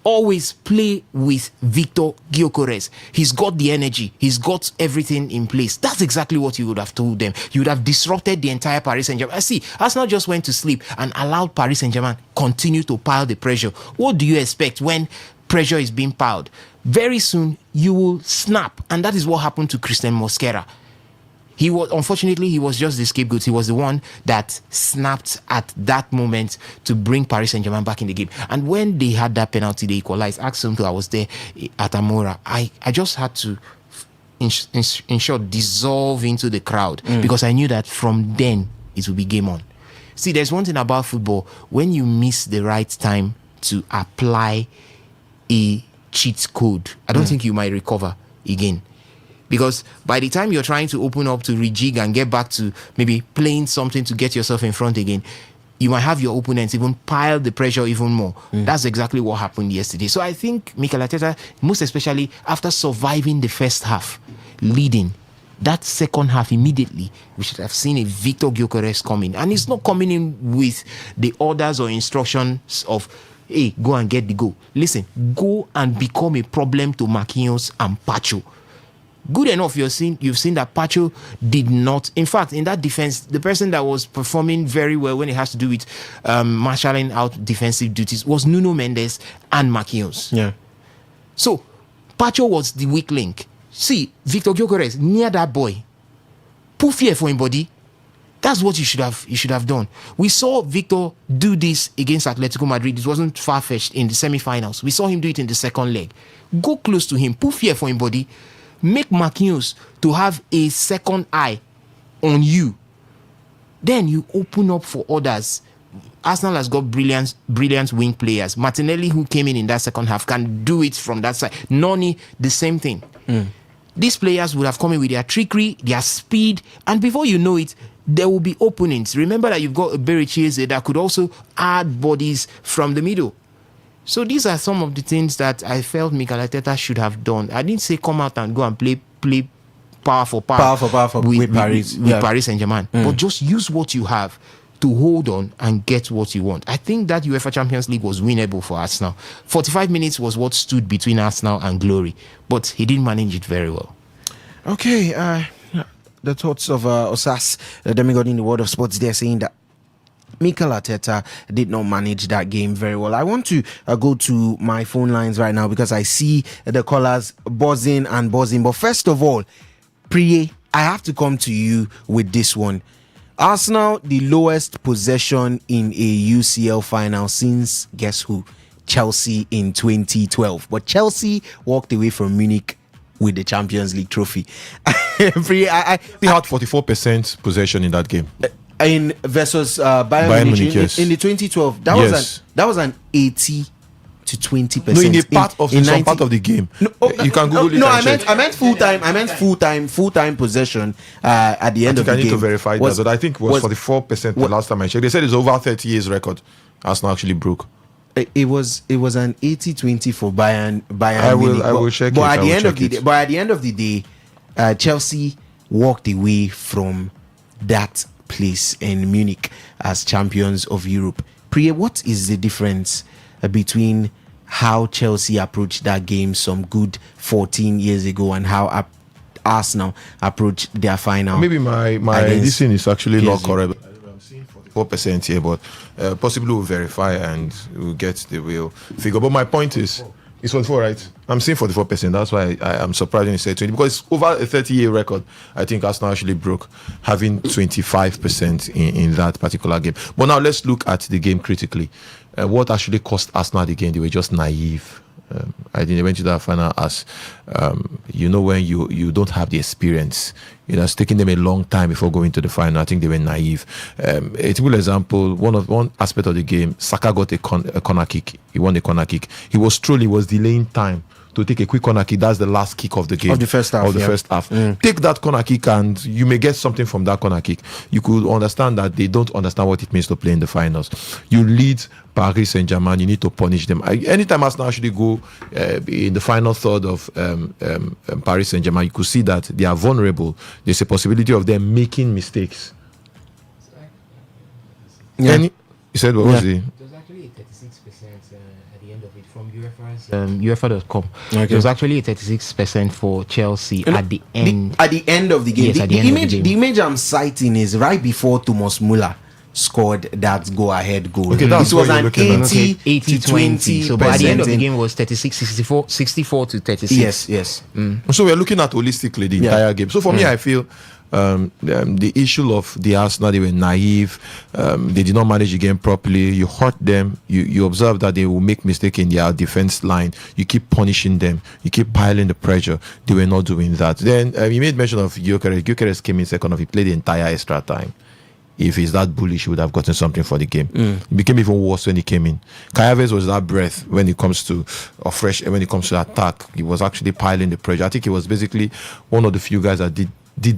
always play with Victor Gyökeres. He's got the energy. He's got everything in place. That's exactly what you would have told them. You would have disrupted the entire Paris Saint-Germain. See, Arsenal just went to sleep and allowed Paris Saint-Germain continue to pile the pressure. What do you expect when pressure is being piled? Very soon, you will snap. And that is what happened to Christian Mosquera. Unfortunately, he was just the scapegoat. He was the one that snapped at that moment to bring Paris Saint-Germain back in the game. And when they had that penalty, they equalized. Asked him to, I was there at Amora. I just had to, in short, dissolve into the crowd because I knew that from then it would be game on. See, there's one thing about football. When you miss the right time to apply a cheat code, I don't think you might recover again. Because by the time you're trying to open up to rejig and get back to maybe playing something to get yourself in front again, you might have your opponents even pile the pressure even more. That's exactly what happened yesterday. So I think Mikel Arteta, most especially after surviving the first half, leading, that second half immediately, we should have seen a Victor Gyökeres coming. And he's not coming in with the orders or instructions of, hey, go and get the goal. Listen, go and become a problem to Marquinhos and Pacho. Good enough, you've seen that Pacho did not. In fact, in that defense, the person that was performing very well when it has to do with marshalling out defensive duties was Nuno Mendes and Marquinhos. Yeah. So, Pacho was the weak link. See, Victor Gyökeres, near that boy. Put fear for him, body. That's what you should have done. We saw Victor do this against Atletico Madrid. It wasn't far-fetched in the semi-finals. We saw him do it in the second leg. Go close to him. Put fear for him, body. Make Marquinhos to have a second eye on you. Then you open up for others. Arsenal has got brilliant wing players. Martinelli, who came in that second half, can do it from that side. Noni, the same thing. These players would have come in with their trickery, their speed, and before you know it, there will be openings. Remember that you've got a Bericese that could also add bodies from the middle. So these are some of the things that I felt Mikel Arteta should have done. I didn't say come out and go and play power for power with Paris Saint-Germain. But just use what you have to hold on and get what you want. I think that UEFA Champions League was winnable for Arsenal. 45 minutes was what stood between Arsenal and glory, but he didn't manage it very well. Okay, the thoughts of Osas, the demigod in the world of sports, they're saying that Mikel Arteta did not manage that game very well. I want to go to my phone lines right now because I see the callers buzzing. But first of all, Priye, I have to come to you with this one. Arsenal, the lowest possession in a UCL final since, guess who? Chelsea in 2012. But Chelsea walked away from Munich with the Champions League trophy. They had 44% possession in that game. In versus Bayern Munich, yes. in the 2012, that was an 80 to 20%. No, in some part of the game. No, you can Google it. No, I meant full time. I meant full time possession at the end of the game. I need to verify that, but I think it was 44% the last time I checked. They said it's over 30 years record. Arsenal actually broke. It was an 80-20 for Bayern. I will check it. But at the end of the day, Chelsea walked away from that place in Munich as champions of Europe. Priya, what is the difference between how Chelsea approached that game some good 14 years ago and how Arsenal approached their final? Maybe my this thing is actually not correct. I'm seeing 44% here, but possibly we'll verify and we'll get the real figure. But my point is, it's 44, right? I'm seeing 44%. That's why I'm surprised when you say 20, because it's over a 30-year record. I think Arsenal actually broke, having 25% in that particular game. But now let's look at the game critically. What actually cost Arsenal the game? They were just naive. I think they went to that final as, when you don't have the experience. It's taking them a long time before going to the final. I think they were naive. A typical example, one aspect of the game, Saka got a corner kick. He won the corner kick. He was delaying time to take a quick corner kick. That's the last kick of the game. Of the first half. Take that corner kick and you may get something from that corner kick. You could understand that they don't understand what it means to play in the finals. You lead Paris Saint-Germain, you need to punish them. Anytime Arsenal actually go in the final third of Paris Saint-Germain, you could see that they are vulnerable. There's a possibility of them making mistakes. Yeah. You said what was it? There's actually a 36% at the end of it from UEFA.com. Okay. There was actually a 36% for Chelsea at the end. At the end of the game. Yes, at the end of the game. The image I'm citing is right before Thomas Muller scored that go-ahead goal. Okay, that's it was an 80-20. So, but at the end of the game was 64 to 36. Yes. So we're looking at holistically the entire game. So for me, I feel the issue of the Arsenal, they were naive. They did not manage the game properly. You hurt them. You observe that they will make mistake in their defense line. You keep punishing them. You keep piling the pressure. They were not doing that. Then you made mention of Gyökeres. Gyökeres came in second half. He played the entire extra time. If he's that bullish, he would have gotten something for the game. It became even worse when he came in. Kai Havertz was that breath when it comes to when it comes to attack. He was actually piling the pressure. I think he was basically one of the few guys that did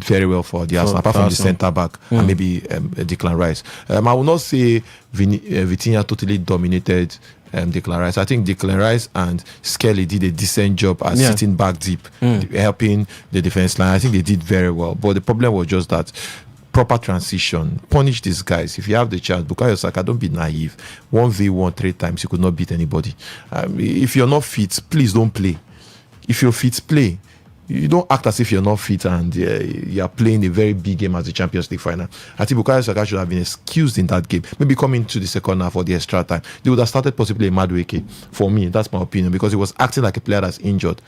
very well for the Arsenal, apart from the centre back and maybe Declan Rice. I will not say Vitinha totally dominated Declan Rice. I think Declan Rice and Skelly did a decent job at sitting back deep, helping the defense line. I think they did very well. But the problem was just that proper transition. Punish these guys. If you have the chance, Bukayo Saka, don't be naive. 1v1 3 times, you could not beat anybody. If you're not fit, please don't play. If you're fit, play. You don't act as if you're not fit and you're playing a very big game as the Champions League final. I think Bukayo Saka should have been excused in that game. Maybe coming to the second half or the extra time. They would have started possibly a Madueke. For me, that's my opinion, because he was acting like a player that's injured.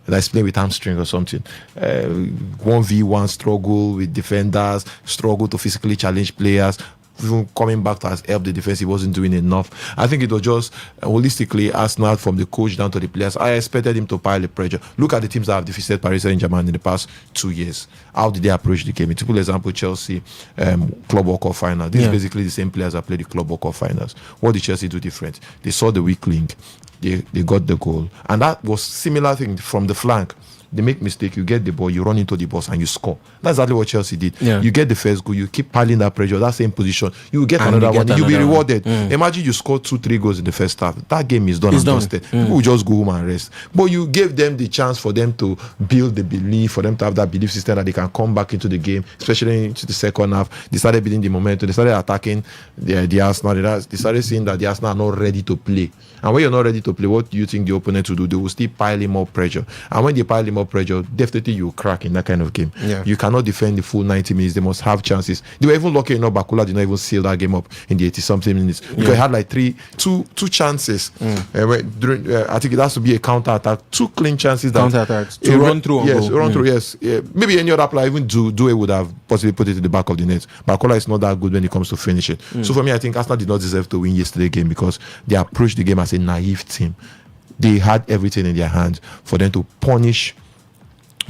That's playing with hamstring or something. 1v1 struggle with defenders, struggle to physically challenge players. Even coming back to help the defense, he wasn't doing enough. I think it was just holistically Arsenal, from the coach down to the players. I expected him to pile the pressure. Look at the teams that have defeated Paris Saint-Germain in the past 2 years. How did they approach the game? A typical example, Chelsea Club World Cup final. This is basically the same players that played the Club World Cup finals. What did Chelsea do different? They saw the weak link. They got the goal. And that was similar thing from the flank. They make mistake, you get the ball, you run into the box and you score. That's exactly what Chelsea did. You get the first goal, you keep piling that pressure, that same position, you get another one, you'll be rewarded. Imagine you score 2-3 goals in the first half. That game is done and dusted. People will just go home and rest. But you gave them the chance for them to build the belief, for them to have that belief system that they can come back into the game, especially into the second half. They started building the momentum, they started attacking the Arsenal. They started seeing that the Arsenal are not ready to play. And when you're not ready to play, what do you think the opponent will do? They will still pile in more pressure. And when they pile in more pressure, definitely you crack in that kind of game. You cannot defend the full 90 minutes. They must have chances. They were even lucky enough, Bakula did not even seal that game up in the 80-something minutes. Because he had like two chances. I think it has to be a counter-attack. 2 clean chances. Counter-attacks. To run through. Yes, run through, yes. Maybe any other player, even Due would have possibly put it in the back of the net. Bakula is not that good when it comes to finishing. So for me, I think Arsenal did not deserve to win yesterday's game because they approached the game as a naive team. They had everything in their hands for them to punish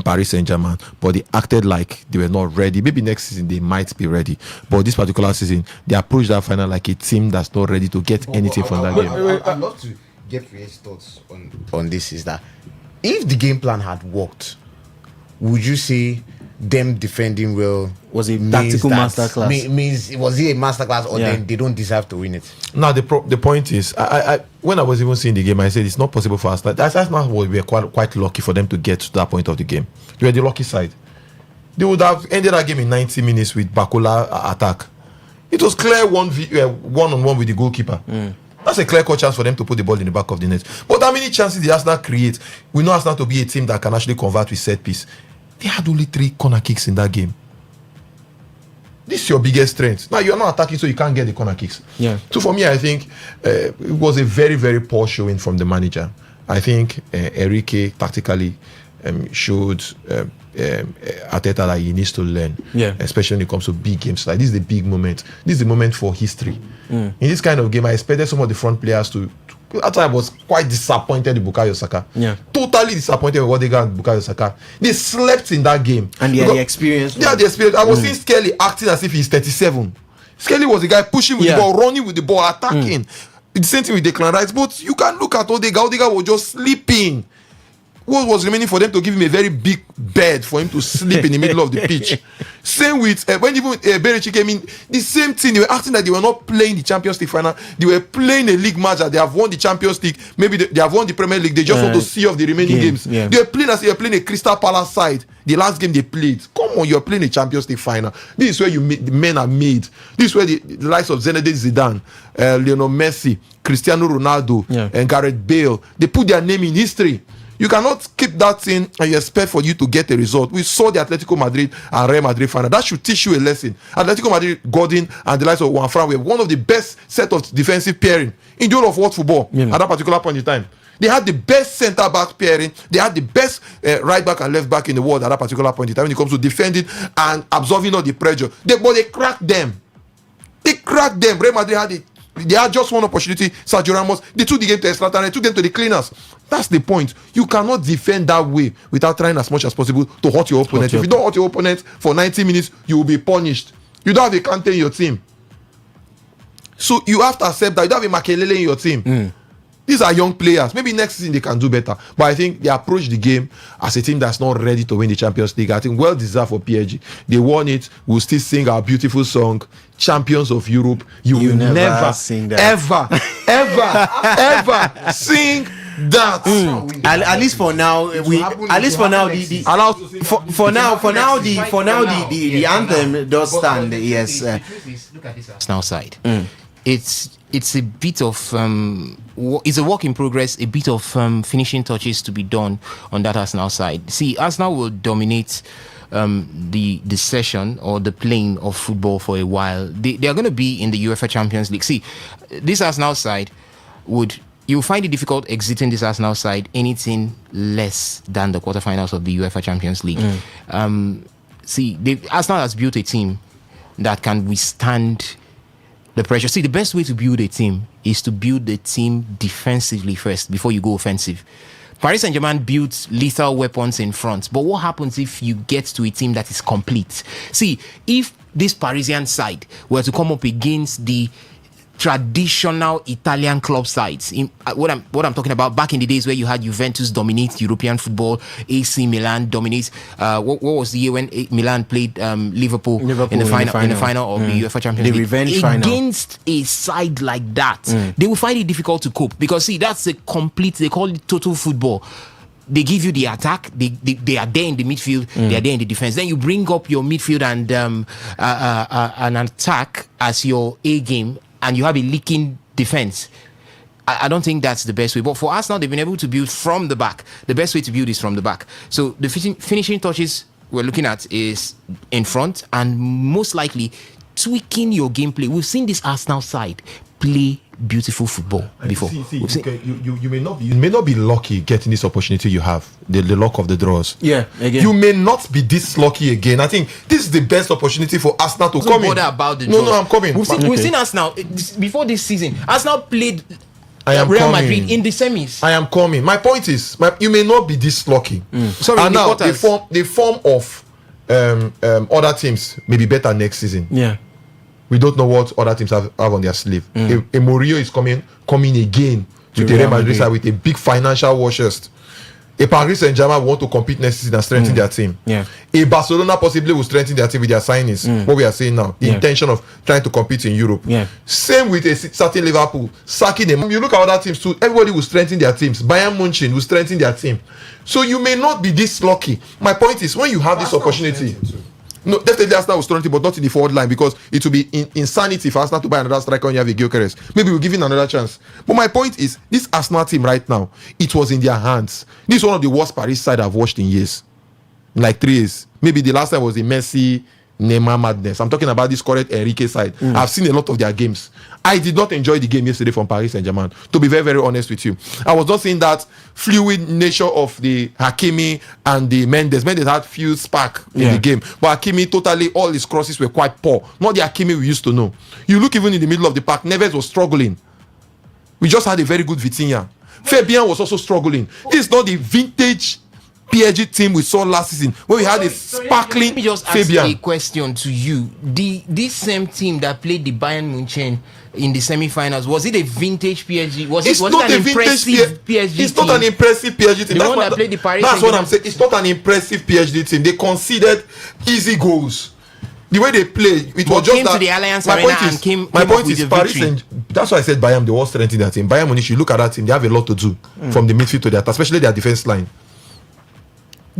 Paris Saint-Germain, but they acted like they were not ready. Maybe next season they might be ready, but this particular season they approached that final like a team that's not ready to get anything from that game. I'd love to get Ray's thoughts on this. Is that if the game plan had worked, would you say them defending well was a tactical masterclass? Was it a masterclass, or then they don't deserve to win it? Now the point is, I when I was even seeing the game, I said it's not possible for us. That's not what we were quite lucky for them to get to that point of the game. They were the lucky side. They would have ended that game in 90 minutes with Bakula attack. It was clear one-on-one with the goalkeeper. That's a clear-cut chance for them to put the ball in the back of the net. But how many chances did Arsenal create? We know Arsenal to be a team that can actually convert with set piece. They had only 3 corner kicks in that game. This is your biggest strength. Now, you're not attacking, so you can't get the corner kicks. So for me, I think it was a very, very poor showing from the manager. I think Enrique tactically showed Arteta that he needs to learn, especially when it comes to big games. Like, this is the big moment. This is the moment for history. In this kind of game, I expected some of the front players to. That's why I was quite disappointed with Bukayo Saka. Totally disappointed with what they got with Bukayo Saka. They slept in that game. And they had the experience. They had the experience. I was seeing Skelly acting as if he's 37. Skelly was the guy pushing with the ball, running with the ball, attacking. The same thing with Declan Rice. But you can look at Odega. Odega was just sleeping. What was remaining for them to give him a very big bed for him to sleep in the middle of the pitch. Same with when even Berechi came in, the same thing. They were acting like they were not playing the Champions League final. They were playing a league match that they have won the Champions League. Maybe they have won the Premier League. They just want to see off the remaining games. They were playing as if they were playing a Crystal Palace side. The last game they played. Come on, you're playing a Champions League final. This is where the men are made. This is where the likes of Zinedine Zidane, Lionel Messi, Cristiano Ronaldo, and Gareth Bale, they put their name in history. You cannot keep that thing and you expect for you to get a result. We saw the Atletico Madrid and Real Madrid final. That should teach you a lesson. Atletico Madrid, Gordon, and the likes of Juan Fran were one of the best set of defensive pairing in the whole of world football at that particular point in time. They had the best centre-back pairing. They had the best right back and left back in the world at that particular point in time when it comes to defending and absorbing all the pressure. But they cracked them. They cracked them. Real Madrid they had just one opportunity. Sergio Ramos, they took the game to extra time, they took them to the cleaners. That's the point. You cannot defend that way without trying as much as possible to hurt your opponent. If you don't hurt your opponent for 90 minutes, you will be punished. You don't have a Kante in your team. So you have to accept that. You don't have a Makelele in your team. These are young players. Maybe next season they can do better. But I think they approach the game as a team that's not ready to win the Champions League. I think well deserved for PSG. They won it. We'll still sing our beautiful song, Champions of Europe. You will never sing that. ever sing that. At least for now, the anthem does stand. Yes. Look at this Arsenal side. It's a bit of it's a work in progress. A bit of finishing touches to be done on that Arsenal side. See, Arsenal will dominate the session or the playing of football for a while. They are going to be in the UEFA Champions League. See, this Arsenal side you'll find it difficult exiting this Arsenal side anything less than the quarterfinals of the UEFA Champions League. Arsenal has built a team that can withstand the pressure. See, the best way to build a team is to build the team defensively first before you go offensive. Paris Saint-Germain built lethal weapons in front, but what happens if you get to a team that is complete? See, if this Parisian side were to come up against the traditional Italian club sides, what I'm talking about, back in the days where you had Juventus dominate European football, AC Milan dominates. What was the year when Milan played Liverpool in the final of the UEFA Champions League? The revenge final against a side like that. They will find it difficult to cope because see, that's a complete. They call it total football. They give you the attack. They are there in the midfield. They are there in the defense. Then you bring up your midfield and an attack as your A game. And you have a leaking defense. I don't think that's the best way. But for us now, they've been able to build from the back. The best way to build is from the back. So the finishing touches we're looking at is in front and most likely tweaking your gameplay. We've seen this Arsenal side play beautiful football before. You may not be lucky getting this opportunity you have, the luck of the draws. Yeah, again. You may not be this lucky again. I think this is the best opportunity for Arsenal to come in. About the draws. No, I'm coming. We've seen Arsenal before this season. Arsenal played Real Madrid in the semis. I am coming. My point is, you may not be this lucky. Sorry, and now the form of other teams may be better next season. Yeah. We don't know what other teams have on their sleeve. A Murillo is coming again to the Real Madrid side with a big financial war chest. A Paris Saint-Germain want to compete next season and strengthen their team. Yeah. A Barcelona possibly will strengthen their team with their signings. What we are saying now, the intention of trying to compete in Europe. Yeah. Same with a certain Liverpool sacking them. You look at other teams too. Everybody will strengthen their teams. Bayern Munich will strengthen their team. So you may not be this lucky. My point is, when you have this opportunity. No, definitely Arsenal will strengthen, but not in the forward line because it will be insanity for Arsenal to buy another striker when you have a Gyökeres. Maybe we'll give him another chance. But my point is, this Arsenal team right now, it was in their hands. This is one of the worst Paris side I've watched in years. In like 3 years. Maybe the last time was the Messi, Neymar madness. I'm talking about this correct Enrique side. I've seen a lot of their games. I did not enjoy the game yesterday from Paris Saint-Germain, to be very, very honest with you. I was not seeing that fluid nature of the Hakimi and the Mendes. Mendes had few spark in the game, but Hakimi totally, all his crosses were quite poor. Not the Hakimi we used to know. You look even in the middle of the park, Neves was struggling. We just had a very good Vitinha. Fabian was also struggling. This is not the vintage PSG team we saw last season where we had a sparkling Let me just ask a question to you. This same team that played the Bayern Munich in the semi-finals, was it a vintage PSG? Was it an impressive PSG It's team? not an impressive PSG team. The one that played the Paris That's what I'm saying. It's not an impressive PSG team. They conceded easy goals. The way they play, it was just came that. To the Alliance Arena and came up with Paris and that's why I said Bayern. They were strengthening their team. Bayern Munich, you look at that team, they have a lot to do from the midfield to the attack, especially their defense line.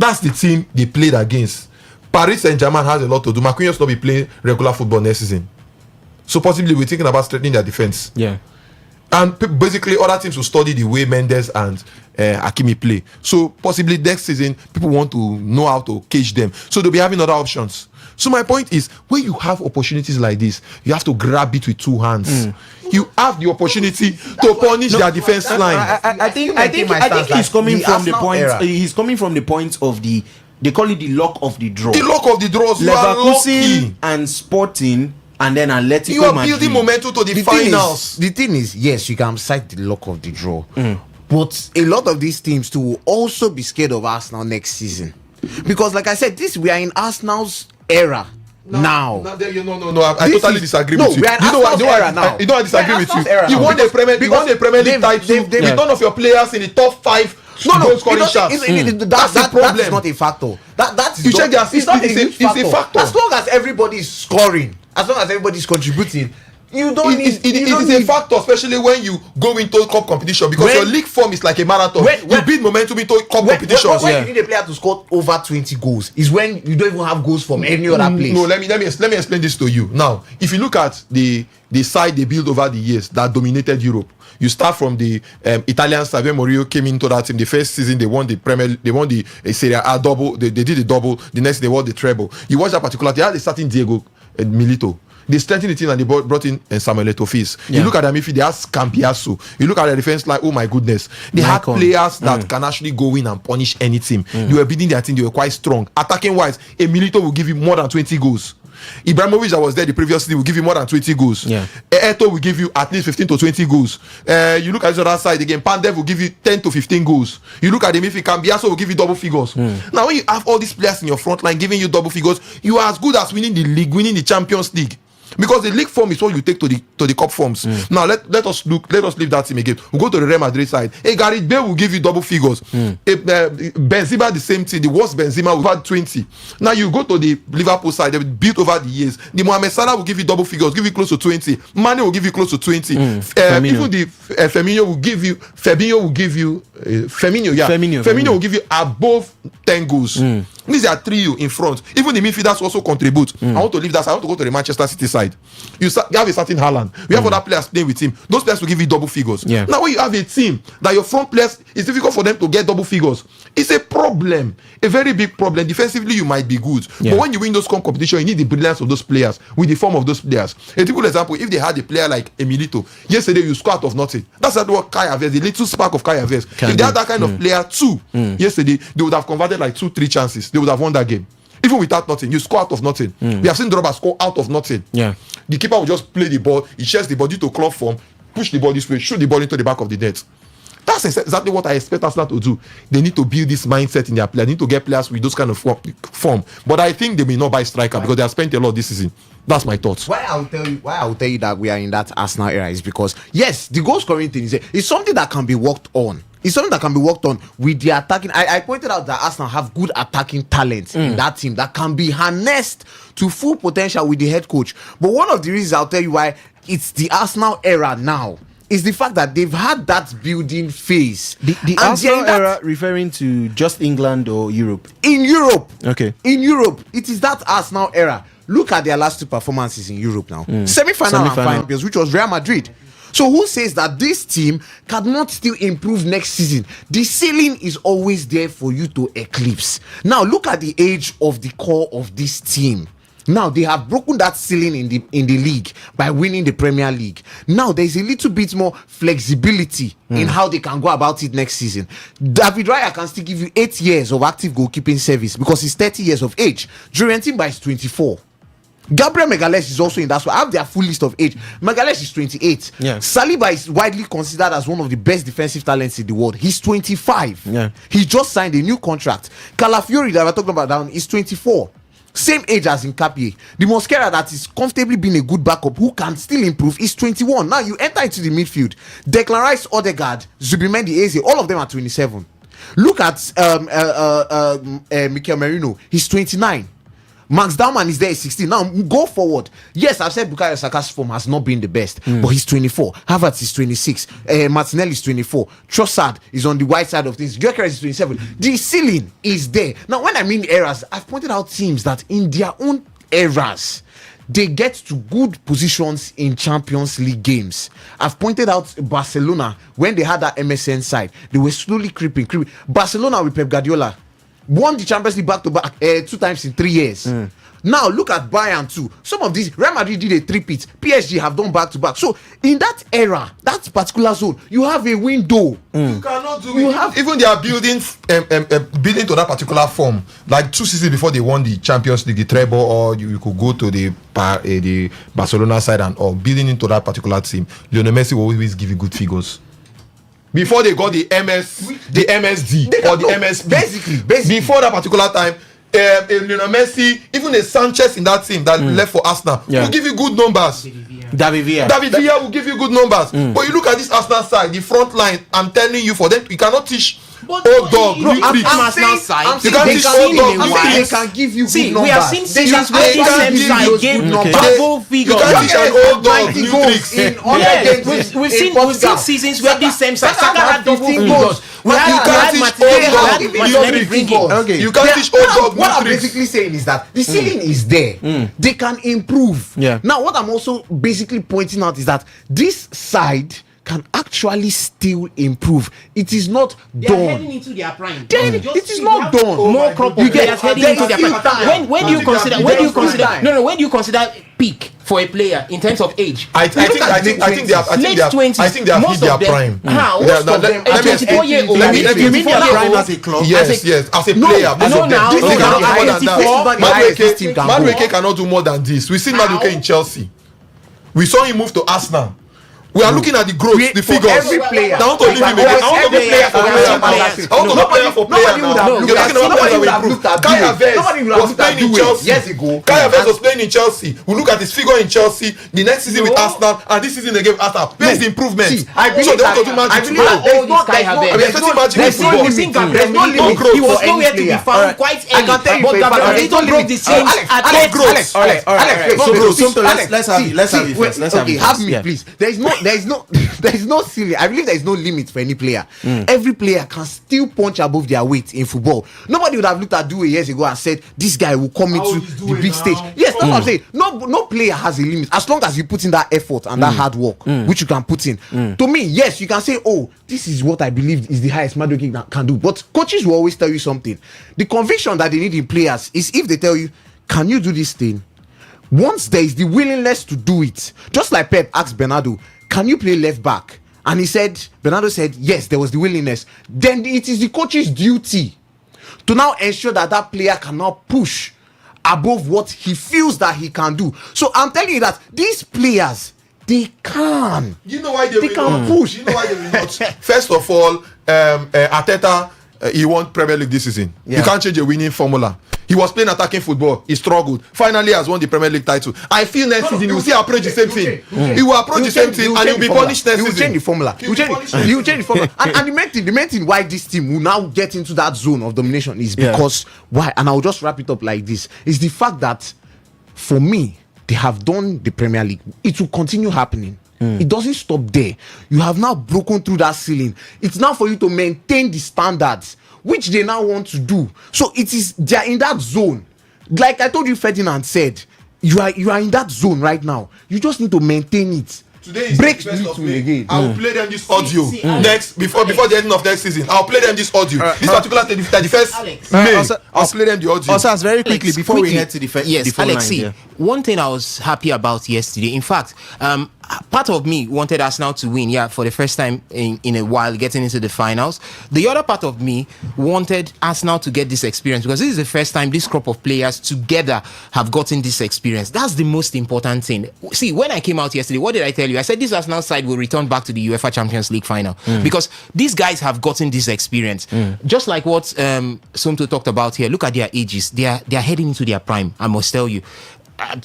That's the team they played against. Paris Saint-Germain has a lot to do. Marquinhos not be playing regular football next season. So possibly we're thinking about strengthening their defense. Yeah. And basically other teams will study the way Mendes and Hakimi play. So possibly next season, people want to know how to cage them. So they'll be having other options. So my point is, when you have opportunities like this, you have to grab it with two hands. You have the opportunity to punish their defense line. I think he's coming from the point. He's coming from the point of the. They call it the luck of the draw. The luck of the draws. Leverkusen and Sporting, and then Atletico. You are building momentum to the finals. The thing is, yes, you can cite the luck of the draw, but a lot of these teams too will also be scared of Arsenal next season, because, like I said, we are in Arsenal's era now. No, I totally disagree with you. We are in Arsenal's era now. You know I disagree with you. You won the Premier League title with none of your players in the top 5 goal scoring shafts. That's the problem. That is not a factor. That is you check the assist. It's a factor. As long as everybody is scoring, as long as everybody is contributing, you don't need. It is a factor, especially when you go into cup competition, because your league form is like a marathon. You build momentum into cup competitions. When you need a player to score over 20 goals, is when you don't even have goals from any other place. No, let me explain this to you. Now, if you look at the side they built over the years that dominated Europe, you start from the Italian side when Mourinho came into that team. The first season they won the Serie A double. They did the double. The next they won the treble. You watch that particular. They had a starting Diego Milito. They strengthened the team and they brought in Samuel Eto'o. You look at the midfield, they have Cambiasso. You look at the defense, like, oh my goodness, they had players that can actually go in and punish any team. They were beating their team. They were quite strong. Attacking wise, a Milito will give you more than 20 goals. Ibrahimovic that was there the previous season will give you more than 20 goals. Eto'o will give you at least 15 to 20 goals. You look at the other side again, Pandev will give you 10 to 15 goals. You look at the midfield, Cambiasso will give you double figures. Now when you have all these players in your front line giving you double figures, you are as good as winning the league, winning the Champions League. Because the league form is what you take to the cup forms. Now let us leave that team again. We'll go to the Real Madrid side. Gareth Bale will give you double figures. Benzema the same thing. The worst Benzema will have 20. Now you go to the Liverpool side. They built over the years. The Mohamed Salah will give you double figures, give you close to 20. Mane will give you close to 20. Even the Firmino will give you. Firmino will give you above 10 goals. These are trio in front. Even the midfielders also contribute. I want to leave that. I want to go to the Manchester City side. You have a certain Haaland. We have other players playing with him. Those players will give you double figures. Now when you have a team that your front players, it's difficult for them to get double figures. It's a problem. A very big problem. Defensively, you might be good. But when you win those competitions, you need the brilliance of those players with the form of those players. A typical example, if they had a player like Emilito, yesterday you score out of nothing. That's what Kai Havertz, the little spark of Kai Havertz. If they had that kind of player too, yesterday, they would have converted like 2-3 chances. They would have won that game. Even without nothing, you score out of nothing. We have seen Drogba score out of nothing. The keeper will just play the ball, he shares the ball due to club form, push the ball this way, shoot the ball into the back of the net. That's exactly what I expect Arsenal to do. They need to build this mindset in their players. They need to get players with those kind of form. But I think they may not buy striker because they have spent a lot this season. That's my thoughts. Why I'll tell you that we are in that Arsenal era is because yes, the goal scoring thing is something that can be worked on. It's something that can be worked on with the attacking. I pointed out that Arsenal have good attacking talent in that team that can be harnessed to full potential with the head coach. But one of the reasons I'll tell you why it's the Arsenal era now is the fact that they've had that building phase. The Arsenal era referring to just England or Europe? In Europe. Okay. In Europe. It is that Arsenal era. Look at their last two performances in Europe now. Semi-final and finals, which was Real Madrid. So who says that this team cannot still improve next season? The ceiling is always there for you to eclipse. Now look at the age of the core of this team. Now they have broken that ceiling in the league by winning the Premier League. Now there's a little bit more flexibility in how they can go about it next season. David Raya can still give you 8 years of active goalkeeping service because he's 30 years of age. Jurgen Timber is 24. Gabriel Magalhaes is also in that. So I have their full list of age. Magalhaes is 28. Saliba is widely considered as one of the best defensive talents in the world. He's 25. He just signed a new contract. Calafiori that we're talking about down is 24. Same age as Nkapie. The Mosquera that is comfortably being a good backup who can still improve is 21. Now you enter into the midfield. Declan Rice, Odegaard, Zubimendi, Eze, all of them are 27. Look at Mikel Merino. He's 29. Max Daumann is there at 16. Now go forward. Yes, I've said Bukayo Saka's form has not been the best, but he's 24. Havertz is 26. Martinelli is 24. Trossard is on the white side of things. Gyökeres is 27. The ceiling is there. Now, when I mean eras, I've pointed out teams that in their own eras, they get to good positions in Champions League games. I've pointed out Barcelona when they had that MSN side. They were slowly creeping. Barcelona with Pep Guardiola won the Champions League back-to-back 2 times in 3 years. Now look at Bayern too. Some of these, Real Madrid did a 3-peat. PSG have done back-to-back. So in that era, that particular zone, you have a window. You cannot do it. Even they are building to that particular form. Like 2 seasons before they won the Champions League, the treble, or you could go to the Barcelona side and or building into that particular team. Lionel Messi will always give you good figures. Before they got the MSD or the MSP. Basically. Before that particular time, Lionel Messi, even a Sanchez in that team that left for Arsenal will give you good numbers. David Villa will give you good numbers. But you look at this Arsenal side, the front line, I'm telling you, for them, you cannot teach old dog new tricks. You can't teach old dog. They can give you good numbers. We have seen seasons where the same side gave double figures. You can't teach an old dog new tricks. We've seen seasons where this same side had double figures. You can't teach old dog new tricks. You can't teach old dog new tricks. What I'm basically saying is that the ceiling is there. They can improve. Now, what I'm also basically pointing out is that this side can actually still improve. It is not They done. are heading into their prime. It is not done. More crop of players heading into their prime. When do you consider peak for a player in terms of age? I think they have hit their prime. How? Most of them are 24-year-old. As a club? Yes, as a player. Madueke cannot do more than this. We see Madueke in Chelsea. We saw him move to Arsenal. We are looking at the growth, the figures. Every player. I want to leave him again. I want to be player for player now. I want to be player for player now. You're talking about players that will improve. Kaya Havertz was playing in Chelsea years ago. Kaya Havertz was playing in Chelsea. We look at his figure in Chelsea, the next season with Arsenal, and this season again with Arsenal. Where is the improvement? So they want to do magic tomorrow. There's no limit. He was nowhere to be found quite early. But Gabriel broke the chains at Alex, let's have it. Okay, have me, please. There is no ceiling. I believe there is no limit for any player. Every player can still punch above their weight in football. Nobody would have looked at Due years ago and said this guy will come into the big stage. Yes, that's what I'm saying. No player has a limit as long as you put in that effort and that hard work, which you can put in. To me, yes, you can say, oh, this is what I believe is the highest Madueke can do. But coaches will always tell you something. The conviction that they need in players is if they tell you, can you do this thing? Once there is the willingness to do it, just like Pep asked Bernardo, can you play left back? And Bernardo said, yes, there was the willingness. Then it is the coach's duty to now ensure that that player cannot push above what he feels that he can do. So I'm telling you that these players, they can. You know why they can push. You know why they will not? First of all, Arteta, he won Premier League this season. You can't change a winning formula. He was playing attacking football. He struggled. Finally has won the Premier League title. I feel next season he will still approach the same thing. He will approach the same thing and he will be punished next season. He will change the formula. He will change the formula. And the main thing why this team will now get into that zone of domination is because why? And I'll just wrap it up like this. Is the fact that for me, they have done the Premier League. It will continue happening. It doesn't stop there. You have now broken through that ceiling. It's now for you to maintain the standards which they now want to do. So they are in that zone. Like I told you, Ferdinand said, you are in that zone right now. You just need to maintain it. Today is break the first of May again. I will play them this audio next before the end of next season. I'll play them this audio. This particular 31st May. I'll play them the audio. Also, very quickly before we head to the yes, Alex. See, one thing I was happy about yesterday. In fact, part of me wanted Arsenal to win, for the first time in a while, getting into the finals. The other part of me wanted Arsenal to get this experience because this is the first time this crop of players together have gotten this experience. That's the most important thing. See, when I came out yesterday, what did I tell you? I said this Arsenal side will return back to the UEFA Champions League final because these guys have gotten this experience. Just like what Somto talked about here. Look at their ages. They are heading into their prime, I must tell you.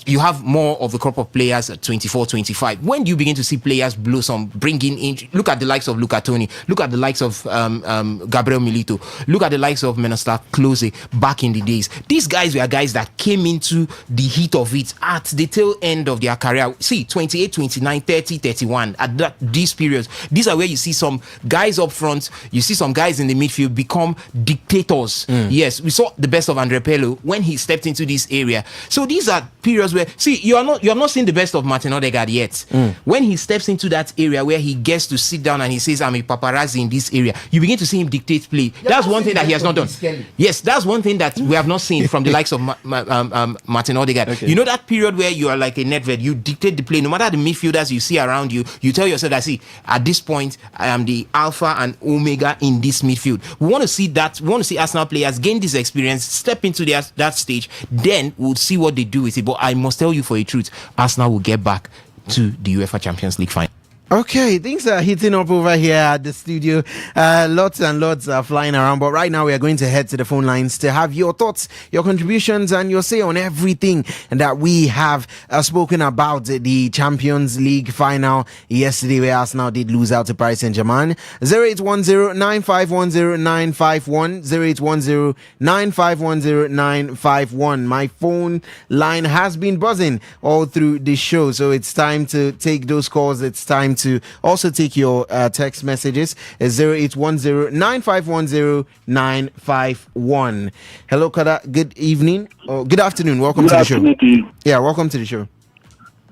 You have more of the crop of players at 24, 25. When do you begin to see players blossom, bringing in? Look at the likes of Luca Toni. Look at the likes of Gabriel Milito. Look at the likes of Miroslav Klose back in the days. These guys were guys that came into the heat of it at the tail end of their career. See, 28, 29, 30, 31. At these periods, these are where you see some guys up front. You see some guys in the midfield become dictators. Yes, we saw the best of Andre Pirlo when he stepped into this area. So these are periods where you have not seen the best of Martin Odegaard yet. When he steps into that area where he gets to sit down and he says, I'm a paparazzi in this area, you begin to see him dictate play. That's one thing that he has not done. Yes, that's one thing that we have not seen from the likes of Martin Odegaard. Okay. You know that period where you are like a Nedved, you dictate the play. No matter the midfielders you see around you, you tell yourself that, see, at this point, I am the alpha and omega in this midfield. We want to see that. We want to see Arsenal players gain this experience, step into that stage, then we'll see what they do with it. But I must tell you for a truth, Arsenal will get back to the UEFA Champions League final. Okay, things are heating up over here at the studio. Lots and lots are flying around, but right now we are going to head to the phone lines to have your thoughts, your contributions, and your say on everything that we have spoken about the Champions League final yesterday, where Arsenal did lose out to Paris Saint-Germain. 0810-9510-951, 0810-9510-951. My phone line has been buzzing all through the show, so it's time to take those calls. It's time to also take your text messages. 0810-9510-951. Hello, Kada. Good evening. Oh, good afternoon. Welcome to the show. To you. Yeah, welcome to the show.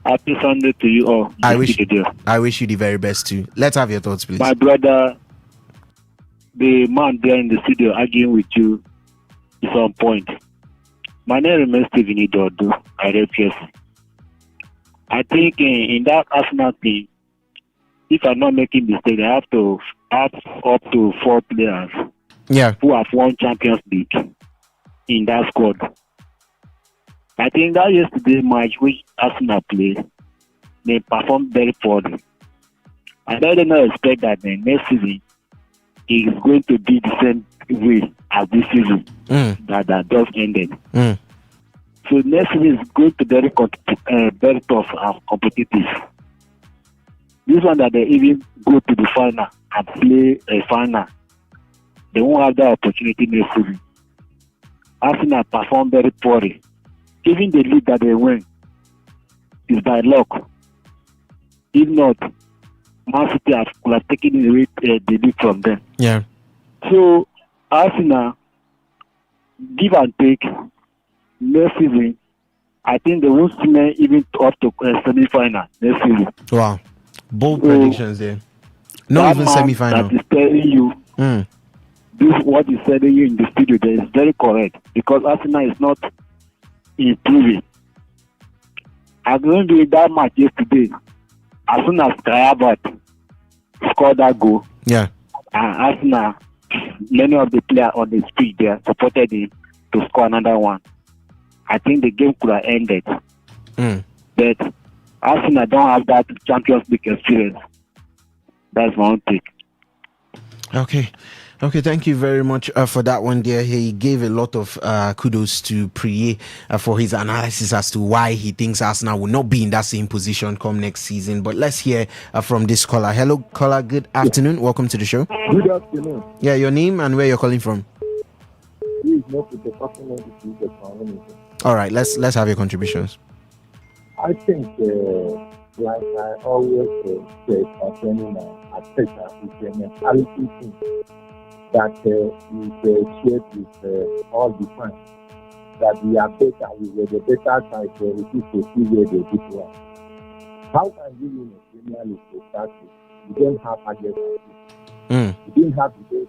Happy Sunday to you all. I wish you the very best too. Let's have your thoughts, please. My brother, the man there in the studio arguing with you is on point. My name remains Stephen Idodo. I read carefully. I think in that Arsenal team, if I'm not making mistake, I have to have up to 4 players who have won Champions League in that squad. I think that yesterday match which Arsenal played, they performed very poorly. And I do not expect that the next season is going to be the same way as this season that just ended. So next season is going to be very tough and competitive. This one that they even go to the final and play a final, they won't have that opportunity next season. Arsenal performed very poorly. Even the league that they win is by luck. If not, Man City could have taken the league from them. Yeah. So Arsenal, give and take, next season, I think they won't see even up to semi-final next season. Wow. Bold predictions there. Not even semi-final. That is telling you, this what is telling you in the studio there is very correct, because Arsenal is not improving. I'm going to do that match yesterday. As soon as Kayabot scored that goal, and Arsenal, many of the players on the street there supported him to score another one. I think the game could have ended. But Arsenal don't have that Champions League experience. That's my own take. Okay, thank you very much for that one there. He gave a lot of kudos to Priye for his analysis as to why he thinks Arsenal will not be in that same position come next season. But let's hear from this caller. Hello, caller. Good afternoon. Welcome to the show. Good afternoon. Yeah, your name and where you're calling from. All right, let's have your contributions. I think, like I always say concerning Arteta, it's a mentality thing that is shared with all the fans. That we are better, we were the better side, we need to see where they did well. How can you win a Premier League to start with? You don't have highest You didn't have the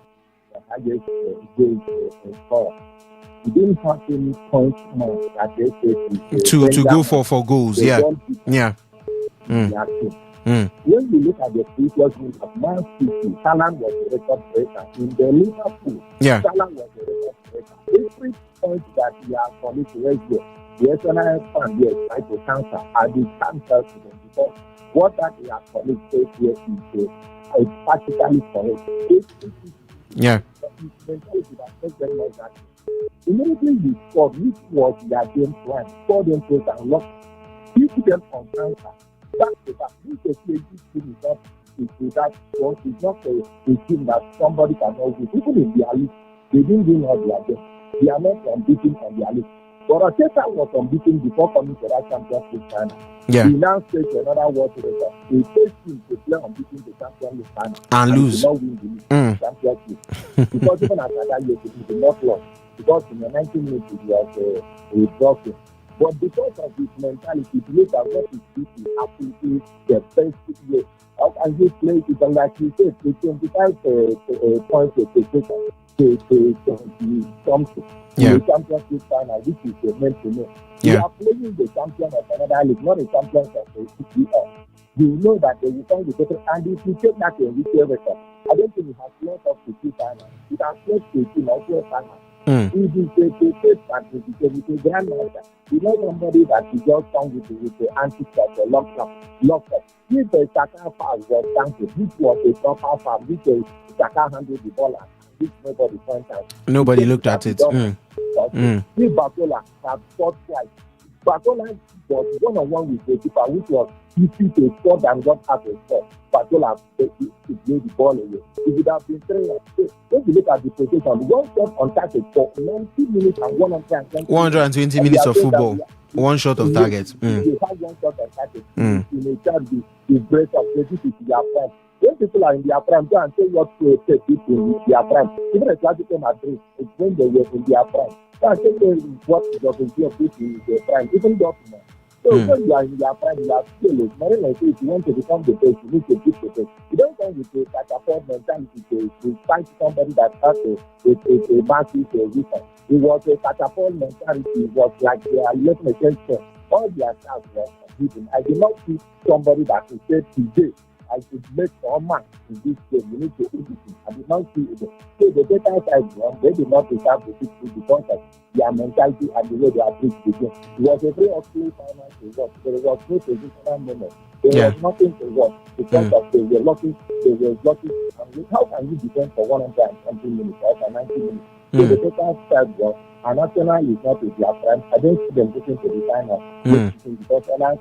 highest score. You didn't have any points more that they said to go for goals. When you look at the previous win of Man City, Salah was the record breaker. In the Liverpool, Salah was the record breaker. Every point that we are calling to rescue, the Arsenal fan here try to counter, and they can't help them because what that we are calling here is practically correct. Immediately we scored, which was their game plan, scored them close and lost. Keep them on counter. Back to back. This is a team is not that strong. It's not a team that somebody cannot win. Even in their league, they didn't win all their games. They are not unbeaten on their league. But Arteta was unbeaten before coming to that Champions League final. He now says another world record. He takes him to play unbeaten the Champions League final and lose. He did not win the Champions League. Because even after that year, he did not lose. Because in the 19 minutes, he was broken. But because of his mentality, he believes that what is this is absolutely the best way. And he plays it, and like you said, the 25 points to something. The Champions League final, which is the meant to know. You are playing the champion of another league, not a champion of the CPL. You know that they will find the better, and if you take that and reach record, I don't think he has played up to 2 finals. He has played 18 or 12 finals. It is a practice, it's a grandmaster. It's not somebody that is just come with the anti-shot or lock up. If the Saka pass was counted, which was a proper pass, which the Saka handled the ball and which nobody pointed out. Nobody looked at it. If Barcola had scored twice, Barcola was one-on-one with the keeper, which was easy to score than what had a score. Barcola to play the ball away. It would have been 3-1. If you look at the position, one shot on target for 90 minutes and 120 minutes of football. One shot of target. You have one shot on target. In a chance, the break of the their prime. When people are in their prime, go and say what to take people in their prime. Even a Atletico Madrid, it's when they were in their prime. So I think what the opportunity of people in their prime, even Dortmund. So when you are in your prime, you are still Marina says if you want to become the best, you need to beat the best. You don't come with a catapult mentality to fight somebody that has a massive weapon. It was a catapult mentality. It was like they are looking against them. All their stars were hidden. I did not see somebody that could say today, I should make some man in this game. You need to do it. I did not see it. So the better side one, they did not deserve the victory because of their mentality and the way they are treated the game. It was a very ugly final to watch. There was no positional moment. There was nothing to watch because of they were lucky. And how can you defend for 120 minutes or 90 minutes? So the better side one, and Arsenal is not with their prime. I don't see them getting to the final. Because Arsenal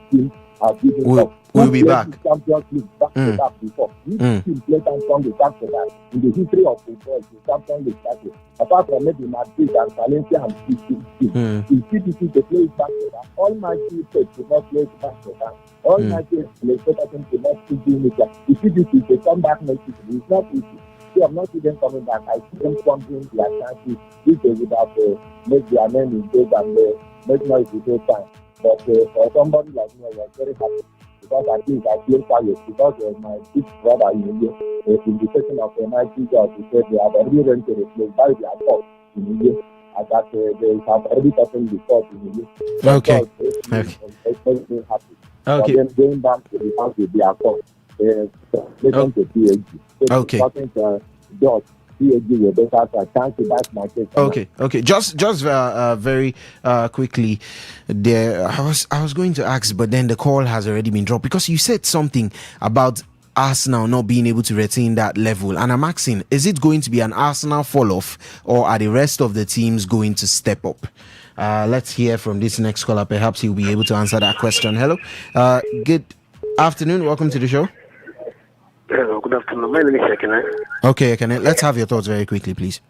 team are giving up. We'll be back. Champions League back to back before. This team played Champions back to back in the history of football. The Champions League started. Apart from maybe Madrid and Valencia and in CPC they play back to back. All my teams did not play back to back. All my teams play did not do it. The CPC they come back next season. It's not easy. So I'm not see them coming back. I see them fumbling their chances. If they would have made their name in big and make noise with their time. But for somebody like me, I was very happy because I think I feel quiet because my big brother in the session of my teacher, he said they have already run to replace by their court in India. And that they have already taken the court in India. Okay. Happy. Okay. But then going back to the house with their court, they come to PSG. Okay. Okay. Just very quickly, there. I was going to ask, but then the call has already been dropped because you said something about Arsenal not being able to retain that level, and I'm asking, is it going to be an Arsenal fall off, or are the rest of the teams going to step up? Let's hear from this next caller. Perhaps he'll be able to answer that question. Hello. Good afternoon. Welcome to the show. Hello, good afternoon. My name is Ekene. Okay, Ekene. Let's have your thoughts very quickly, please.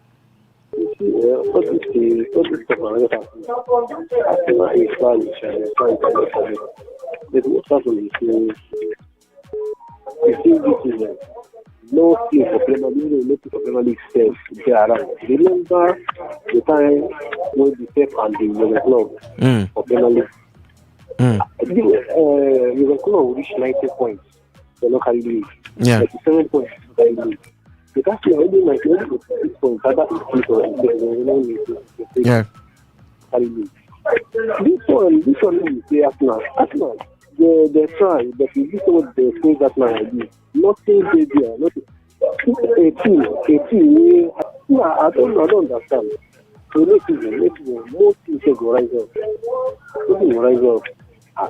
No team for Premier League says they are around. Remember the time when the Pep and the Liverpool for Premier League. Liverpool will reach 90 points. The local league. 37 points. Because you already 98 points. This one is the Arsenal. They try, but if this one they think that man nothing they do, nothing. A team. I don't understand. So next season, most teams will rise up.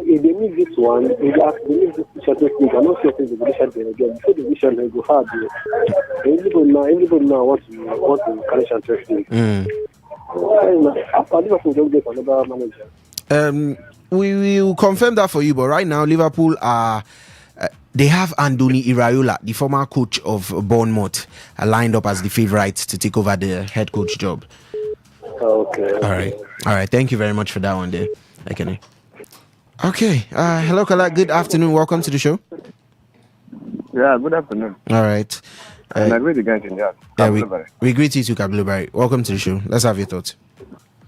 If they need this one, they need this Champions League. I'm not sure if they will champion again. Before the vision, they go hard. Everybody now wants to carry Champions League. After Liverpool, they'll get another manager. We will confirm that for you, but right now Liverpool are. They have Andoni Iraola, the former coach of Bournemouth, lined up as the favourite to take over the head coach job. Okay. All right. Thank you very much for that one there. Okay. Hello, Kala. Good afternoon. Welcome to the show. Yeah, good afternoon. All right. And I greet you guys in the we greet you too, Kabluberry. Welcome to the show. Let's have your thoughts.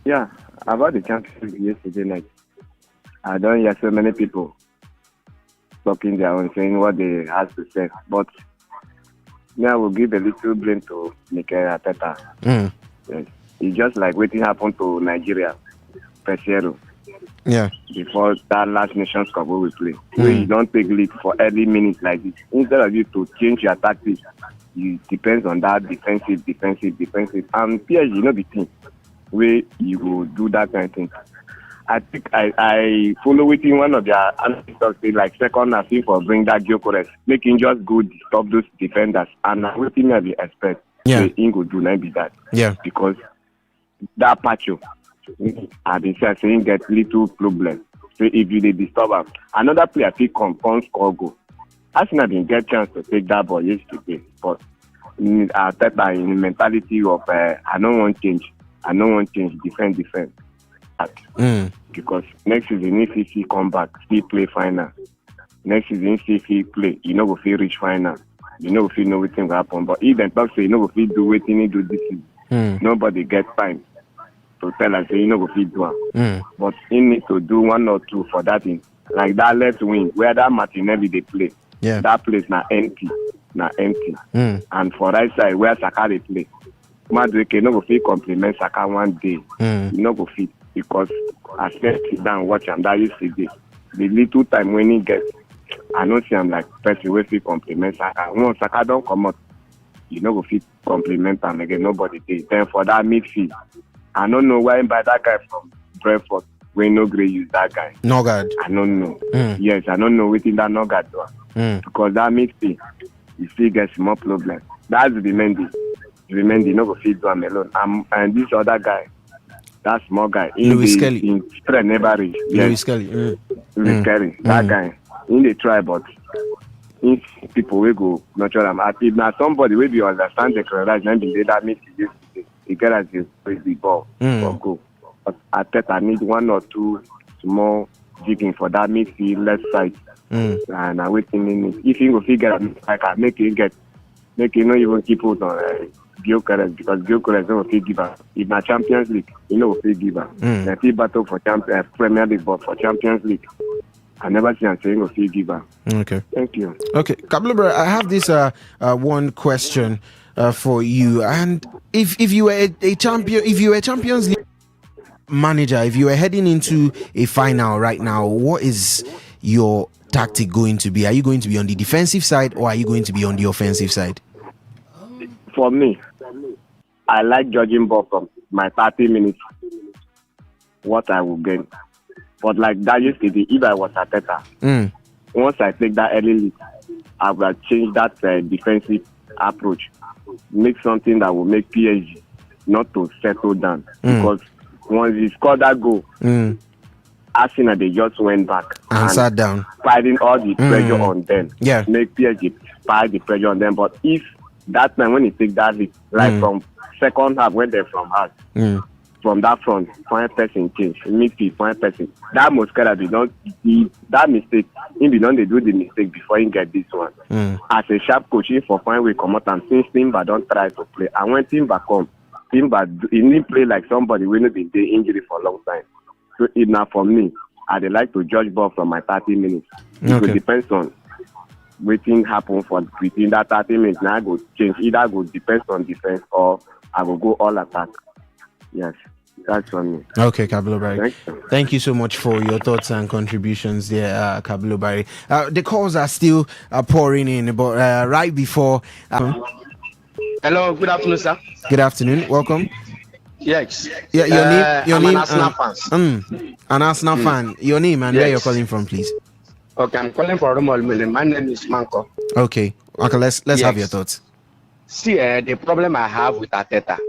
Yeah, about the Champions League yesterday night. I don't hear so many people talking their own, saying what they have to say. But now we'll give a little blame to Mikel Arteta. Yes. It's just like waiting happened to Nigeria, Pesero. Yeah. Before that last Nations Cup we will play. So you don't take lead for early minutes like this. Instead of you to change your tactics it depends on that defensive. And PSG, the team where you will do that kind of thing. I think I follow within one of their analysts say like second half for bring that Gyökeres, making just good stop those defenders, and everything that we expect. Yeah, he go do not be that. Yeah, because that Pacho, I've been saying get little problem. So if you disturb him, another player come score goal. Arsenal didn't get chance to take that ball yesterday, but Arteta in the mentality of I don't want change, defend. Because next season if he come back, still play final. Next season if he play, go feel reach final. If you know what will happen. But even talk say if he do what he do this season, nobody gets time to tell us say go fit do am. But he need to do one or two for that thing. Like that left wing where that Martinelli they play. Yeah. That place now empty. And for right side where Saka they play. Madueke no go fit compliment Saka one day. No go fit because I sit down watch him that yesterday. The little time when he gets, I don't see him like person where fit compliment Saka. Once Saka don't come out, go fit compliment him again. Nobody did. Then for that midfield, I don't know why by that guy from Brentford we no great use that guy. Nogard. I don't know. Yes, I don't know within that Nogard do. Because that midfield, you still get more problem. That's the Mendy. No go fit do him alone. And this other guy, that small guy, Louis Kelly. In spread never reach. Louis Kelly. Louis Kelly. That guy. In the try, but if people will go natural him. If now somebody will be understand the correct and be that midfield, he get as you play the ball or go. But I think I need one or two small jigging for that midfield left side. And I waiting in it. If he go figure out, I can make it not even keep out on Gyökeres because Gyökeres don't fit give up. If na Champions League, fit give up. If he battle for Premier League, but for Champions League, I never see him saying fit give up. Okay. Thank you. Okay, Kablo, I have this one question for you. And if you were a champion, if you were a Champions League manager, if you were heading into a final right now, what is your tactic going to be? Are you going to be on the defensive side or are you going to be on the offensive side? For me, I like judging ball from my 30 minutes, what I will gain. But like that yesterday, if I was Arteta, once I take that early lead, I will change that defensive approach, make something that will make PSG not to settle down. Because once he scored that goal, Arsenal, they just went back and sat down, fighting all the pressure on them. Yeah, make PSG fight the pressure on them. But if that time when he take that lead, like from second half when they're from half, from that front, one person change, midfield, one person. That Mosquera be don't see that mistake. He be don't they do the mistake before he get this one. As a sharp coach, he for fine way come out and since Timber don't try to play. And when Timber come, Timber he didn't play like somebody when been there injury for a long time. So it now for me, I'd like to judge ball from my 30 minutes. It will depend on waiting happen for within that 30 minutes. Now I go change. Either go depends on defense or I will go all attack. Yes, that's on me. Okay, Kablo Barry. Thank you so much for your thoughts and contributions there, Kablo Barry. The calls are still pouring in, but right before... Hello, good afternoon, sir. Good afternoon, welcome. Yes. Yeah, your I'm name. an Arsenal fan. An Arsenal fan. Your name and where you're calling from, please. Okay, I'm calling from Romol. My name is Manko. Okay, let's have your thoughts. See, the problem I have with Arteta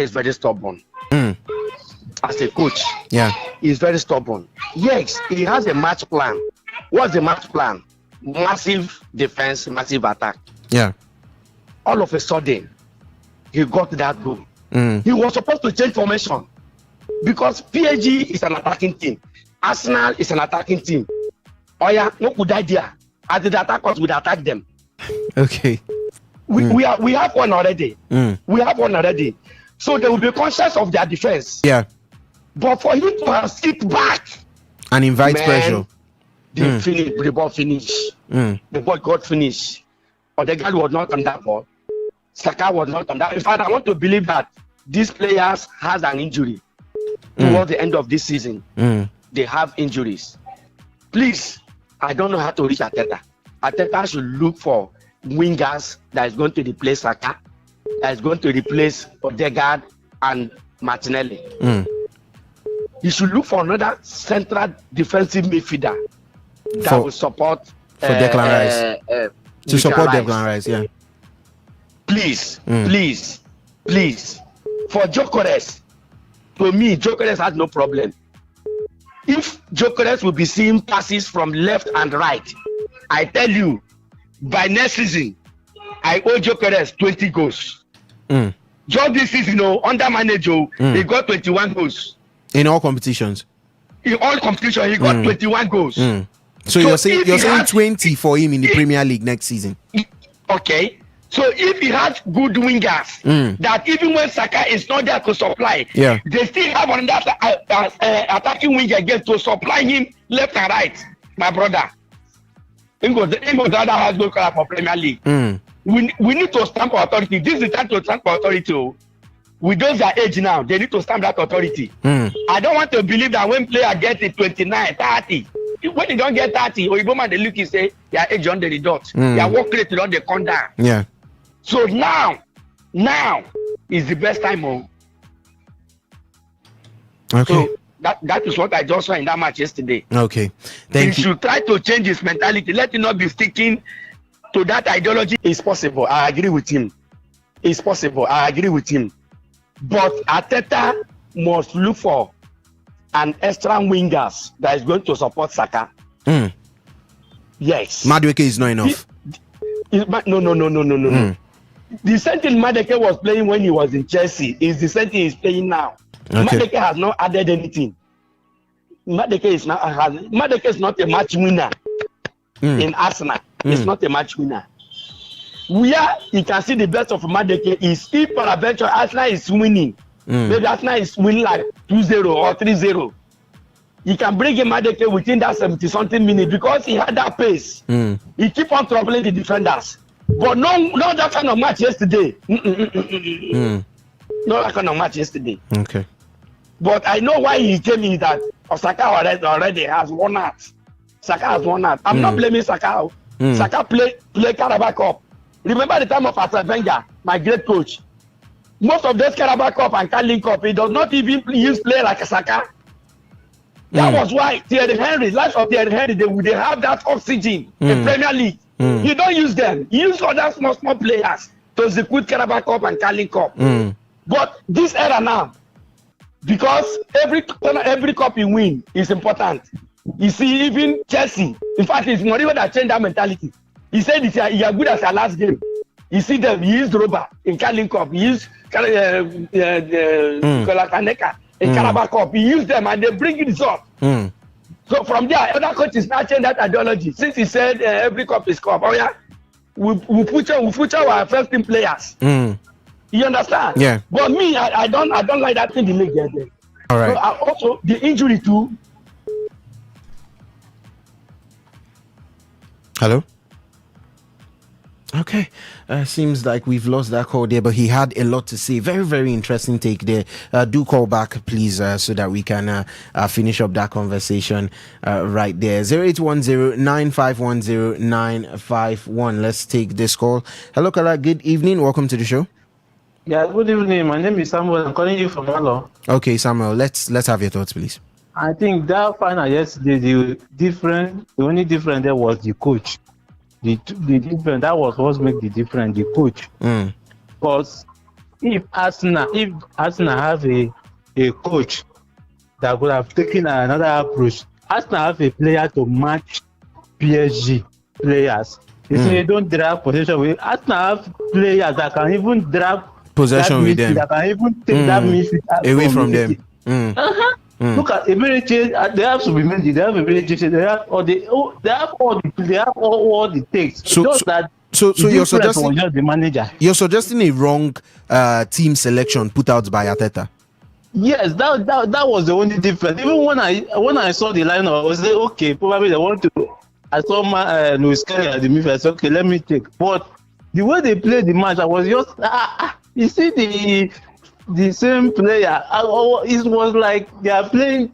is very stubborn. As a coach, he's very stubborn. Yes, he has a match plan. What's the match plan? Massive defense, massive attack. Yeah. All of a sudden, he got that goal. He was supposed to change formation because PSG is an attacking team. Arsenal is an attacking team. Oh yeah, no good idea. As the attackers would attack them. Okay. We have one already. We have one already. So they will be conscious of their defense. Yeah. But for him to sit back and invite pressure. The ball finish. The ball got finished. Or the guy was not on that ball. Saka was not on that. In fact, I want to believe that these players has an injury towards the end of this season. They have injuries. Please, I don't know how to reach Arteta. Arteta should look for wingers that is going to replace Saka, that is going to replace Odegaard and Martinelli. You should look for another central defensive midfielder that will support for Declan Rice. To support Declan Rice, yeah. Please. For Gyökeres, to me, Gyökeres has no problem. If Gyökeres will be seeing passes from left and right, I tell you, by next season, I owe Gyökeres 20 goals. Just this season, under manager, he got 21 goals. In all competitions? In all competitions, he got 21 goals. So you're saying 20 for him in the Premier League next season? Okay. So if he has good wingers, that even when Saka is not there to supply, they still have another attacking winger again to supply him left and right, my brother. The aim of the other has no color for Premier League. We need to stamp authority. This is the time to stamp authority. With those that age now, they need to stamp that authority. I don't want to believe that when player gets it 29, 30, when they don't get 30, or you man they look and say their age on the dot, their work rate on the come down. Yeah. So now is the best time. Okay. So that is what I just saw in that match yesterday. Okay. Thank you. He should try to change his mentality. Let him not be sticking to that ideology. It's possible. I agree with him. It's possible. I agree with him. But Arteta must look for an extra wingers that is going to support Saka. Yes. Madueke is not enough. No. The same thing Madueke was playing when he was in Chelsea is the same thing he's playing now. Okay. Madueke has not added anything. Madueke is not a match winner in Arsenal. It's not a match winner. Where you can see the best of Madueke is if peradventure Arsenal is winning. Maybe Arsenal is winning like 2-0 or 3-0. You can bring him Madueke within that 70-something minute because he had that pace. He keep on troubling the defenders. But no that kind of match yesterday. No that kind of match yesterday. Okay. But I know why he came in that Saka already has won out. Saka has won out. I'm not blaming Saka. Saka play Carabao Cup. Remember the time of Arsene Wenger, my great coach. Most of those Carabao Cup and Carling Cup, he does not even use play like Saka. That was why Thierry Henry, life of Thierry Henry, they have that oxygen in Premier League. You don't use them. You use other small players to execute Carabao Cup and Carling Cup. But this era now, because every cup you win is important. You see, even Chelsea, in fact, it's not even that change that mentality. He said you are good as your last game. You see them, he used Roba in Carling Cup, he used Kaneka in Carabao Cup, he used them and they bring it up. So from there, other coaches now change that ideology. Since he said every cup is cup, we put our first team players. You understand? Yeah. But me, I don't like that in the league there. All right. So, also, the injury too. Hello? Okay. Seems like we've lost that call there, but he had a lot to say. Very, very interesting take there. Do call back, please, so that we can finish up that conversation right there. 0810-9510-951. Let's take this call. Hello, Kala. Good evening. Welcome to the show. Yeah, good evening. My name is Samuel. I'm calling you from Malo. Okay, Samuel. Let's have your thoughts, please. I think that final yesterday, the only difference there was the coach. The difference, that was what made the difference, the coach. Because if Arsenal have a coach that could have taken another approach, Arsenal have a player to match PSG players. You see, they don't drag possession with Arsenal have players that can even drag possession with them. That can even take that midfield away from them. Look at Eberechi. They have to be made. They have Eberechi. They have all the takes. So you're suggesting the manager. You're suggesting a wrong team selection put out by Arteta. Yes, that was the only difference. Even when I saw the lineup, I was like, okay, probably they want to. I saw Luis Kelly at the midfield. I said, okay, let me take. But the way they played the match, I was just you see the same player. It was like they are playing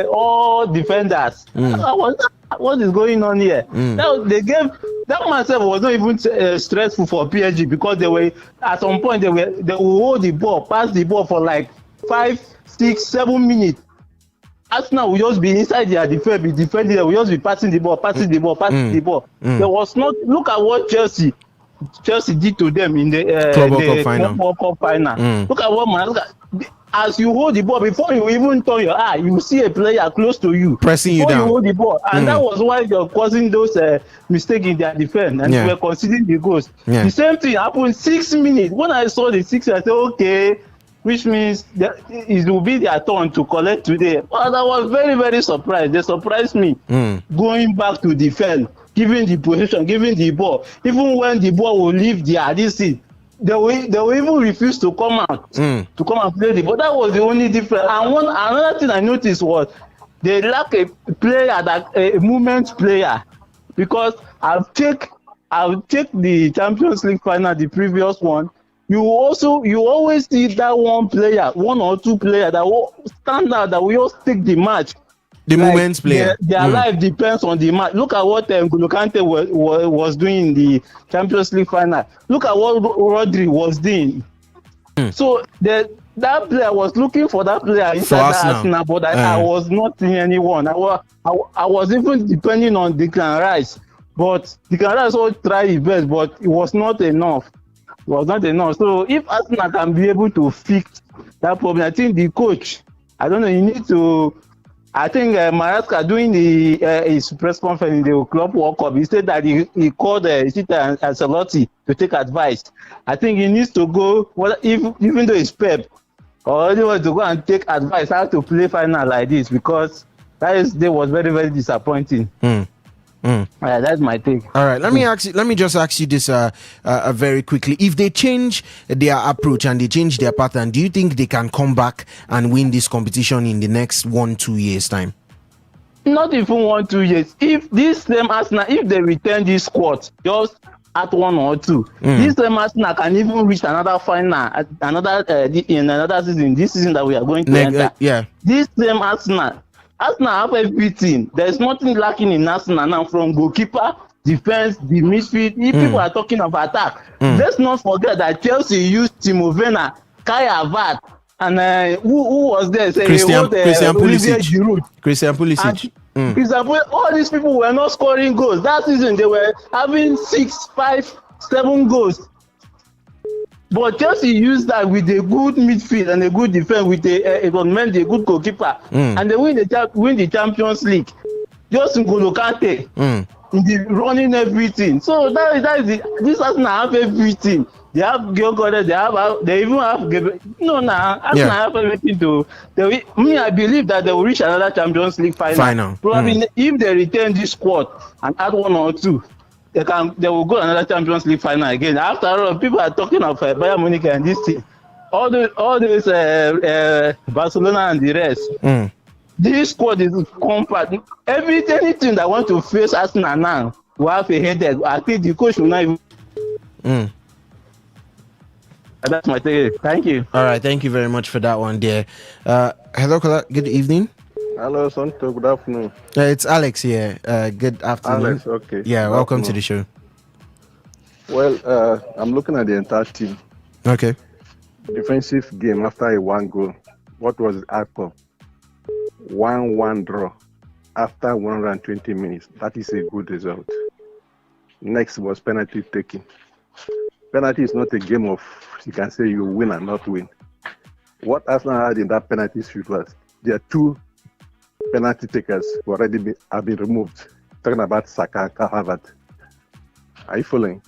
all defenders. What is going on here? Now they gave that myself was not even stressful for PSG because they were at some point they will hold the ball, pass the ball for like 5, 6, 7 minutes. Arsenal will just be inside their defense, be defending. They will just be passing the ball. There was not. Look at what Chelsea did to them in the Club World Cup final. Look at what man. As you hold the ball, before you even turn your eye, you see a player close to you pressing you down. You hold the ball, and that was why you're causing those mistakes in their defense, and you were conceding the goals. The same thing happened 6 minutes. When I saw the 6, I said, okay, which means that it will be their turn to collect today. But I was very, very surprised. They surprised me going back to defend, giving the position, giving the ball. Even when the ball will leave their DC, they will even refuse to come out to come and play the ball. That was the only difference. And another thing I noticed was they lack a player, a movement player, because I've checked the Champions League final, the previous one. You always see that one or two players that will stand out, that will just take the match. The moments player. Their life depends on the match. Look at what N'Golo Kante was doing in the Champions League final. Look at what Rodri was doing. So that player was looking for that player inside Arsenal, but I was not seeing anyone. I was even depending on Declan Rice, but Declan Rice also tried his best, but it was not enough. So if Arsenal can be able to fix that problem, I think the coach, I don't know, you need to. I think Maresca doing his press conference in the Club World Cup, he said that he called Zita and Ancelotti to take advice. I think he needs to go, even though it's Pep, or he wants to go and take advice how to play final like this, because that day was very, very disappointing. That's my take. All right, let me just ask you this very quickly. If they change their approach and they change their pattern, do you think they can come back and win this competition in the next 1-2 years time? Not even 1-2 years. If this same Arsenal, if they return this squad just at 1 or 2, this same Arsenal can even reach another final, in another season. This season that we are going to enter. This same Arsenal have everything. There's nothing lacking in Arsenal now, from goalkeeper, defense, the midfield. If people are talking of attack, let's not forget that Chelsea used Timo Werner, Kai Havertz, and who was there? Christian Pulisic. Christian Pulisic. All these people were not scoring goals. That season they were having 6, 5, 7 goals. But Chelsea used that with a good midfield and a good defense, with a good goalkeeper, and they win the Champions League. Just N'Golo Kante running everything. So this Arsenal have everything. They have Gilgore, they even have Arsenal have everything to. I believe that they will reach another Champions League final. Probably if they return this squad and add 1 or 2. They will go another Champions League final again. After all, people are talking of Bayern Munich and this thing. All these Barcelona and the rest. This squad is compact. Anything that want to face Arsenal now will have a headache. I think the coach will not even. That's my take. Thank you. All right, thank you very much for that one, dear. Hello, good evening. Hello, Santo. Good afternoon. It's Alex here. Good afternoon. Alex, okay. Yeah, welcome to the show. Well, I'm looking at the entire team. Okay. Defensive game after a 1 goal. What was the outcome? 1-1 draw after 120 minutes. That is a good result. Next was penalty taking. Penalty is not a game of, you can say you win and not win. What Arsenal had in that penalty shoot was there are 2 penalty takers who already have been removed. Talking about Saka and Havertz. Are you following?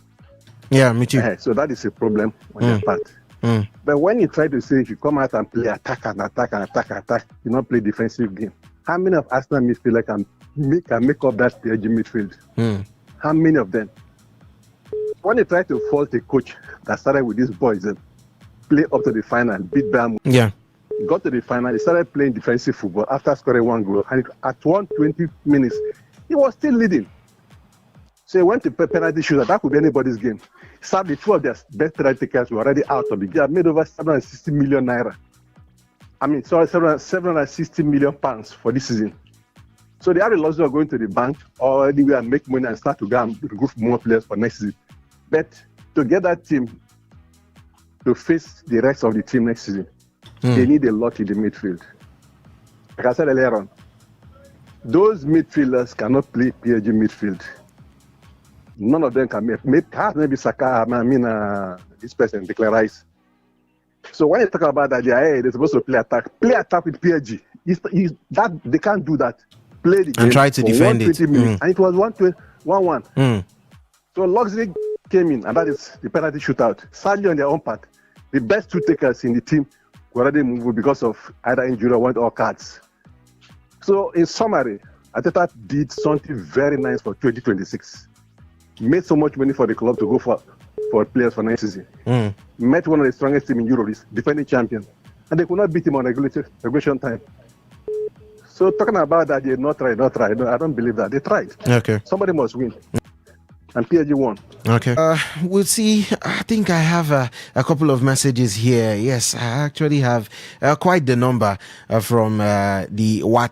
Yeah, me too. So that is a problem on their part. But when you try to say if you come out and play attack, you not play defensive game. How many of Arsenal midfielders can make up that edge midfield? How many of them? When you try to fault a coach that started with these boys and play up to the final, beat Bayern, got to the final, he started playing defensive football after scoring 1 goal, and at 120 minutes, he was still leading. So he went to penalty shooter. That could be anybody's game. Sadly, 2 of their best penalty takers were already out of the game. They have made over 760 million naira. 760 million pounds for this season. So they have a luxury of going to the bank or anywhere and make money and start to go and recruit more players for next season. But to get that team to face the rest of the team next season, they need a lot in the midfield. Like I said earlier on, those midfielders cannot play PSG midfield. None of them can maybe Saka, this person, Declan Rice. So when you talk about that, they're supposed to play attack with PSG. That they can't do that. Play the game and try to defend it. Minutes, and it was 1-1. So luxury came in, and that is the penalty shootout. Sadly, on their own part, the best two takers in the team were already moved because of either injury or went all cards. So in summary, Arteta did something very nice for 2026. Made so much money for the club to go for players for next season. Met one of the strongest teams in Europe, this defending champion, and they could not beat him on regulation time. So talking about that, they not try. No, I don't believe that. They tried. Okay. Somebody must win. And PSG won. Okay. We'll see. I think I have a couple of messages here. Yes, I actually have quite the number from the WhatsApp.